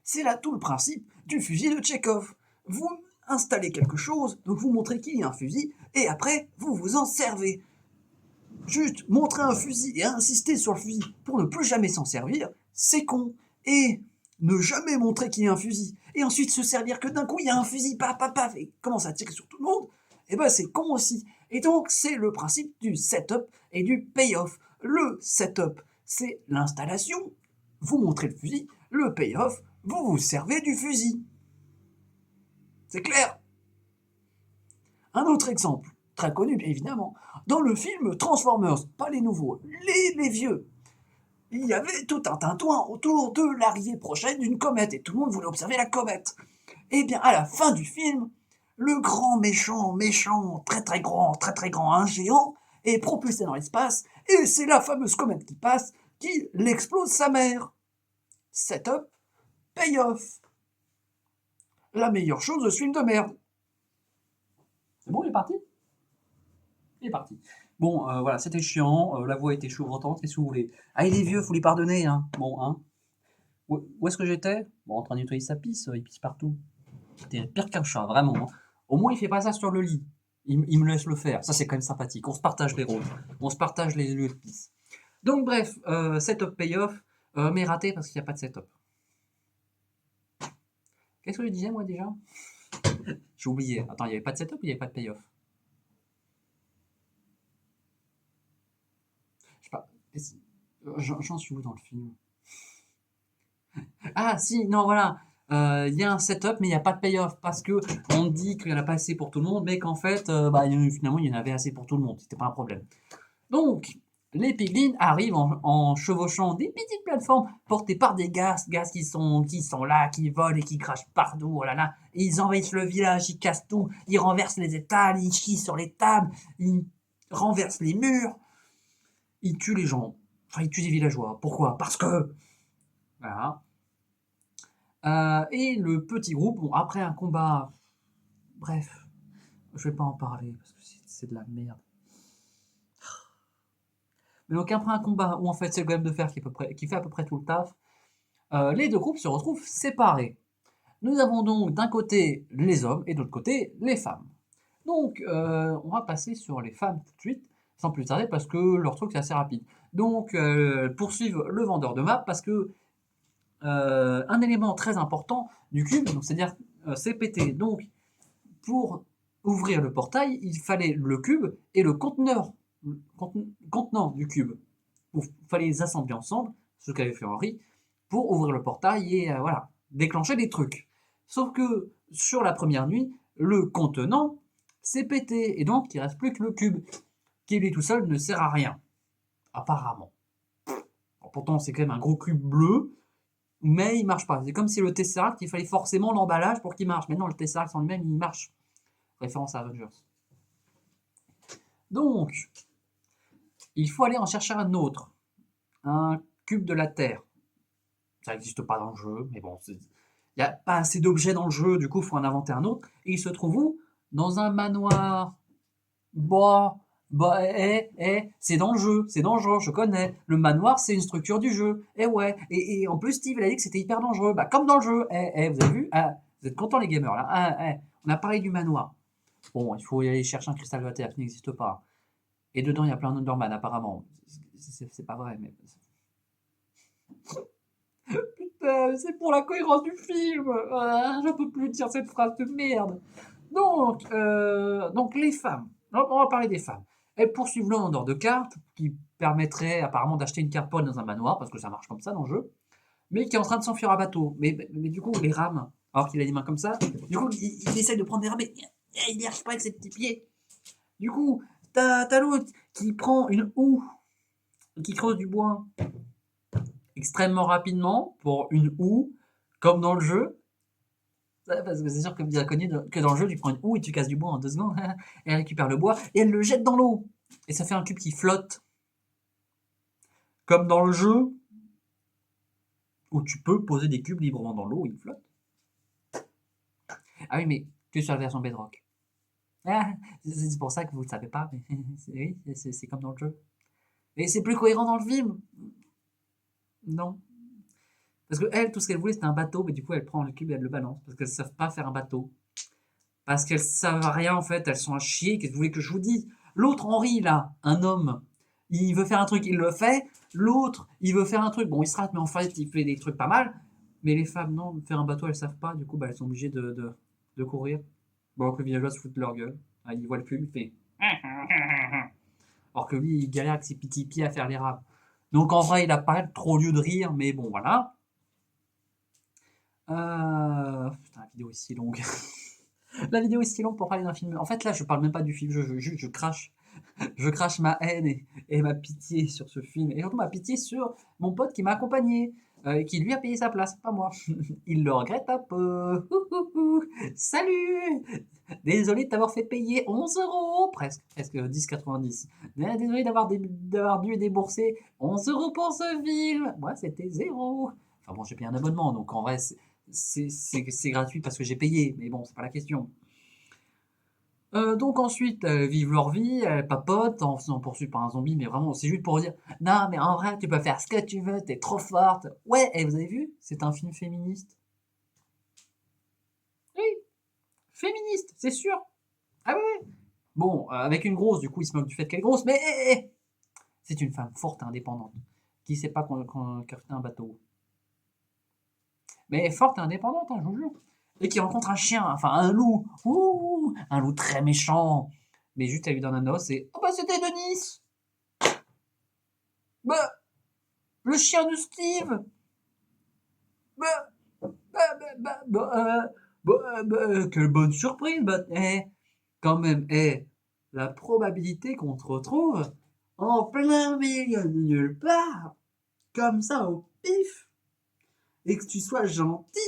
C'est là tout le principe du fusil de Tchekhov. Vous installez quelque chose, donc vous montrez qu'il y a un fusil, et après, vous vous en servez. Juste montrer un fusil et insister sur le fusil pour ne plus jamais s'en servir, c'est con. Et ne jamais montrer qu'il y a un fusil, et ensuite se servir que d'un coup il y a un fusil, paf, paf, paf, et commence à tirer sur tout le monde, et ben c'est con aussi. Et donc c'est le principe du setup et du payoff. Le setup, c'est l'installation, vous montrez le fusil, le payoff, vous vous servez du fusil. C'est clair? Un autre exemple, très connu bien évidemment, dans le film Transformers, pas les nouveaux, les vieux, il y avait tout un tintouin autour de l'arrivée prochaine d'une comète, et tout le monde voulait observer la comète. Et bien à la fin du film, le grand méchant, très très grand, un géant, est propulsé dans l'espace, et c'est la fameuse comète qui passe qui l'explose sa mère. Setup, payoff. La meilleure chose de ce film de merde. C'est bon, il est parti? Il est parti. Bon, voilà, c'était chiant, la voix était chevrotante, qu'est-ce que vous voulez? Ah, il est vieux, faut lui pardonner, hein. Bon, hein. Où est-ce que j'étais? Bon, en train de nettoyer sa pisse, il pisse partout. C'était pire qu'un chat, vraiment. Hein. Au moins, il fait pas ça sur le lit. Il me laisse le faire. Ça, c'est quand même sympathique. On se partage les rôles. On se partage les lieux de pisse. Donc, bref, setup payoff, mais raté parce qu'il n'y a pas de setup. Qu'est-ce que je disais, moi, déjà? J'ai oublié. Attends, il n'y avait pas de setup ou il n'y avait pas de payoff? Je sais pas. J'en suis où dans le film? Ah, si, non, voilà. Il y a un setup, mais il n'y a pas de payoff parce que on dit qu'il n'y en a pas assez pour tout le monde, mais qu'en fait, finalement, il y en avait assez pour tout le monde. C'était pas un problème. Donc, les piglins arrivent en chevauchant des petites plateformes portées par des gaz qui sont là, qui volent et qui crachent partout. Oh là là. Et ils envahissent le village, ils cassent tout, ils renversent les étals, ils chient sur les tables, ils renversent les murs, ils tuent les gens. Enfin, ils tuent des villageois. Pourquoi? Parce que. Voilà. Et le petit groupe, bon, après un combat. Bref, je vais pas en parler parce que c'est de la merde. Mais donc après un combat où en fait c'est le golem de fer qui fait à peu près tout le taf, les deux groupes se retrouvent séparés. Nous avons donc d'un côté les hommes et de l'autre côté les femmes. Donc on va passer sur les femmes tout de suite, sans plus tarder parce que leur truc c'est assez rapide. Donc poursuivre le vendeur de map parce que un élément très important du cube, donc c'est-à-dire c'est pété. Donc pour ouvrir le portail, il fallait le cube et le contenant du cube. Il fallait les assembler ensemble, ce qu'avait fait Henri, pour ouvrir le portail et voilà, déclencher des trucs. Sauf que sur la première nuit, le contenant s'est pété et donc il ne reste plus que le cube, qui lui tout seul ne sert à rien, apparemment. Bon, pourtant c'est quand même un gros cube bleu, mais il marche pas. C'est comme si le Tesseract, il fallait forcément l'emballage pour qu'il marche. Mais non, le Tesseract en lui-même, il marche. Référence à Avengers. Donc, il faut aller en chercher un autre. Un cube de la Terre. Ça n'existe pas dans le jeu, mais bon, il n'y a pas assez d'objets dans le jeu, du coup, il faut en inventer un autre. Et il se trouve où? Dans un manoir. C'est dans le jeu, c'est dangereux, je connais. Le manoir, c'est une structure du jeu. Ouais. Et en plus, Steve, il a dit que c'était hyper dangereux. Bah, comme dans le jeu. Vous avez vu? Vous êtes contents, les gamers, là? On a parlé du manoir. Bon, il faut y aller chercher un cristal de la Terre qui n'existe pas. Et dedans, il y a plein d'Underman, apparemment. C'est pas vrai, mais. Putain, c'est pour la cohérence du film. Je peux plus dire cette phrase de merde. Donc les femmes. On va parler des femmes. Elles poursuivent le vendeur de cartes qui permettrait apparemment d'acheter une carte dans un manoir, parce que ça marche comme ça dans le jeu, mais qui est en train de s'enfuir à bateau. Mais du coup, les rames, alors qu'il a les mains comme ça, du coup, il essaye de prendre des rames, mais il n'y arrive pas avec ses petits pieds. Du coup, t'as l'autre qui prend une houe, qui creuse du bois extrêmement rapidement pour une houe, comme dans le jeu. Parce que c'est sûr que bien connu que dans le jeu, tu prends une houe et tu casses du bois en 2 secondes. Et elle récupère le bois et elle le jette dans l'eau. Et ça fait un cube qui flotte. Comme dans le jeu, où tu peux poser des cubes librement dans l'eau et ils flottent. Ah oui, mais que sur la version Bedrock. C'est pour ça que vous ne le savez pas, mais oui, c'est comme dans le jeu. Et c'est plus cohérent dans le film. Non. Parce que elle, tout ce qu'elle voulait, c'était un bateau, mais du coup, elle prend le cube et elle le balance. Parce qu'elles ne savent pas faire un bateau. Parce qu'elles savent rien, en fait. Elles sont à chier. Qu'est-ce que vous voulez que je vous dise? L'autre Henri, là, un homme, il veut faire un truc, il le fait. L'autre, il veut faire un truc. Bon, il se rate, mais en fait, il fait des trucs pas mal. Mais les femmes, non, faire un bateau, elles savent pas. Du coup, bah, elles sont obligées de courir. Bon, que le villageois se fout de leur gueule. Il voit le cube, il fait. Alors que lui, il galère avec ses petits pieds à faire les rames. Donc en vrai, il n'a pas trop lieu de rire, mais bon, voilà. Putain, la vidéo est si longue. La vidéo est si longue pour parler d'un film. En fait, là, je parle même pas du film, je crache. Je crache ma haine et ma pitié sur ce film. Et surtout ma pitié sur mon pote qui m'a accompagné. Qui lui a payé sa place, pas moi. Il le regrette un peu. Salut! Désolé de t'avoir fait payer 11 euros, presque 10,90. Désolé d'avoir dû débourser 11 euros pour ce film. Moi, c'était 0. Enfin bon, j'ai payé un abonnement, donc en vrai, c'est gratuit parce que j'ai payé. Mais bon, c'est pas la question. Donc ensuite, elles vivent leur vie, elles papotent en faisant poursuivre par un zombie, mais vraiment, c'est juste pour dire non, mais en vrai, tu peux faire ce que tu veux, t'es trop forte. Ouais, et vous avez vu, c'est un film féministe. Oui, féministe, c'est sûr. Ah oui. Bon, avec une grosse, du coup, il se moque du fait qu'elle est grosse, mais c'est une femme forte et indépendante qui sait pas crafter un bateau. Mais forte et indépendante, hein, je vous jure. Et qui rencontre un chien, enfin un loup. Ouh, un loup très méchant. Mais juste, elle lui donne un os et. Oh bah c'était Denis. Bah, le chien de Steve. Bah, quelle bonne surprise. Bah, quand même, la probabilité qu'on te retrouve en plein milieu de nulle part, comme ça au pif, et que tu sois gentil,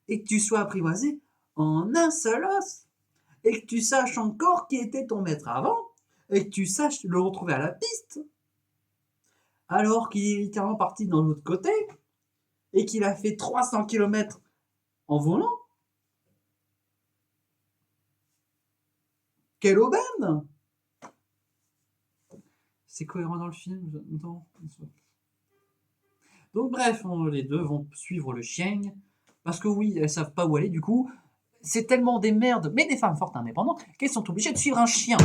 et que tu sois apprivoisé en un seul os, et que tu saches encore qui était ton maître avant, et que tu saches le retrouver à la piste, alors qu'il est littéralement parti dans l'autre côté, et qu'il a fait 300 km en volant. Quelle aubaine! C'est cohérent dans le film. Non. Donc bref, les deux vont suivre le chien, parce que oui, elles savent pas où aller, du coup, c'est tellement des merdes, mais des femmes fortes indépendantes, qu'elles sont obligées de suivre un chien.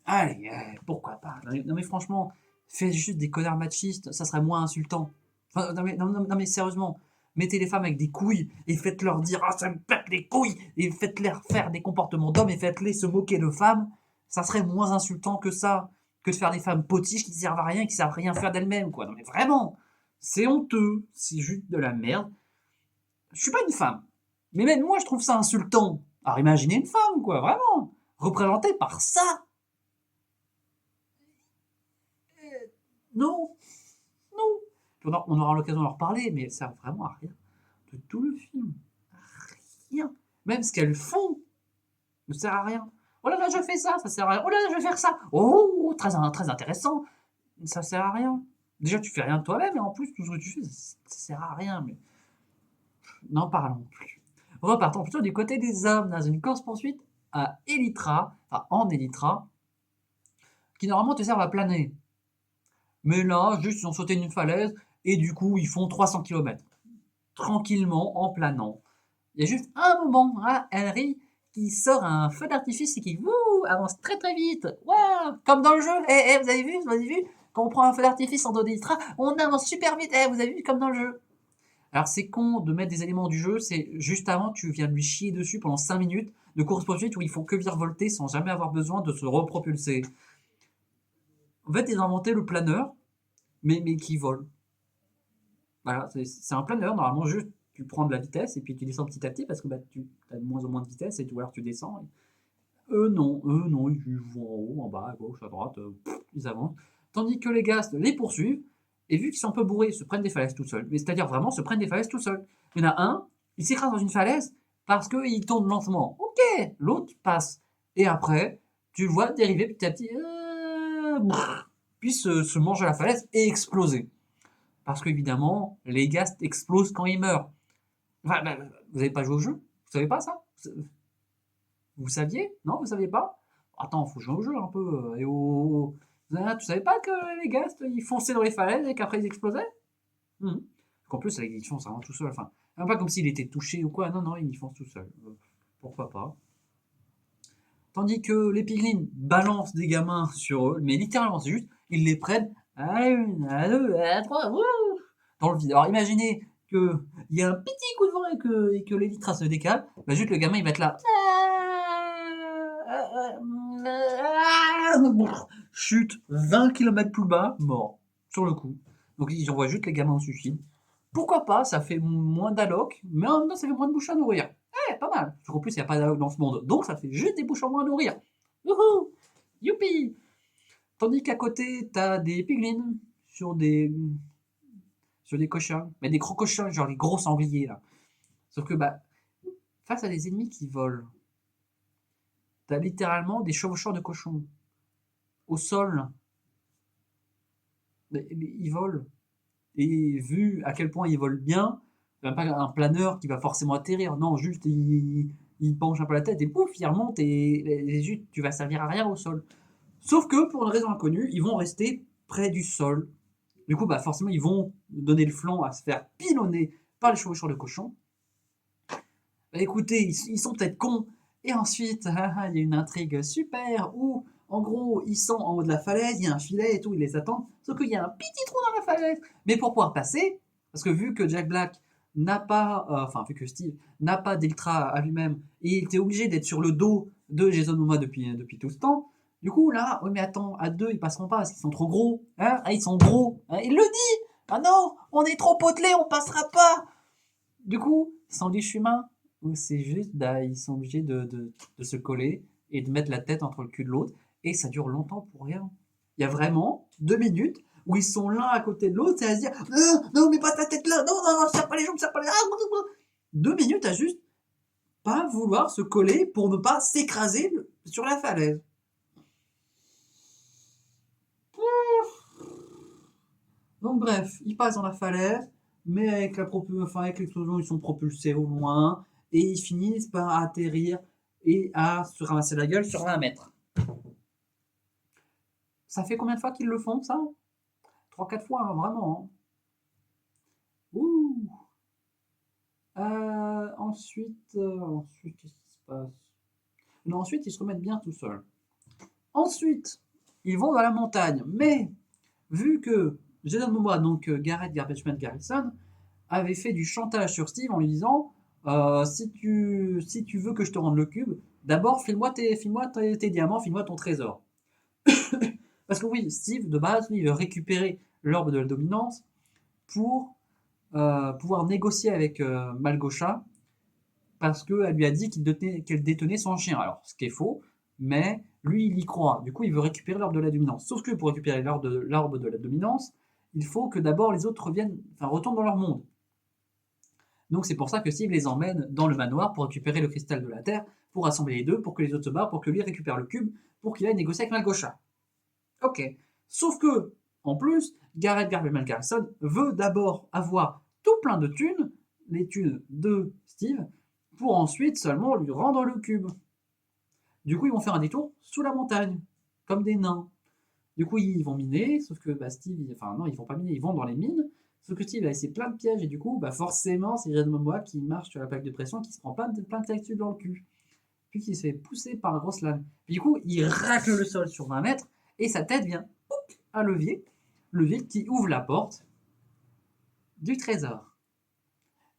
Allez, pourquoi pas. Non mais franchement, faites juste des connards machistes, ça serait moins insultant. Enfin, non mais sérieusement, mettez les femmes avec des couilles et faites-leur dire ah ça me pète les couilles et faites-les faire des comportements d'hommes et faites-les se moquer de femmes. Ça serait moins insultant que ça, que de faire des femmes potiches qui servent à rien, qui savent rien faire d'elles-mêmes quoi. Non mais vraiment, c'est honteux, c'est juste de la merde. Je suis pas une femme, mais même moi je trouve ça insultant. Alors imaginez une femme quoi, vraiment, représentée par ça. Non, non. On aura l'occasion d'en reparler, mais ça sert vraiment à rien de tout le film. Rien. Même ce qu'elles font ne sert à rien. Oh là là, je fais ça, ça sert à rien. Oh là là, je vais faire ça. Oh, très intéressant. Ça sert à rien. Déjà, tu fais rien de toi-même, et en plus, tout ce que tu fais, ça sert à rien. Mais n'en parlons plus. Repartons plutôt du côté des hommes dans une course-poursuite à Elytra, enfin en Elytra, qui normalement te servent à planer. Mais là, juste, ils ont sauté d'une falaise et du coup, ils font 300 km. Tranquillement, en planant. Il y a juste un moment, hein, Henry qui sort un feu d'artifice et qui avance très très vite. Waouh, comme dans le jeu. Vous avez vu quand on prend un feu d'artifice en Doditra, on avance super vite. Vous avez vu comme dans le jeu. Alors c'est con de mettre des éléments du jeu, c'est juste avant, tu viens de lui chier dessus pendant 5 minutes de course-poursuite où ils font que virevolter sans jamais avoir besoin de se repropulser. En fait, ils ont inventé le planeur, mais qui vole. Voilà, c'est un planeur, normalement, juste tu prends de la vitesse et puis tu descends petit à petit parce que tu as de moins en moins de vitesse et ou alors tu descends. Eux non, ils vont en haut, en bas, à gauche, à droite, ils avancent. Tandis que les gars les poursuivent et vu qu'ils sont un peu bourrés, ils se prennent des falaises tout seuls. Mais c'est-à-dire vraiment se prennent des falaises tout seuls. Il y en a un, il s'écrase dans une falaise parce qu'il tourne lentement. Ok, l'autre passe. Et après, tu le vois dériver petit à petit, puis se mange à la falaise et exploser. Parce qu'évidemment, les ghasts explosent quand ils meurent. Enfin, vous n'avez pas joué au jeu? Vous savez pas ça? Vous saviez? Non, vous saviez pas? Attends, faut jouer au jeu un peu. Tu savais pas que les ghasts, ils fonçaient dans les falaises et qu'après ils explosaient? Qu'en plus, ils foncent vraiment tout seuls. Enfin, même pas comme s'il était touché ou quoi. Non, ils foncent tout seuls. Pourquoi pas? Tandis que les piglins balancent des gamins sur eux, mais littéralement, c'est juste, ils les prennent à une, à deux, à trois, dans le vide. Alors imaginez qu'il y a un petit coup de vent et que l'elytra se décale, juste le gamin il va être là. Chute 20 km plus bas, mort, sur le coup. Donc ils envoient juste les gamins au suicide. Pourquoi pas, ça fait moins d'alloc, mais en même temps ça fait moins de bouches à nourrir. Pas mal. En plus, il n'y a pas d'alloc dans ce monde, donc ça fait juste des bouches en moins à nourrir. Youhou! Youpi! Tandis qu'à côté, t'as des piglins sur des cochons, mais des gros cochons, genre les gros sangliers là. Sauf que face à des ennemis qui volent, t'as littéralement des chevaucheurs de cochons au sol. Mais ils volent. Et vu à quel point ils volent bien, c'est pas un planeur qui va forcément atterrir. Non, juste il penche un peu la tête et pouf, il remonte et juste tu vas servir à rien au sol. Sauf que pour une raison inconnue, ils vont rester près du sol. Du coup, forcément, ils vont donner le flanc à se faire pilonner par les chevaucheurs de cochons. Bah, écoutez, ils sont peut-être cons. Et ensuite, il y a une intrigue super où, en gros, ils sont en haut de la falaise, il y a un filet et tout, ils les attendent. Sauf qu'il y a un petit trou dans la falaise. Mais pour pouvoir passer, parce que vu que Jack Black n'a pas, enfin, vu que Steve n'a pas d'Ultra à lui-même, et il était obligé d'être sur le dos de Jason Momoa depuis tout ce temps, du coup, là, oui, mais attends, à deux, ils passeront pas parce qu'ils sont trop gros. Hein, ah, ils sont gros. Hein, il le dit. Ah non, on est trop potelés, on passera pas. Du coup, sandwich humain, ou c'est juste, bah, ils sont obligés de se coller et de mettre la tête entre le cul de l'autre, et ça dure longtemps pour rien. Il y a vraiment 2 minutes où ils sont l'un à côté de l'autre, et à se dire non, non, mais pas ta tête là, non, non, non, serre pas les jambes, serre pas les. 2 minutes à juste pas vouloir se coller pour ne pas s'écraser sur la falaise. Donc bref, ils passent dans la falaise, mais avec l'explosion, ils sont propulsés au loin, et ils finissent par atterrir et à se ramasser la gueule sur 20 mètres. Ça fait combien de fois qu'ils le font, ça? 3-4 fois, hein, vraiment. Hein. Ouh. Ensuite, qu'est-ce qui se passe? Non, ensuite, ils se remettent bien tout seuls. Ensuite, ils vont dans la montagne, mais vu que Jason Momoa, donc Garrett Garbageman Garrison, avait fait du chantage sur Steve en lui disant si tu veux que je te rende le cube, d'abord file-moi tes diamants, file-moi ton trésor. Parce que oui, Steve, de base, lui, il veut récupérer l'orbe de la dominance pour pouvoir négocier avec Malgosha, parce qu'elle lui a dit qu'elle détenait son chien. Alors, ce qui est faux, mais lui, il y croit. Du coup, il veut récupérer l'orbe de la dominance. Sauf que pour récupérer l'orbe de la dominance, il faut que d'abord les autres retournent dans leur monde. Donc c'est pour ça que Steve les emmène dans le manoir pour récupérer le cristal de la Terre, pour rassembler les deux, pour que les autres se barrent, pour que lui récupère le cube, pour qu'il aille négocier avec Malgosha. Ok. Sauf que, en plus, Garrett Garveyman Garrison veut d'abord avoir tout plein de thunes, les thunes de Steve, pour ensuite seulement lui rendre le cube. Du coup, ils vont faire un détour sous la montagne, comme des nains. Du coup, ils vont miner, sauf que Steve, enfin non, ils vont pas miner, ils vont dans les mines. Sauf que Steve a essayé plein de pièges, et du coup, forcément, c'est Jason Momoa qui marche sur la plaque de pression, qui se prend plein de textures dans le cul. Puis qui se fait pousser par la grosse lame. Puis du coup, il racle le sol sur 20 mètres, et sa tête vient un levier qui ouvre la porte du trésor.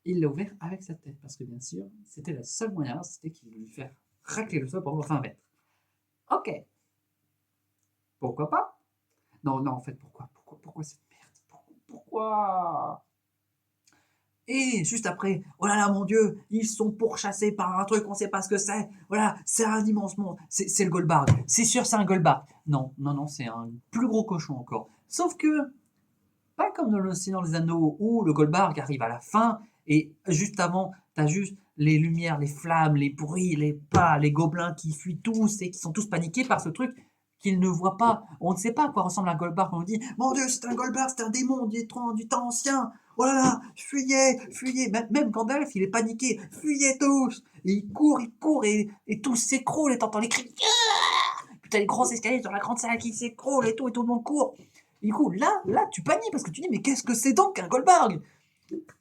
Il l'a ouvert avec sa tête, parce que bien sûr, c'était le seul moyen, c'était qu'il lui faire racler le sol pendant 20 mètres. Ok. Pourquoi pas? Non, en fait, pourquoi cette merde? Pourquoi? Et juste après, oh là là, mon Dieu, ils sont pourchassés par un truc, on sait pas ce que c'est. Voilà, c'est un immense monstre. C'est le Goldberg. C'est sûr, c'est un Goldberg. Non, c'est un plus gros cochon encore. Sauf que, pas comme dans le Seigneur des Anneaux, où le Goldberg arrive à la fin, et juste avant, t'as juste les lumières, les flammes, les bruits, les pas, les gobelins qui fuient tous et qui sont tous paniqués par ce truc qu'ils ne voient pas. On ne sait pas à quoi ressemble un Goldberg. On nous dit, mon Dieu, c'est un Goldberg, c'est un démon du temps ancien. Oh là là, fuyez. Même Gandalf, il est paniqué. Fuyez tous. Et il court, et tout s'écroule, et t'entends les cris. Puis t'as les gros escaliers sur la grande salle qui s'écroule et tout le monde court. Et du coup, là, tu paniques parce que tu dis, mais qu'est-ce que c'est donc un Goldberg?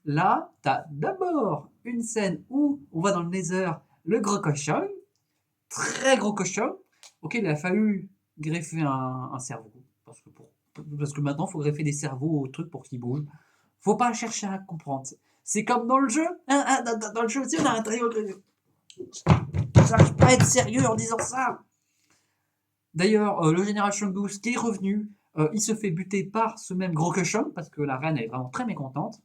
Là, t'as d'abord une scène où on va dans le Nether, le gros cochon, très gros cochon, auquel il a fallu greffer un cerveau. Parce que maintenant, il faut greffer des cerveaux au truc pour qu'ils bougent. Faut pas chercher à comprendre. C'est comme dans le jeu. Dans le jeu aussi, on a un trio. J'arrive pas à être sérieux en disant ça. D'ailleurs, le général Chungus qui est revenu, il se fait buter par ce même gros cochon, parce que la reine elle est vraiment très mécontente.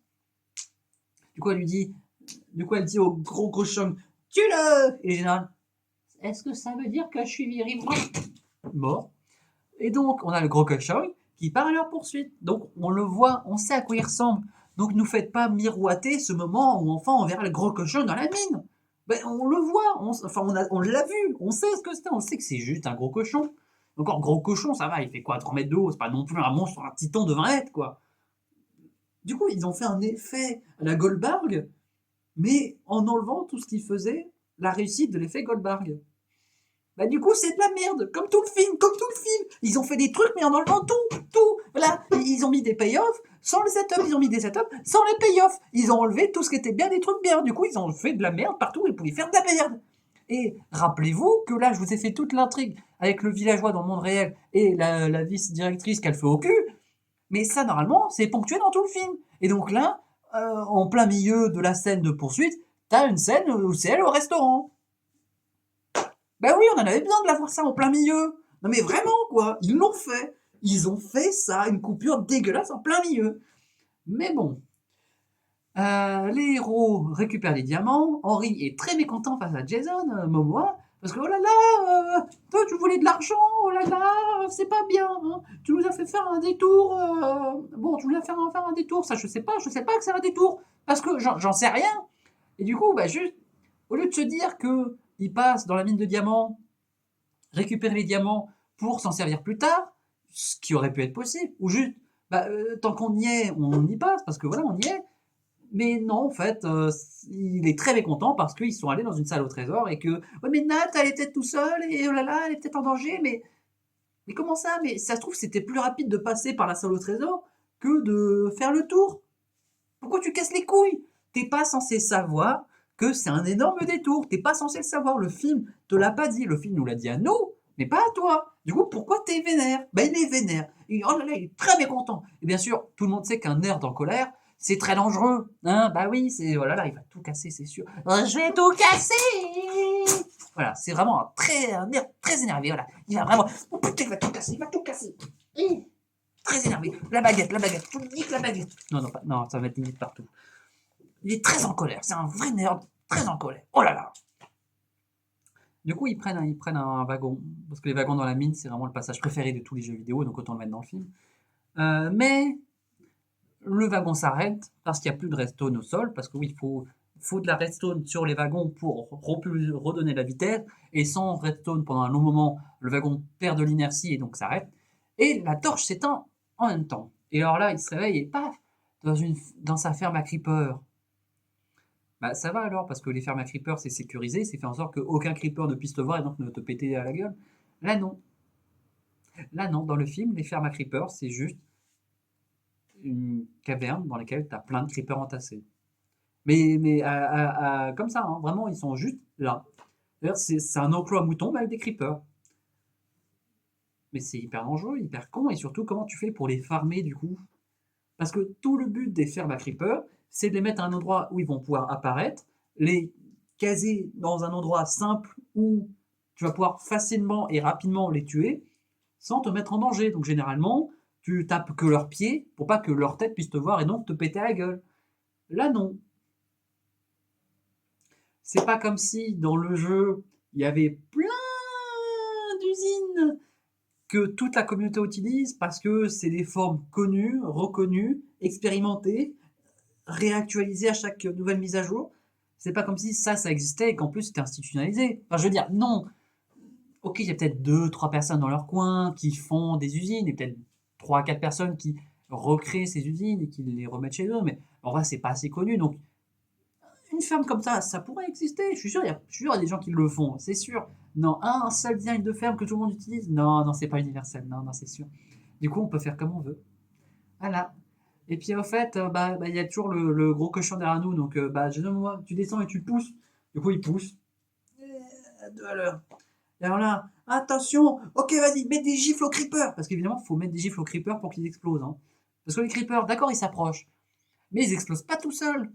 Du coup, elle dit au gros cochon, tue-le! Et le général, est-ce que ça veut dire que je suis viré? Mort. Et donc, on a le gros cochon qui part à leur poursuite. Donc, on le voit, on sait à quoi il ressemble. Donc, ne faites pas miroiter ce moment où enfin on verra le gros cochon dans la mine. Ben, on le voit, on l'a vu, on sait ce que c'est, on sait que c'est juste un gros cochon. Encore gros cochon, ça va, il fait quoi, 3 mètres de haut, c'est pas non plus un monstre, un titan de 20 mètres, quoi. Du coup, ils ont fait un effet à la Goldberg, mais en enlevant tout ce qui faisait la réussite de l'effet Goldberg. Bah du coup c'est de la merde, comme tout le film, Ils ont fait des trucs mais en enlevant tout. Voilà, ils ont mis des payoffs sans le setup, ils ont mis des setups sans les payoffs. Ils ont enlevé tout ce qui était bien, des trucs bien. Du coup ils ont fait de la merde partout, ils pouvaient faire de la merde. Et rappelez-vous que là je vous ai fait toute l'intrigue avec le villageois dans le monde réel et la vice-directrice qu'elle fait au cul. Mais ça normalement c'est ponctué dans tout le film. Et donc là, en plein milieu de la scène de poursuite, t'as une scène où c'est elle au restaurant. Ben oui, on en avait besoin de l'avoir ça en plein milieu. Non mais vraiment quoi, ils l'ont fait. Ils ont fait ça, une coupure dégueulasse en plein milieu. Mais bon, les héros récupèrent les diamants. Henry est très mécontent face à Jason Momoa parce que oh là là, toi tu voulais de l'argent, oh là là, c'est pas bien. Hein. Tu nous as fait faire un détour. Bon, tu nous as fait faire un détour, ça je sais pas que c'est un détour parce que j'en sais rien. Et du coup, bah juste au lieu de se dire que il passe dans la mine de diamants, récupérer les diamants pour s'en servir plus tard, ce qui aurait pu être possible, ou juste, bah, tant qu'on y est, on y passe, parce que voilà, on y est. Mais non, en fait, il est très mécontent parce qu'ils sont allés dans une salle au trésor et que, ouais, mais Nat, elle est peut-être tout seule et oh là là, elle est peut-être en danger, mais comment ça? Mais ça se trouve, c'était plus rapide de passer par la salle au trésor que de faire le tour. Pourquoi tu casses les couilles? T'es pas censé savoir que c'est un énorme détour. T'es pas censé le savoir. Le film te l'a pas dit. Le film nous l'a dit à nous, mais pas à toi. Du coup, pourquoi t'es vénère? Bah, il est vénère. Oh là là, il est très mécontent. Et bien sûr, tout le monde sait qu'un nerd en colère, c'est très dangereux. Hein, bah oui, c'est. Oh là là, il va tout casser, c'est sûr. Je vais tout casser! Voilà, c'est vraiment un nerd très énervé. Voilà. Il va vraiment. Oh putain, il va tout casser, il va tout casser. Très énervé. La baguette, je vous nique la baguette. Non, ça va mettre limite partout. Il est très en colère, c'est un vrai nerd, très en colère. Oh là là. Du coup, ils prennent un wagon, parce que les wagons dans la mine, c'est vraiment le passage préféré de tous les jeux vidéo, donc autant le mettre dans le film. Mais le wagon s'arrête parce qu'il n'y a plus de redstone au sol, parce que oui, il faut de la redstone sur les wagons pour redonner la vitesse, et sans redstone pendant un long moment, le wagon perd de l'inertie et donc s'arrête. Et la torche s'éteint en même temps. Et alors là, il se réveille et paf, dans sa ferme à creeper. Bah ça va alors, parce que les fermes à creeper c'est sécurisé, c'est fait en sorte qu'aucun creeper ne puisse te voir et donc ne te péter à la gueule. Là non. Là non, dans le film, les fermes à creeper c'est juste une caverne dans laquelle tu as plein de creepers entassés. Mais comme ça, hein, vraiment, ils sont juste là. D'ailleurs, c'est un enclos à moutons mais avec des creepers. Mais c'est hyper dangereux, hyper con, et surtout, comment tu fais pour les farmer du coup? Parce que tout le but des fermes à creepers, c'est de les mettre à un endroit où ils vont pouvoir apparaître, les caser dans un endroit simple où tu vas pouvoir facilement et rapidement les tuer sans te mettre en danger. Donc généralement, tu tapes que leurs pieds pour pas que leur tête puisse te voir et donc te péter à la gueule. Là non. C'est pas comme si dans le jeu, il y avait plein d'usines que toute la communauté utilise parce que c'est des formes connues, reconnues, expérimentées, réactualisées à chaque nouvelle mise à jour. C'est pas comme si ça existait et qu'en plus c'était institutionnalisé. Enfin, je veux dire, non. Ok, il y a peut-être 2, 3 personnes dans leur coin qui font des usines et peut-être 3, 4 personnes qui recréent ces usines et qui les remettent chez eux, mais en vrai, c'est pas assez connu. Donc, une ferme comme ça pourrait exister. Je suis sûr, il y a des gens qui le font, c'est sûr. Non, un seul design de ferme que tout le monde utilise, non, c'est pas universel, non, c'est sûr. Du coup, on peut faire comme on veut. Voilà. Et puis, au fait, il y a toujours le gros cochon derrière nous, donc, moi, tu descends et tu le pousses. Du coup, il pousse. 2 à l'heure. Et alors là, attention, ok, vas-y, mets des gifles aux creepers. Parce qu'évidemment, il faut mettre des gifles aux creepers pour qu'ils explosent. Hein. Parce que les creepers, d'accord, ils s'approchent. Mais ils explosent pas tout seuls.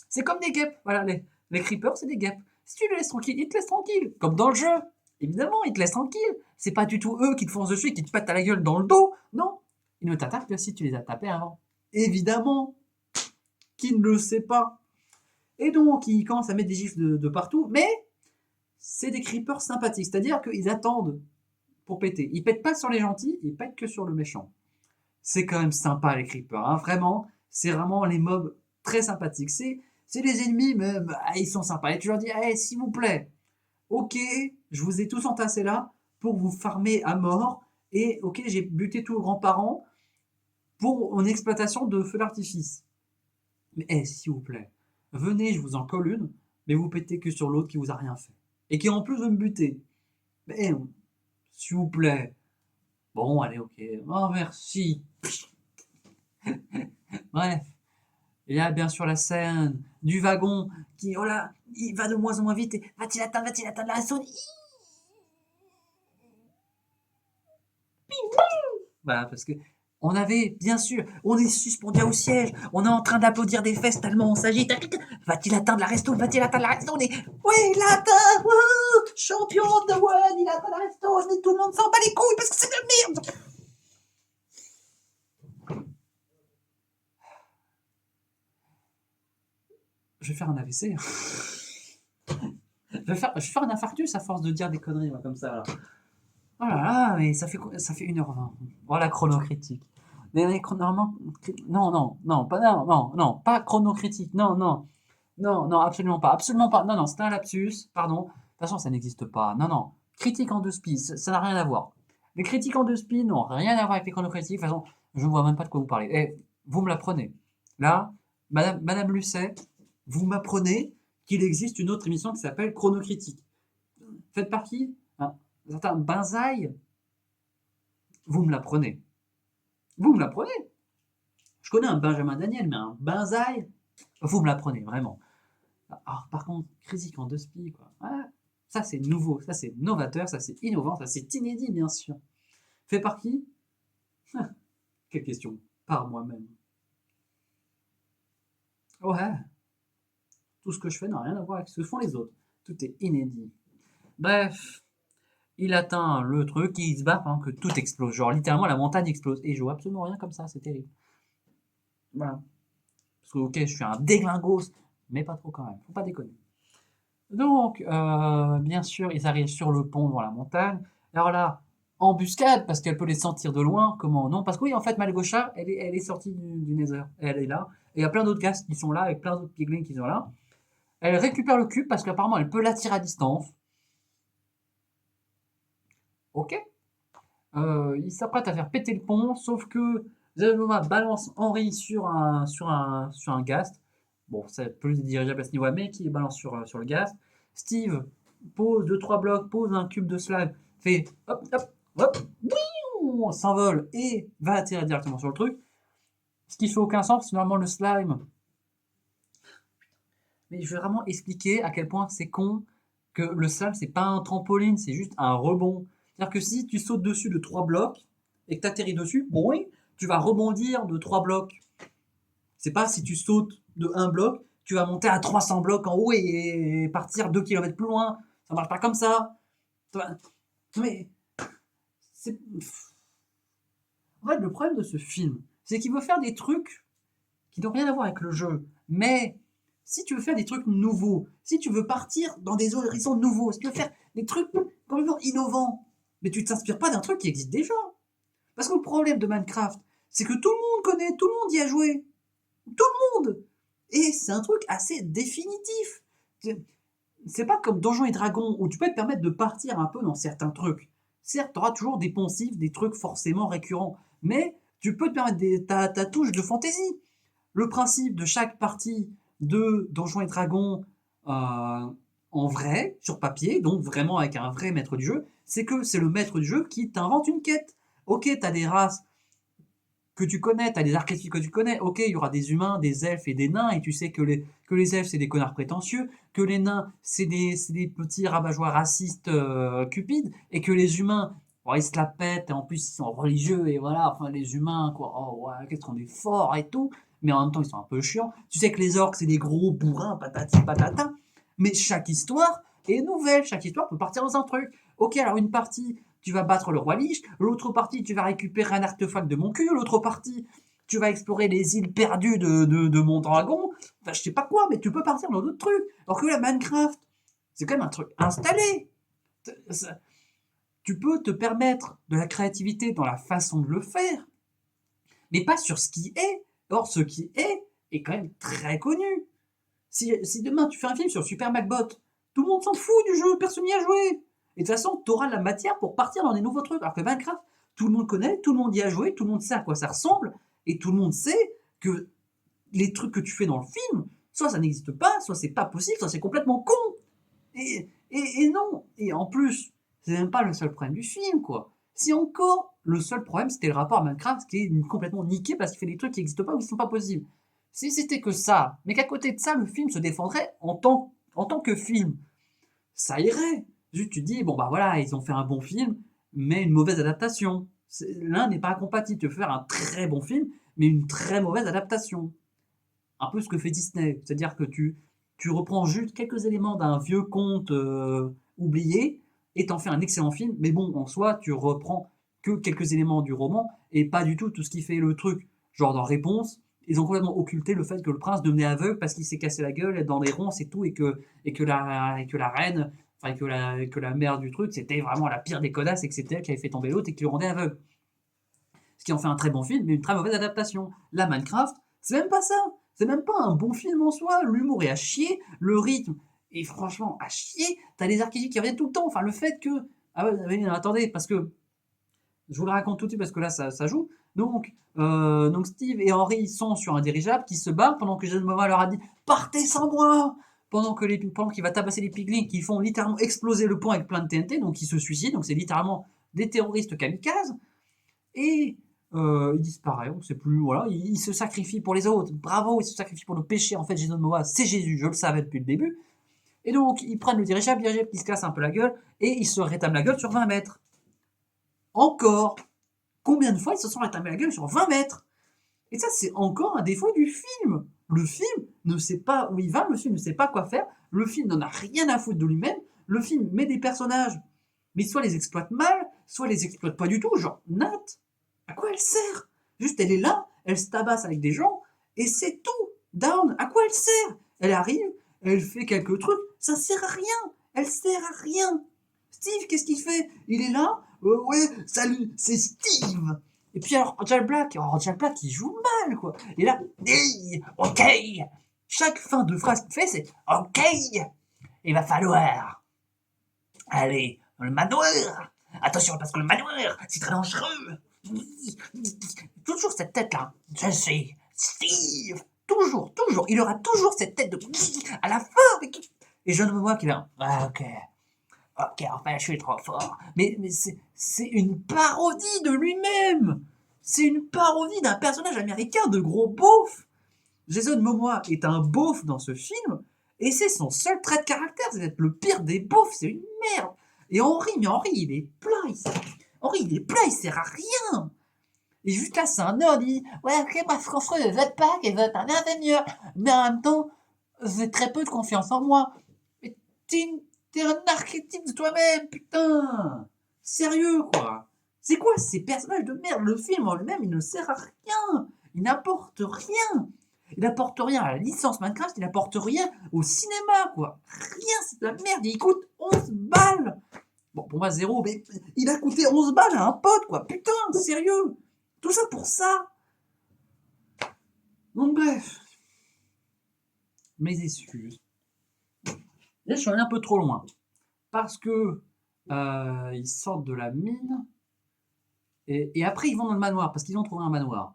C'est comme des guêpes. Voilà, les creepers, c'est des guêpes. Si tu les laisses tranquilles, ils te laissent tranquille. Comme dans le jeu. Évidemment, ils te laissent tranquille. C'est pas du tout eux qui te foncent dessus et qui te pètent à la gueule dans le dos. Non. Ils ne t'attaquent que si tu les as tapés avant. Évidemment. Qui ne le sait pas. Et donc, ils commencent à mettre des gifles de partout. Mais c'est des creepers sympathiques. C'est-à-dire qu'ils attendent pour péter. Ils pètent pas sur les gentils, ils pètent que sur le méchant. C'est quand même sympa les creepers. Hein. Vraiment, c'est vraiment les mobs très sympathiques. C'est les ennemis, même, ils sont sympas. Et tu leur dis, hey, s'il vous plaît, ok, je vous ai tous entassés là pour vous farmer à mort. Et ok, j'ai buté tous vos grands-parents pour une exploitation de feux d'artifice. Mais hey, s'il vous plaît, venez, je vous en colle une, mais vous pétez que sur l'autre qui vous a rien fait. Et qui en plus veut me buter. Mais, s'il vous plaît. Bon, allez, ok. Oh, merci. Bref. Il y a bien sûr la scène du wagon qui, oh là, il va de moins en moins vite. Et va-t-il atteindre la zone? Voilà, parce que on avait, bien sûr, on est suspendu au siège, on est en train d'applaudir des fesses tellement on s'agite. Va-t-il atteindre la resto? Va-t-il atteindre la resto? On est, oui, il l'a atteint! Wouhou, champion de one, il a atteint la resto, mais tout le monde s'en bat les couilles parce que c'est de la merde! Je vais faire un AVC. Je vais faire un infarctus à force de dire des conneries, moi, comme ça. Là. Oh là là, mais ça fait 1h20. Voilà, chronocritique. Mais normalement, non, pas chronocritique, non, absolument pas. Non, c'est un lapsus, pardon. De toute façon, ça n'existe pas. Non, critique en deux spies, ça n'a rien à voir. Les critiques en deux spies n'ont rien à voir avec les chronocritiques. De toute façon, je ne vois même pas de quoi vous parlez. Eh, vous me l'apprenez. Là, Madame Lucet, vous m'apprenez qu'il existe une autre émission qui s'appelle Chronocritique. Faites par qui? Un certain Benzaï. Vous me l'apprenez. Vous me l'apprenez. Je connais un Benjamin Daniel, mais un Benzaï, vous me l'apprenez, vraiment. Alors, par contre, critique en deux spies, quoi. Ouais, ça, c'est nouveau, ça, c'est novateur, ça, c'est innovant, ça, c'est inédit, bien sûr. Fait par qui? Quelle question? Par moi-même. Ouais. Tout ce que je fais n'a rien à voir avec ce que font les autres. Tout est inédit. Bref, il atteint le truc et il se bat pendant que tout explose. Genre, littéralement, la montagne explose. Et je vois absolument rien comme ça, c'est terrible. Voilà. Parce que, ok, je suis un déglingos, mais pas trop quand même. Faut pas déconner. Donc, bien sûr, ils arrivent sur le pont devant la montagne. Alors là, embuscade, parce qu'elle peut les sentir de loin. Comment non? Parce que oui, en fait, Malgocha, elle est sortie du Nether. Elle est là. Et il y a plein d'autres gars qui sont là, avec plein d'autres piglins qui sont là. Elle récupère le cube parce qu'apparemment, elle peut l'attirer à distance. Ok. Il s'apprête à faire péter le pont, sauf que Zelnova balance Henry sur un ghast. Bon, c'est plus dirigeable à ce niveau-là, mais qui balance sur le ghast. Steve pose 2-3 blocs, pose un cube de slime, fait hop, hop, hop, on s'envole et va atterrir directement sur le truc. Ce qui fait aucun sens, parce que normalement le slime. Mais je vais vraiment expliquer à quel point c'est con que le slime, c'est pas un trampoline, c'est juste un rebond. C'est-à-dire que si tu sautes dessus de 3 blocs et que tu atterris dessus, bon oui, tu vas rebondir de 3 blocs. C'est pas si tu sautes de 1 bloc, tu vas monter à 300 blocs en haut et partir 2 km plus loin. Ça marche pas comme ça. Mais c'est... En fait, le problème de ce film, c'est qu'il veut faire des trucs qui n'ont rien à voir avec le jeu. Mais si tu veux faire des trucs nouveaux, si tu veux partir dans des horizons nouveaux, si tu veux faire des trucs complètement innovants, mais tu ne t'inspires pas d'un truc qui existe déjà. Parce que le problème de Minecraft, c'est que tout le monde connaît, tout le monde y a joué. Tout le monde. Et c'est un truc assez définitif. C'est pas comme Donjons et Dragons où tu peux te permettre de partir un peu dans certains trucs. Certes, tu auras toujours des poncifs, des trucs forcément récurrents, mais tu peux te permettre ta touche de fantaisie. Le principe de chaque partie de Donjons et Dragons en vrai, sur papier, donc vraiment avec un vrai maître du jeu, c'est que c'est le maître du jeu qui t'invente une quête. Ok, t'as des races que tu connais, t'as des archétypes que tu connais. Ok, il y aura des humains, des elfes et des nains, et tu sais que les elfes, c'est des connards prétentieux, que les nains, c'est des petits rabat-joie racistes cupides, et que les humains, bon, ils se la pètent, et en plus, ils sont religieux, et voilà, enfin, les humains, quoi, oh, ouais, qu'est-ce qu'on est fort et tout, mais en même temps, ils sont un peu chiants. Tu sais que les orques, c'est des gros bourrins, patati patata, mais chaque histoire est nouvelle, chaque histoire peut partir dans un truc. Ok, alors une partie, tu vas battre le roi Lich, l'autre partie, tu vas récupérer un artefact de mon cul, l'autre partie, tu vas explorer les îles perdues de mon dragon, enfin, je sais pas quoi, mais tu peux partir dans d'autres trucs. Alors que la Minecraft, c'est quand même un truc installé. Tu peux te permettre de la créativité dans la façon de le faire, mais pas sur ce qui est. Or, ce qui est quand même très connu. Si demain tu fais un film sur Super Macbot, tout le monde s'en fout du jeu, personne n'y a joué. Et de toute façon, tu auras la matière pour partir dans des nouveaux trucs. Alors que Minecraft, tout le monde connaît, tout le monde y a joué, tout le monde sait à quoi ça ressemble, et tout le monde sait que les trucs que tu fais dans le film, soit ça n'existe pas, soit c'est pas possible, soit c'est complètement con. Et non. Et en plus, c'est même pas le seul problème du film, quoi. Si encore, le seul problème, c'était le rapport à Minecraft qui est complètement niqué parce qu'il fait des trucs qui n'existent pas ou qui sont pas possibles. Si c'était que ça, mais qu'à côté de ça, le film se défendrait en tant que film, ça irait. Juste, tu te dis, bon, bah voilà, ils ont fait un bon film, mais une mauvaise adaptation. L'un n'est pas incompatible. Tu peux faire un très bon film, mais une très mauvaise adaptation. Un peu ce que fait Disney. C'est-à-dire que tu reprends juste quelques éléments d'un vieux conte oublié et t'en fais un excellent film, mais bon, en soi, tu reprends que quelques éléments du roman et pas du tout ce qui fait le truc. Genre dans Réponse, ils ont complètement occulté le fait que le prince devenait aveugle parce qu'il s'est cassé la gueule dans les ronces et tout, et que la reine, enfin que la mère du truc, c'était vraiment la pire des connasses et que c'était elle qui avait fait tomber l'autre et qui le rendait aveugle. Ce qui en fait un très bon film, mais une très mauvaise adaptation. La Minecraft, c'est même pas ça. C'est même pas un bon film en soi. L'humour est à chier, le rythme est franchement à chier. T'as les archétypes qui reviennent tout le temps. Enfin, le fait que. Ah ouais, attendez, parce que. Je vous le raconte tout de suite parce que là, ça joue. Donc Steve et Henry sont sur un dirigeable qui se bat pendant que Jason Momoa leur a dit partez sans moi pendant qu'il va tabasser les piglins qui font littéralement exploser le pont avec plein de TNT, donc ils se suicident. Donc c'est littéralement des terroristes kamikazes. Et il disparaît, on ne sait plus, voilà, il se sacrifie pour les autres, bravo, il se sacrifie pour le péché, en fait Jason Momoa c'est Jésus, je le savais depuis le début, et donc ils prennent le dirigeable qui se casse un peu la gueule, et ils se rétament la gueule sur 20 mètres. Encore, combien de fois ils se sont rétamés la gueule sur 20 mètres? Et ça c'est encore un défaut du film, le film ne sait pas où il va, le film ne sait pas quoi faire, le film n'en a rien à foutre de lui-même, le film met des personnages, mais soit les exploite mal, soit les exploite pas du tout, genre Nat. À quoi elle sert? Juste, elle est là, elle se tabasse avec des gens, et c'est tout. Down, à quoi elle sert? Elle arrive, elle fait quelques trucs, ça sert à rien. Elle sert à rien. Steve, qu'est-ce qu'il fait? Il est là, ouais, salut, c'est Steve. Et puis alors, Jack Black, il joue mal, quoi. Et là, hey, ok. Chaque fin de phrase qu'il fait, c'est ok. Il va falloir aller dans le manoir. Attention, parce que le manoir, c'est très dangereux. Toujours cette tête-là. Je sais, Steve. Toujours. Il aura toujours cette tête de à la fin. Et je ne me vois qu'il a. Ah, ok, enfin, je suis trop fort. Mais c'est une parodie de lui-même. C'est une parodie d'un personnage américain de gros beauf. Jason Momoa est un beauf dans ce film. Et c'est son seul trait de caractère. C'est d'être le pire des beaufs. C'est une merde. Et Henry, il est plat. Il est plat, il sert à rien. Et jusqu'à c'est un nerd, il dit ouais, ok, moi je construis des jetpacks et je vais être un ingénieur. Mais en même temps, j'ai très peu de confiance en moi. Mais t'es un archétype de toi-même, putain. Sérieux, quoi. C'est quoi ces personnages de merde? Le film en lui-même, il ne sert à rien. Il n'apporte rien. Il n'apporte rien à la licence Minecraft, il n'apporte rien au cinéma, quoi. Rien, c'est de la merde. Il coûte 11 balles. Bon, pour moi, zéro, mais il a coûté 11 balles à un pote, quoi. Putain, sérieux. Tout ça pour ça. Donc bref. Mes excuses. Là, je suis allé un peu trop loin. Parce que ils sortent de la mine. Et après, ils vont dans le manoir. Parce qu'ils ont trouvé un manoir.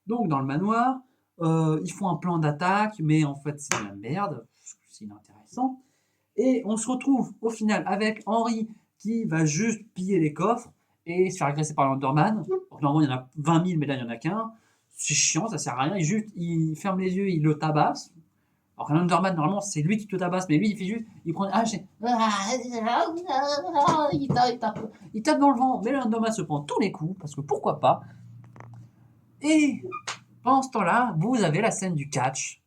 Donc, dans le manoir, ils font un plan d'attaque. Mais en fait, c'est de la merde. C'est inintéressant. Et on se retrouve au final avec Henry qui va juste piller les coffres et se faire agresser par l'Enderman. Normalement, il y en a 20 000, mais là, il n'y en a qu'un. C'est chiant, ça sert à rien. Il ferme les yeux, il le tabasse. Alors qu'un Enderman, normalement, c'est lui qui te tabasse, mais lui, il fait juste. Il prend. Il tape dans le vent, mais l'Enderman se prend tous les coups, parce que pourquoi pas. Et pendant ce temps-là, vous avez la scène du catch.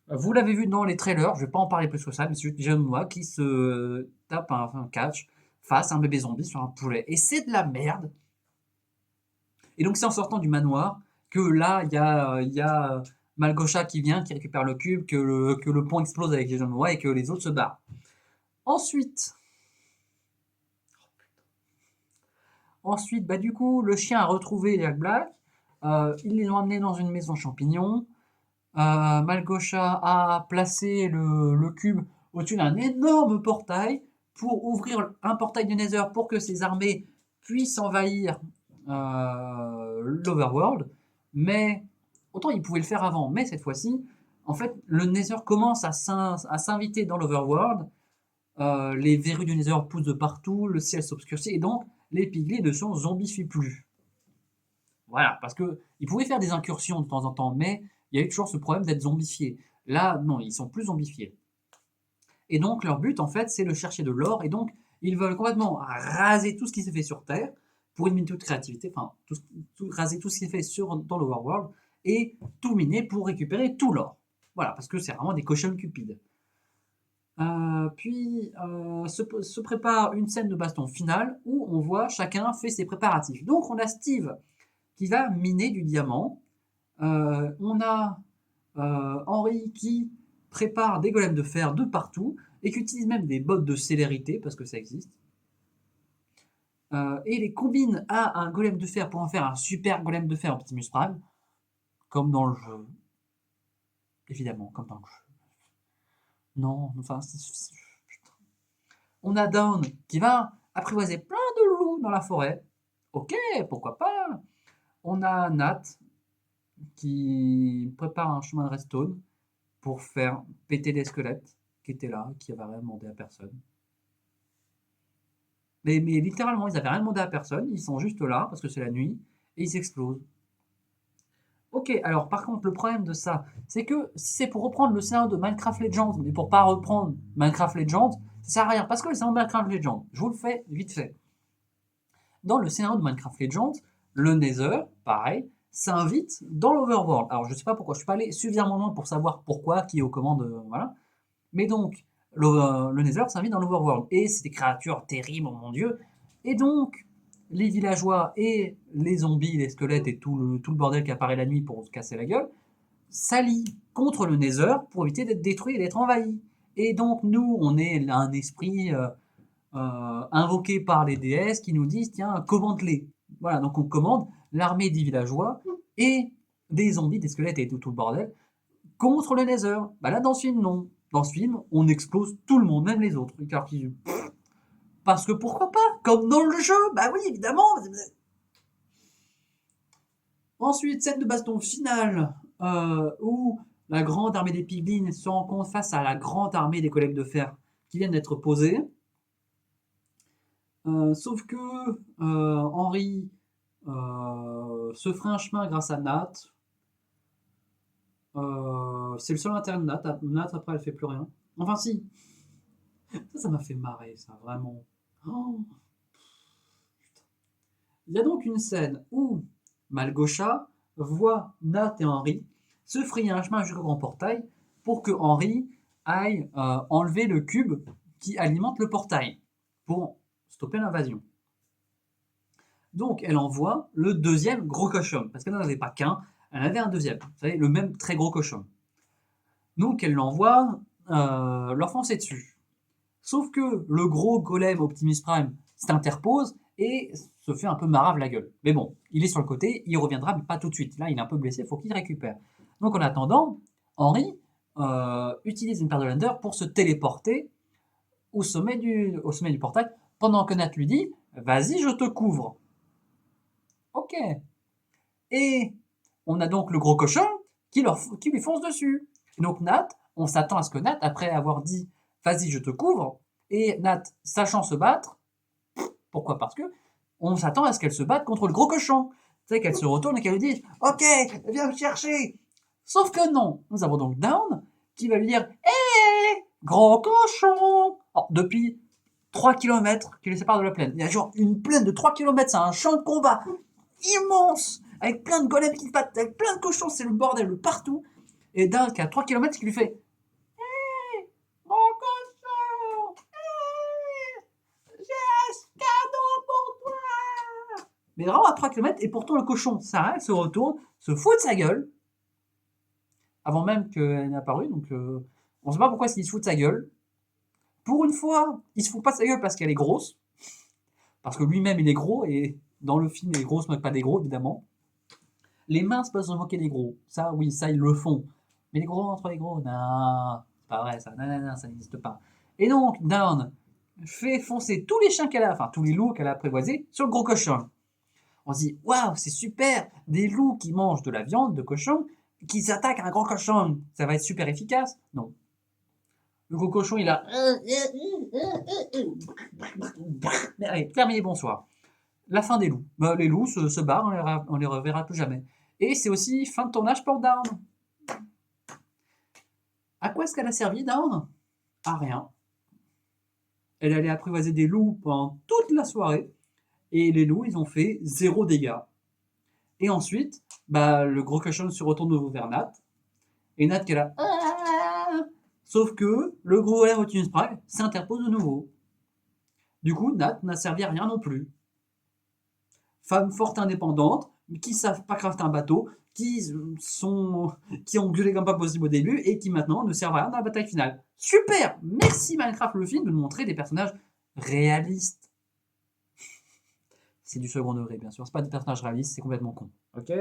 Vous l'avez vu dans les trailers, je ne vais pas en parler plus que ça, mais c'est juste Jason Momoa qui se tape un catch face à un bébé zombie sur un poulet. Et c'est de la merde. Et donc c'est en sortant du manoir que là, il y a Malgosha qui vient, qui récupère le cube, que le pont explose avec Jason Momoa et que les autres se barrent. Ensuite, du coup, le chien a retrouvé Jack Black. Ils l'ont amené dans une maison champignon. Malgosha a placé le cube au-dessus d'un énorme portail pour ouvrir un portail du Nether pour que ses armées puissent envahir l'Overworld. Mais autant il pouvait le faire avant, mais cette fois-ci, en fait, le Nether commence à s'inviter dans l'Overworld les verrues du Nether poussent de partout, le ciel s'obscurcit, et donc les piglins ne se zombifient plus. Voilà, parce que ils pouvaient faire des incursions de temps en temps, mais il y a eu toujours ce problème d'être zombifiés. Là, non, ils sont plus zombifiés. Et donc leur but, en fait, c'est de chercher de l'or, et donc ils veulent complètement raser tout ce qui s'est fait sur Terre, pour éliminer toute créativité, enfin, raser tout ce qui s'est fait dans l'Overworld, et tout miner pour récupérer tout l'or. Voilà, parce que c'est vraiment des cochons cupides. Se prépare une scène de baston finale où on voit chacun fait ses préparatifs. Donc on a Steve qui va miner du diamant. On a Henry qui prépare des golems de fer de partout et qui utilise même des bottes de célérité parce que ça existe. Et les combine à un golem de fer pour en faire un super golem de fer Optimus Prime, comme dans le jeu. Évidemment, comme dans le jeu. Non, enfin, putain. On a Dawn qui va apprivoiser plein de loups dans la forêt. Ok, pourquoi pas. On a Nat qui prépare un chemin de redstone pour faire péter des squelettes qui étaient là, qui n'avaient rien demandé à personne. Mais littéralement, ils n'avaient rien demandé à personne, ils sont juste là parce que c'est la nuit et ils explosent. Ok, alors par contre, le problème de ça, c'est que si c'est pour reprendre le scénario de Minecraft Legends, mais pour pas reprendre Minecraft Legends, ça sert à rien parce que le scénario de Minecraft Legends, je vous le fais vite fait. Dans le scénario de Minecraft Legends, le Nether, pareil, s'invite dans l'Overworld. Alors je sais pas pourquoi, je suis pas allé suffisamment loin pour savoir pourquoi, qui est aux commandes, voilà. Mais donc, le Nether s'invite dans l'Overworld. Et c'est des créatures terribles, oh mon dieu. Et donc, les villageois et les zombies, les squelettes et tout le bordel qui apparaît la nuit pour se casser la gueule, s'allient contre le Nether pour éviter d'être détruits et d'être envahis. Et donc, nous, on est un esprit invoqué par les déesses qui nous disent tiens, commande-les. Voilà, donc on commande l'armée des villageois et des zombies, des squelettes et tout le bordel contre le Nether. Bah là, dans ce film, non. Dans ce film, on explose tout le monde, même les autres. Parce que pourquoi pas? Comme dans le jeu, bah oui, évidemment. Ensuite, scène de baston finale où la grande armée des piglins se rencontre face à la grande armée des collègues de fer qui viennent d'être posés. Sauf que Henry se ferait un chemin grâce à Nat. C'est le seul intérêt de Nat. Nat, après, elle fait plus rien. Enfin, si. Ça m'a fait marrer, ça, vraiment. Oh. Il y a donc une scène où Malgocha voit Nat et Henry se frayer un chemin jusqu'au grand portail pour que Henry aille enlever le cube qui alimente le portail pour stopper l'invasion. Donc elle envoie le deuxième gros cochon, parce qu'elle n'en avait pas qu'un, elle avait un deuxième, vous savez, le même très gros cochon. Donc elle l'envoie leur foncer dessus. Sauf que le gros golem Optimus Prime s'interpose et se fait un peu marave la gueule. Mais bon, il est sur le côté, il reviendra, mais pas tout de suite. Là, il est un peu blessé, il faut qu'il récupère. Donc en attendant, Henry utilise une paire de Lander pour se téléporter au sommet du portail, pendant que Nat lui dit « Vas-y, je te couvre ». Ok. Et on a donc le gros cochon qui lui fonce dessus. Et donc Nat, on s'attend à ce que Nat, après avoir dit « Vas-y, je te couvre », et Nat, sachant se battre, pourquoi? Parce que on s'attend à ce qu'elle se batte contre le gros cochon. Tu sais, qu'elle se retourne et qu'elle lui dise « Ok, viens me chercher ». Sauf que non. Nous avons donc Dawn qui va lui dire « Hé, gros cochon !» Alors, depuis 3 km qui le séparent de la plaine. Il y a genre une plaine de 3 km, c'est un champ de combat immense, avec plein de golems qui se battent, avec plein de cochons, c'est le bordel de partout. Et Dawn qui a 3 km qui lui fait « Hé, gros cochon, hé, j'ai un cadeau pour toi !» Mais vraiment à 3 km, et pourtant le cochon s'arrête, se retourne, se fout de sa gueule, avant même qu'elle n'ait apparu, donc on ne sait pas pourquoi il se fout de sa gueule. Pour une fois, il se fout pas de sa gueule parce qu'elle est grosse, parce que lui-même il est gros, et dans le film les gros se moquent pas des gros, évidemment. Les minces peuvent se moquer des gros, ça oui, ça ils le font. Mais les gros entre les gros, non, c'est pas vrai ça, non, ça n'existe pas. Et donc, Dawn fait foncer tous les chiens qu'elle a, enfin tous les loups qu'elle a apprivoisés sur le gros cochon. On se dit, waouh, c'est super, des loups qui mangent de la viande de cochon, qui s'attaquent à un gros cochon, ça va être super efficace. Non. Le gros cochon, il a... Mais allez, terminé, bonsoir. La fin des loups. Bah, les loups se barrent, on les reverra plus jamais. Et c'est aussi fin de tournage pour Down. À quoi est-ce qu'elle a servi, Down? À rien. Elle allait apprivoiser des loups pendant toute la soirée. Et les loups, ils ont fait 0 dégâts. Et ensuite, bah, le gros cochon se retourne vers Nat. Et Nat qui est là. Sauf que le gros lèvre Optimus Prime s'interpose de nouveau. Du coup, Nat n'a servi à rien non plus. Femmes fortes indépendantes, qui savent pas crafter un bateau, qui ont gueulé comme pas possible au début et qui maintenant ne servent à rien dans la bataille finale. Super! Merci Minecraft le film de nous montrer des personnages réalistes. C'est du second degré, bien sûr. C'est pas des personnages réalistes, c'est complètement con. Ok?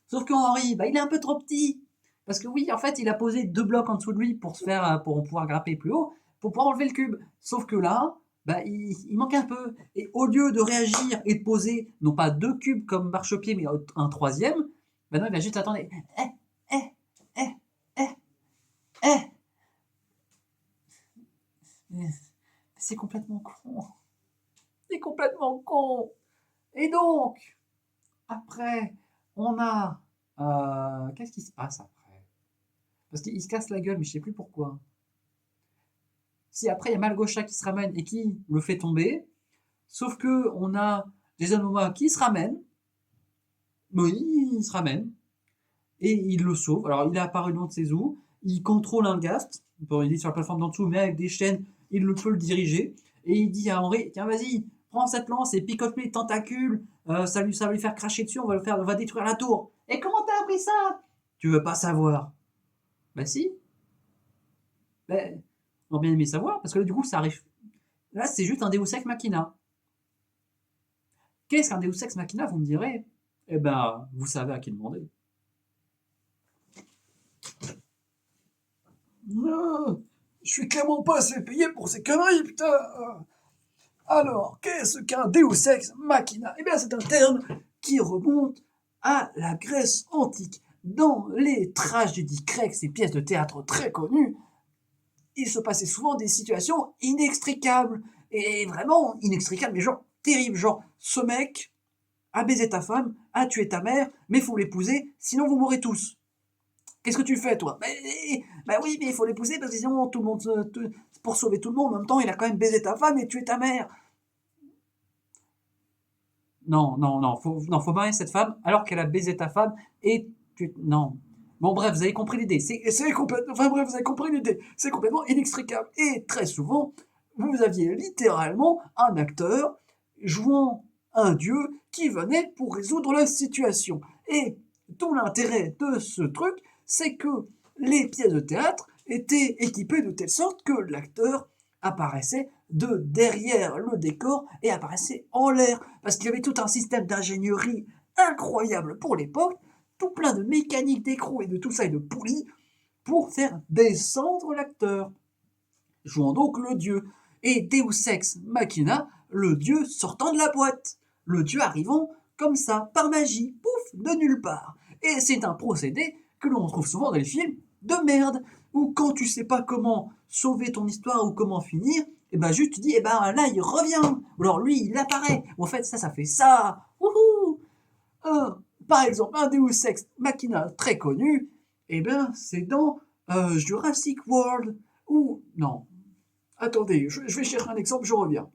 Sauf que Henry, bah, il est un peu trop petit. Parce que oui, en fait, il a posé 2 blocs en dessous de lui pour pouvoir grimper plus haut, pour pouvoir enlever le cube. Sauf que là, bah, il manque un peu. Et au lieu de réagir et de poser, non pas 2 cubes comme marchepied, mais un 3e, bah non, il va juste attendre. C'est complètement con. C'est complètement con. Et donc, après, on a... qu'est-ce qui se passe après? Parce qu'il se casse la gueule, mais je sais plus pourquoi. Si après, il y a Malgosha qui se ramène et qui le fait tomber. Sauf que on a Jason Momoa qui se ramène. Oui, il se ramène. Et il le sauve. Alors, il est apparu dans de ses eaux. Il contrôle un ghast. Il est sur la plateforme d'en dessous, mais avec des chaînes, il peut le diriger. Et il dit à Henry, tiens, vas-y, prends cette lance et picote les tentacules. Ça va lui faire cracher dessus, on va détruire la tour. Et comment t'as appris ça? Tu veux pas savoir? Bah si. Ben, on aurait bien aimé savoir, parce que là, du coup, ça arrive. Là, c'est juste un Deus Ex Machina. Qu'est-ce qu'un Deus Ex Machina, vous me direz? Eh ben, vous savez à qui demander. Non, je suis clairement pas assez payé pour ces conneries, putain. Alors, qu'est-ce qu'un Deus Ex Machina? Eh bien, c'est un terme qui remonte à la Grèce antique. Dans les tragédies grecques, ces pièces de théâtre très connues, il se passait souvent des situations inextricables. Et vraiment inextricables, mais genre terribles. Genre, ce mec a baisé ta femme, a tué ta mère, mais faut l'épouser, sinon vous mourrez tous. Qu'est-ce que tu fais, toi? Bah oui, mais il faut l'épouser parce que sinon tout le monde, pour sauver tout le monde, en même temps, il a quand même baisé ta femme et tué ta mère. Non, faut marier cette femme alors qu'elle a baisé ta femme et non. Bon, bref, vous avez compris l'idée. C'est complètement, enfin bref, vous avez compris l'idée. C'est complètement inextricable. Et très souvent, vous aviez littéralement un acteur jouant un dieu qui venait pour résoudre la situation. Et tout l'intérêt de ce truc, c'est que les pièces de théâtre étaient équipées de telle sorte que l'acteur apparaissait de derrière le décor et apparaissait en l'air. Parce qu'il y avait tout un système d'ingénierie incroyable pour l'époque, tout plein de mécaniques d'écrou et de tout ça et de poulies pour faire descendre l'acteur, jouant donc le dieu. Et Deus Ex Machina, le dieu sortant de la boîte, le dieu arrivant comme ça, par magie, pouf, de nulle part. Et c'est un procédé que l'on trouve souvent dans les films de merde, où quand tu sais pas comment sauver ton histoire ou comment finir, et ben juste tu dis, et ben là il revient, ou alors lui il apparaît, ou en fait ça fait ça, wouhou. Par exemple, un Deus Ex Machina très connu, eh ben c'est dans Jurassic World, ou non, attendez, je vais chercher un exemple, je reviens.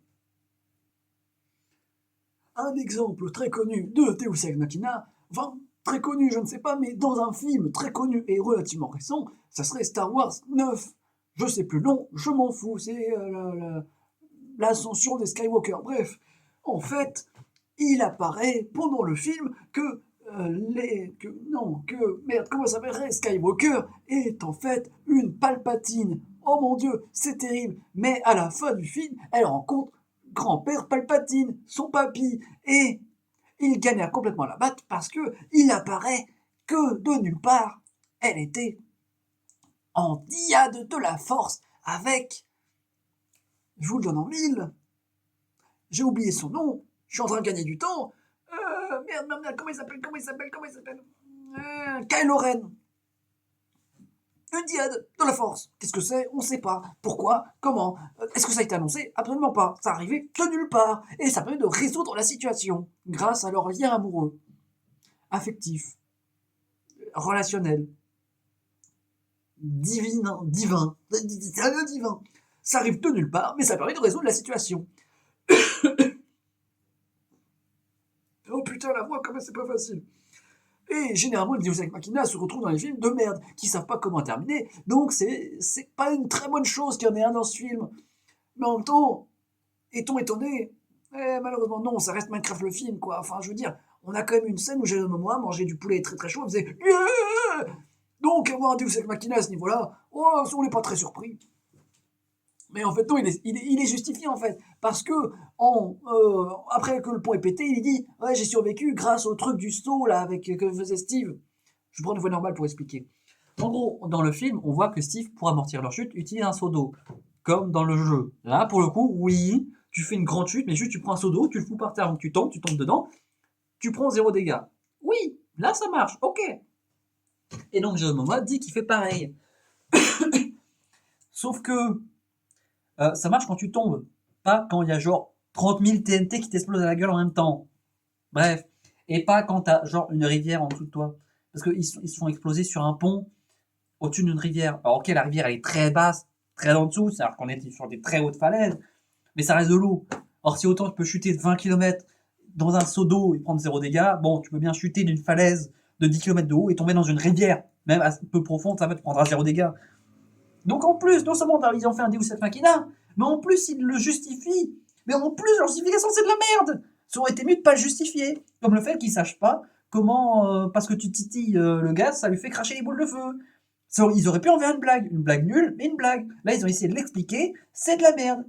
Un exemple très connu de Deus Ex Machina, enfin, très connu, je ne sais pas, mais dans un film très connu et relativement récent, ça serait Star Wars 9. Je sais plus le nom, je m'en fous, c'est l'ascension des Skywalker. Bref, en fait, il apparaît pendant le film que comment ça s'appelle, Skywalker est en fait une Palpatine. Oh mon dieu, c'est terrible. Mais à la fin du film, elle rencontre grand-père Palpatine, son papy, et il galère complètement à la battre parce que il apparaît que de nulle part. Elle était en dyade de la force avec, je vous le donne en mille, j'ai oublié son nom, je suis en train de gagner du temps. Merde, comment il s'appelle Kylo Ren. Une diade de la force. Qu'est-ce que c'est? On sait pas. Pourquoi? Comment? Est-ce que ça a été annoncé? Absolument pas. Ça arrivait de nulle part. Et ça permet de résoudre la situation grâce à leur lien amoureux, affectif, relationnel, divin. C'est un divin. Ça arrive de nulle part, mais ça permet de résoudre la situation. Oh putain, la voix, comment c'est pas facile. Et généralement, les Deus Ex Machina se retrouvent dans les films de merde, qui savent pas comment terminer, donc c'est pas une très bonne chose qu'il y en ait un dans ce film. Mais en même temps, est-on étonné? Malheureusement non, ça reste Minecraft le film, quoi. Enfin, je veux dire, on a quand même une scène où Jason Momoa mangeait du poulet très très chaud, il faisait yeah. Donc avoir un Deus Ex Machina à ce niveau-là, oh, on n'est pas très surpris. Mais en fait, non, il est justifié, en fait. Parce que, après que le pont est pété, il dit « Ouais, j'ai survécu grâce au truc du saut, là, que faisait Steve. » Je prends une voix normale pour expliquer. En gros, dans le film, on voit que Steve, pour amortir leur chute, utilise un seau d'eau. Comme dans le jeu. Là, pour le coup, oui, tu fais une grande chute, mais juste tu prends un seau d'eau, tu le fous par terre, donc tu tombes dedans, tu prends 0 dégâts. Oui, là ça marche, ok. Et donc Jason Momoa dit qu'il fait pareil. Sauf que ça marche quand tu tombes, pas quand il y a genre 30 000 TNT qui t'explosent à la gueule en même temps. Bref, et pas quand t'as genre une rivière en dessous de toi. Parce qu'ils se font exploser sur un pont au-dessus d'une rivière. Alors ok, la rivière elle est très basse, très en dessous, c'est-à-dire qu'on est sur des très hautes falaises, mais ça reste de l'eau. Or si autant tu peux chuter de 20 km dans un seau d'eau et prendre 0 dégâts, bon, tu peux bien chuter d'une falaise de 10 km de haut et tomber dans une rivière, même un peu profonde, ça va te prendra 0 dégâts. Donc en plus, non seulement ils ont fait un Deus Ex Machina, mais en plus ils le justifient. Mais en plus, leur justification c'est de la merde. Ça aurait été mieux de pas le justifier. Comme le fait qu'ils sachent pas comment, parce que tu titilles le gaz, ça lui fait cracher les boules de feu. Ils auraient pu en faire une blague nulle, mais une blague. Là, ils ont essayé de l'expliquer, c'est de la merde.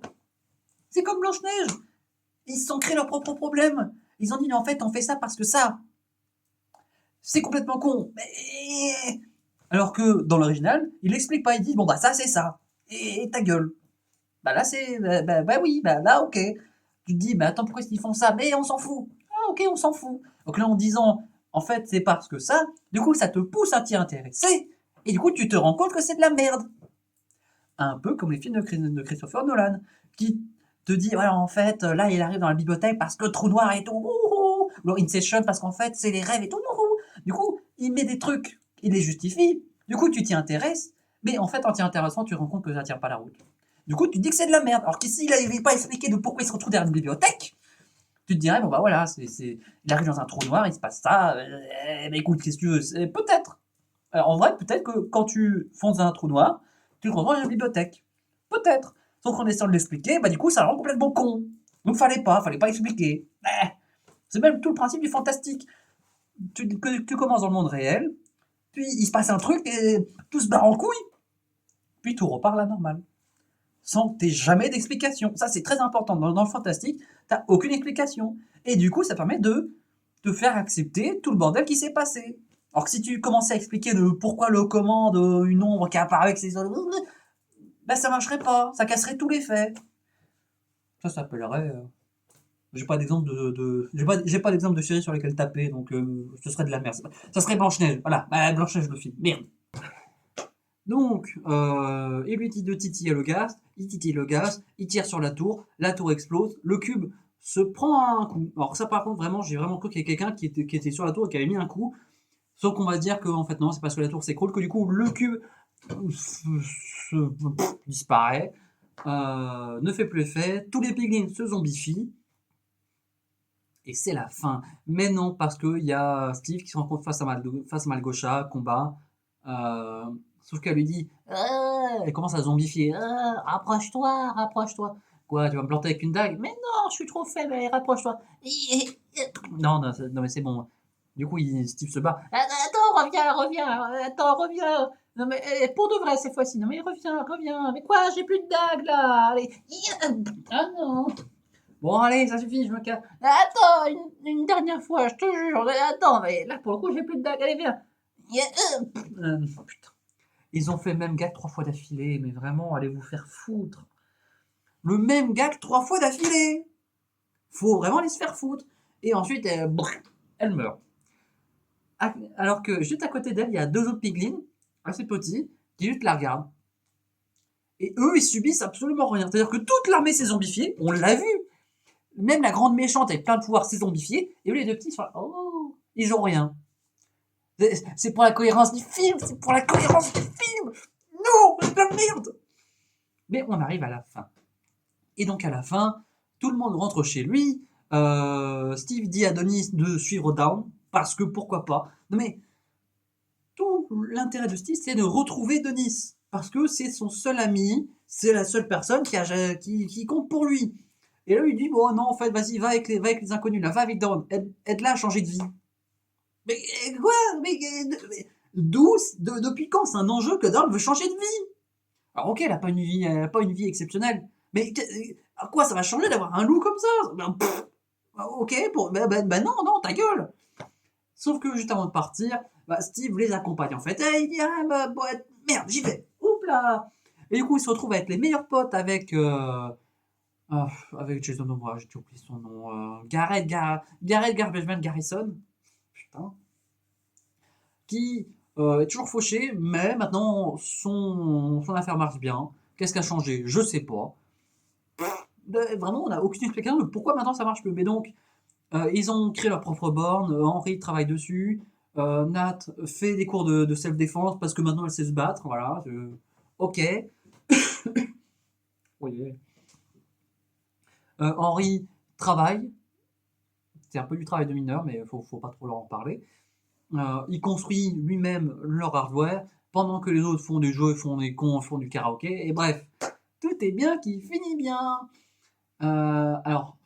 C'est comme Blanche-Neige. Ils se sont créés leurs propres problèmes. Ils ont dit, mais en fait, on fait ça parce que ça. C'est complètement con. Mais... Alors que dans l'original, il l'explique pas. Il dit, bon, bah, ça, c'est ça. Et ta gueule. Bah, là, c'est. Bah oui, bah là, ok. Tu te dis, mais attends, pourquoi ils font ça? Mais on s'en fout. Ah, ok, on s'en fout. Donc là, en disant, en fait, c'est parce que ça, du coup, ça te pousse à t'y intéresser. Et du coup, tu te rends compte que c'est de la merde. Un peu comme les films de Christopher Nolan, qui te dit, voilà, en fait, là, il arrive dans la bibliothèque parce que Trou Noir et tout, ou alors Inception parce qu'en fait, c'est les rêves et tout, Du coup, il met des trucs, il les justifie, du coup, tu t'y intéresses, mais en fait, en t'y intéressant, tu te rends compte que ça tient pas la route. Du coup, tu dis que c'est de la merde. Alors qu'ici, il n'avait pas expliqué de pourquoi il se retrouve derrière une bibliothèque, tu te dirais, bon bah voilà, il arrive dans un trou noir, il se passe ça, mais écoute, qu'est-ce que tu veux, peut-être. Alors, en vrai, peut-être que quand tu fonces dans un trou noir, tu te retrouves dans une bibliothèque. Peut-être. Sauf qu'en essayant de l'expliquer, bah du coup, ça le rend complètement con. Donc fallait pas expliquer. C'est même tout le principe du fantastique. Tu commences dans le monde réel, puis il se passe un truc et tout se barre en couille, puis tout repart à la normale. Sans que t'aies jamais d'explication. Ça, c'est très important. Dans le fantastique, t'as aucune explication. Et du coup, ça permet de te faire accepter tout le bordel qui s'est passé. Alors que si tu commençais à expliquer le pourquoi, le comment d'une ombre qui apparaît avec ses autres, ben ça marcherait pas, ça casserait tous les faits. Ça s'appellerait. J'ai pas d'exemple j'ai pas d'exemple de série sur laquelle taper, donc ce serait de la merde. Ça serait Blanche-Neige, voilà, Blanche-Neige le film, merde. Donc, il lui dit de titiller le gaz, il titille le gaz, il tire sur la tour explose, le cube se prend un coup. Alors ça par contre, vraiment, j'ai vraiment cru qu'il y avait quelqu'un qui était sur la tour et qui avait mis un coup. Sauf qu'on va dire que en fait non, c'est parce que la tour s'écroule que du coup le cube disparaît, ne fait plus effet, tous les piglins se zombifient, et c'est la fin. Mais non, parce qu'il y a Steve qui se rencontre face à Malgosha, combat, sauf qu'elle lui dit, elle commence à zombifier, rapproche-toi. Quoi, tu vas me planter avec une dague? Mais non, je suis trop faible, allez, rapproche-toi. Non, mais c'est bon. Du coup, Steve se bat. Attends, reviens. Non mais pour de vrai cette fois-ci. Non mais reviens. Mais quoi, j'ai plus de dague là. Allez. Ah non. Bon allez, ça suffit, je me casse. Attends, une dernière fois, je te jure. Attends, mais là pour le coup, j'ai plus de dague. Allez, viens. Putain. Ils ont fait le même gag 3 fois d'affilée, mais vraiment, allez vous faire foutre. Le même gag 3 fois d'affilée. Faut vraiment aller se faire foutre. Et ensuite, elle meurt. Alors que juste à côté d'elle, il y a 2 autres piglins, assez petits, qui juste la regardent. Et eux, ils subissent absolument rien. C'est-à-dire que toute l'armée s'est zombifiée, on l'a vu. Même la grande méchante avec plein de pouvoirs s'est zombifiée, et eux, les deux petits sont là, oh, ils ont rien. C'est pour la cohérence du film, c'est pour la cohérence du film. Non, c'est de la merde. Mais on arrive à la fin. Et donc à la fin, tout le monde rentre chez lui. Steve dit à Denis de suivre Dawn, parce que pourquoi pas. Non mais, tout l'intérêt de Steve, c'est de retrouver Denis. Parce que c'est son seul ami, c'est la seule personne qui compte pour lui. Et là, il dit, bon, non, en fait, vas-y, va avec les inconnus, là, va avec Dawn, aide-la à changer de vie. Mais quoi? Depuis quand c'est un enjeu que Dawn veut changer de vie? Alors, ok, elle a pas une vie exceptionnelle, mais à quoi ça va changer d'avoir un loup comme ça? Ok, non, ta gueule! Sauf que juste avant de partir, Steve les accompagne en fait. Et il dit, merde, j'y vais. Oups là! Et du coup, il se retrouve à être les meilleurs potes avec Jason Momoa, j'ai oublié son nom. Gareth Garbage Garrison. Putain. Qui est toujours fauché, mais maintenant son affaire marche bien. Qu'est-ce qui a changé? Je sais pas. Vraiment, on n'a aucune explication de pourquoi maintenant ça marche plus. Mais donc, ils ont créé leur propre borne. Henry travaille dessus. Nat fait des cours de self-défense parce que maintenant elle sait se battre. Voilà. Ok. Oui. Henry travaille. C'est un peu du travail de mineur, mais faut pas trop leur en parler. Il construit lui-même leur hardware pendant que les autres font des jeux, font des cons, font du karaoké. Et bref, tout est bien qui finit bien. Alors,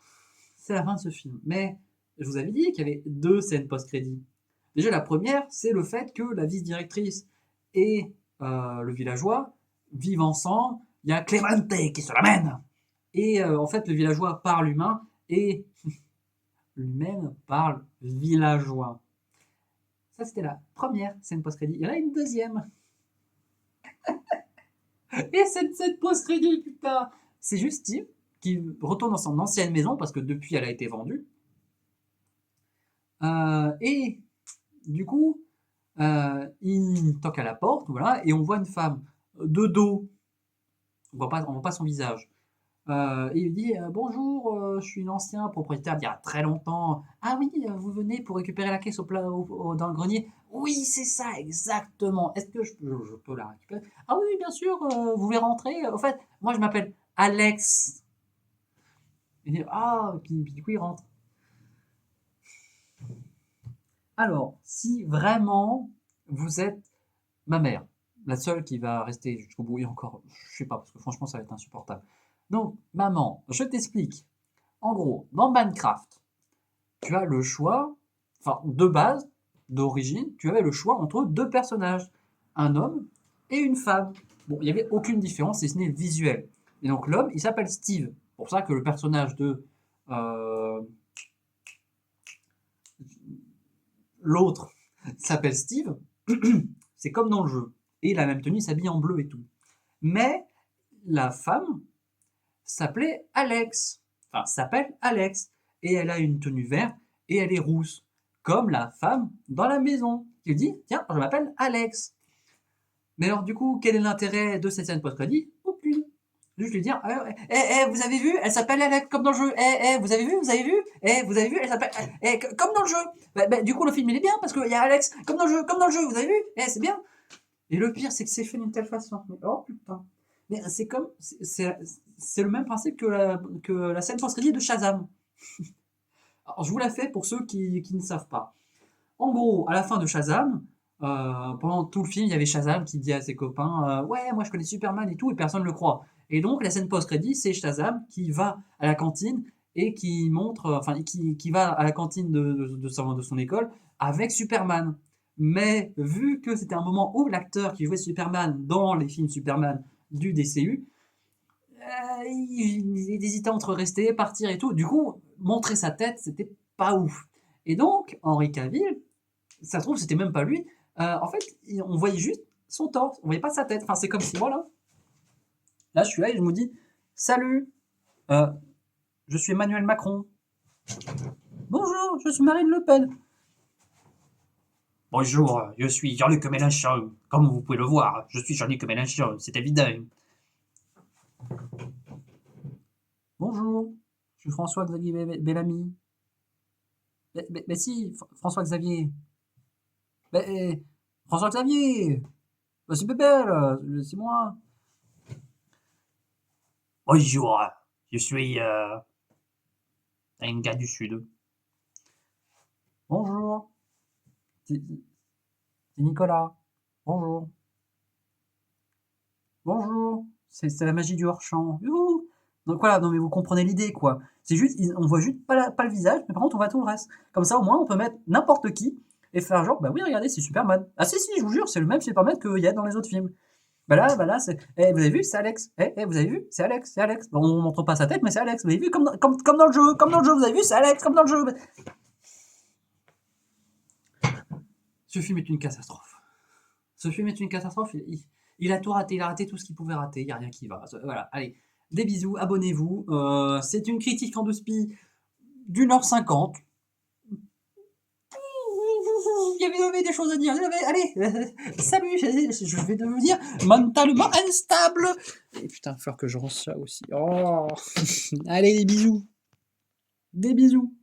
c'est la fin de ce film. Mais je vous avais dit qu'il y avait 2 scènes post-crédit. Déjà, la première, c'est le fait que la vice-directrice et le villageois vivent ensemble. Il y a Clemente qui se l'amène. Et en fait, le villageois parle humain et l'humaine parle villageois. Ça, c'était la première scène post-crédit. Il y en a une deuxième. Et cette scène post-crédit, putain, c'est juste Steve qui retourne dans son ancienne maison parce que depuis, elle a été vendue. Et du coup, il toque à la porte, voilà, et on voit une femme de dos. On voit pas son visage. Et il dit bonjour, je suis l'ancien propriétaire d'il y a très longtemps. Ah oui, vous venez pour récupérer la caisse dans le grenier. Oui, c'est ça, exactement. Est-ce que je peux la récupérer? Ah oui, bien sûr, vous voulez rentrer? Au fait, moi je m'appelle Alex. Il dit puis du coup il rentre. Alors, si vraiment vous êtes ma mère, la seule qui va rester jusqu'au bout, et encore, je sais pas, parce que franchement ça va être insupportable. Donc, maman, je t'explique. En gros, dans Minecraft, tu as le choix, enfin, de base, d'origine, tu avais le choix entre 2 personnages, un homme et une femme. Bon, il n'y avait aucune différence, si ce n'est visuel. Et donc, l'homme, il s'appelle Steve. C'est pour ça que le personnage de l'autre s'appelle Steve. C'est comme dans le jeu. Et il a la même tenue, il s'habille en bleu et tout. Mais la femme s'appelait Alex. Enfin, s'appelle Alex. Et elle a une tenue verte et elle est rousse. Comme la femme dans la maison. Qui dit, tiens, je m'appelle Alex. Mais alors, du coup, quel est l'intérêt de cette scène post-crédit? Aucune. Juste lui dire, vous avez vu, elle s'appelle Alex, comme dans le jeu. Vous avez vu, elle s'appelle, comme dans le jeu. Du coup, le film, il est bien, parce qu'il y a Alex, comme dans le jeu, vous avez vu? C'est bien. Et le pire, c'est que c'est fait d'une telle façon. Mais, oh putain. Mais c'est le même principe que la scène post-crédit de Shazam. Alors, je vous la fais pour ceux qui ne savent pas. En gros, à la fin de Shazam, pendant tout le film, il y avait Shazam qui dit à ses copains ouais, moi je connais Superman et tout, et personne ne le croit. Et donc, la scène post-crédit, c'est Shazam qui va à la cantine et qui montre, qui va à la cantine de son école avec Superman. Mais vu que c'était un moment où l'acteur qui jouait Superman dans les films Superman du DCU, il hésitait entre rester, partir et tout. Du coup, montrer sa tête, c'était pas ouf. Et donc, Henry Cavill, ça se trouve, c'était même pas lui. En fait, on voyait juste son torse, on voyait pas sa tête. Enfin, c'est comme si, voilà. Là, je suis là et je me dis, salut, je suis Emmanuel Macron. Bonjour, je suis Marine Le Pen. Bonjour, je suis Jean-Luc Mélenchon. Comme vous pouvez le voir, je suis Jean-Luc Mélenchon, c'est évident. Bonjour, je suis François-Xavier Bellamy. Mais si, François-Xavier. Mais, François-Xavier! Bah, c'est Bébel, c'est moi. Bonjour, je suis un gars du Sud. Bonjour. C'est Nicolas. Bonjour. Bonjour. C'est la magie du hors-champ. Youhou. Donc voilà, non mais vous comprenez l'idée quoi. C'est juste, on voit juste pas le visage, mais par contre on voit tout le reste. Comme ça au moins on peut mettre n'importe qui et faire genre, bah oui regardez c'est Superman. Ah si si, je vous jure, c'est le même Superman qu'il y a dans les autres films. Bah là, c'est. Eh, vous avez vu, c'est Alex. Vous avez vu, c'est Alex, c'est Alex. Bon, on montre pas sa tête, mais c'est Alex. Vous avez vu, comme dans le jeu, vous avez vu, c'est Alex, comme dans le jeu. Ce film est une catastrophe. Ce film est une catastrophe. Il a tout raté, il a raté tout ce qu'il pouvait rater. Il n'y a rien qui va. Voilà, allez, des bisous, abonnez-vous. C'est une critique en 2 spies d'1h50. Il y avait des choses à dire. Allez, salut, je vais devenir mentalement instable. Et putain, il va falloir que je range ça aussi. Oh, allez, des bisous. Des bisous.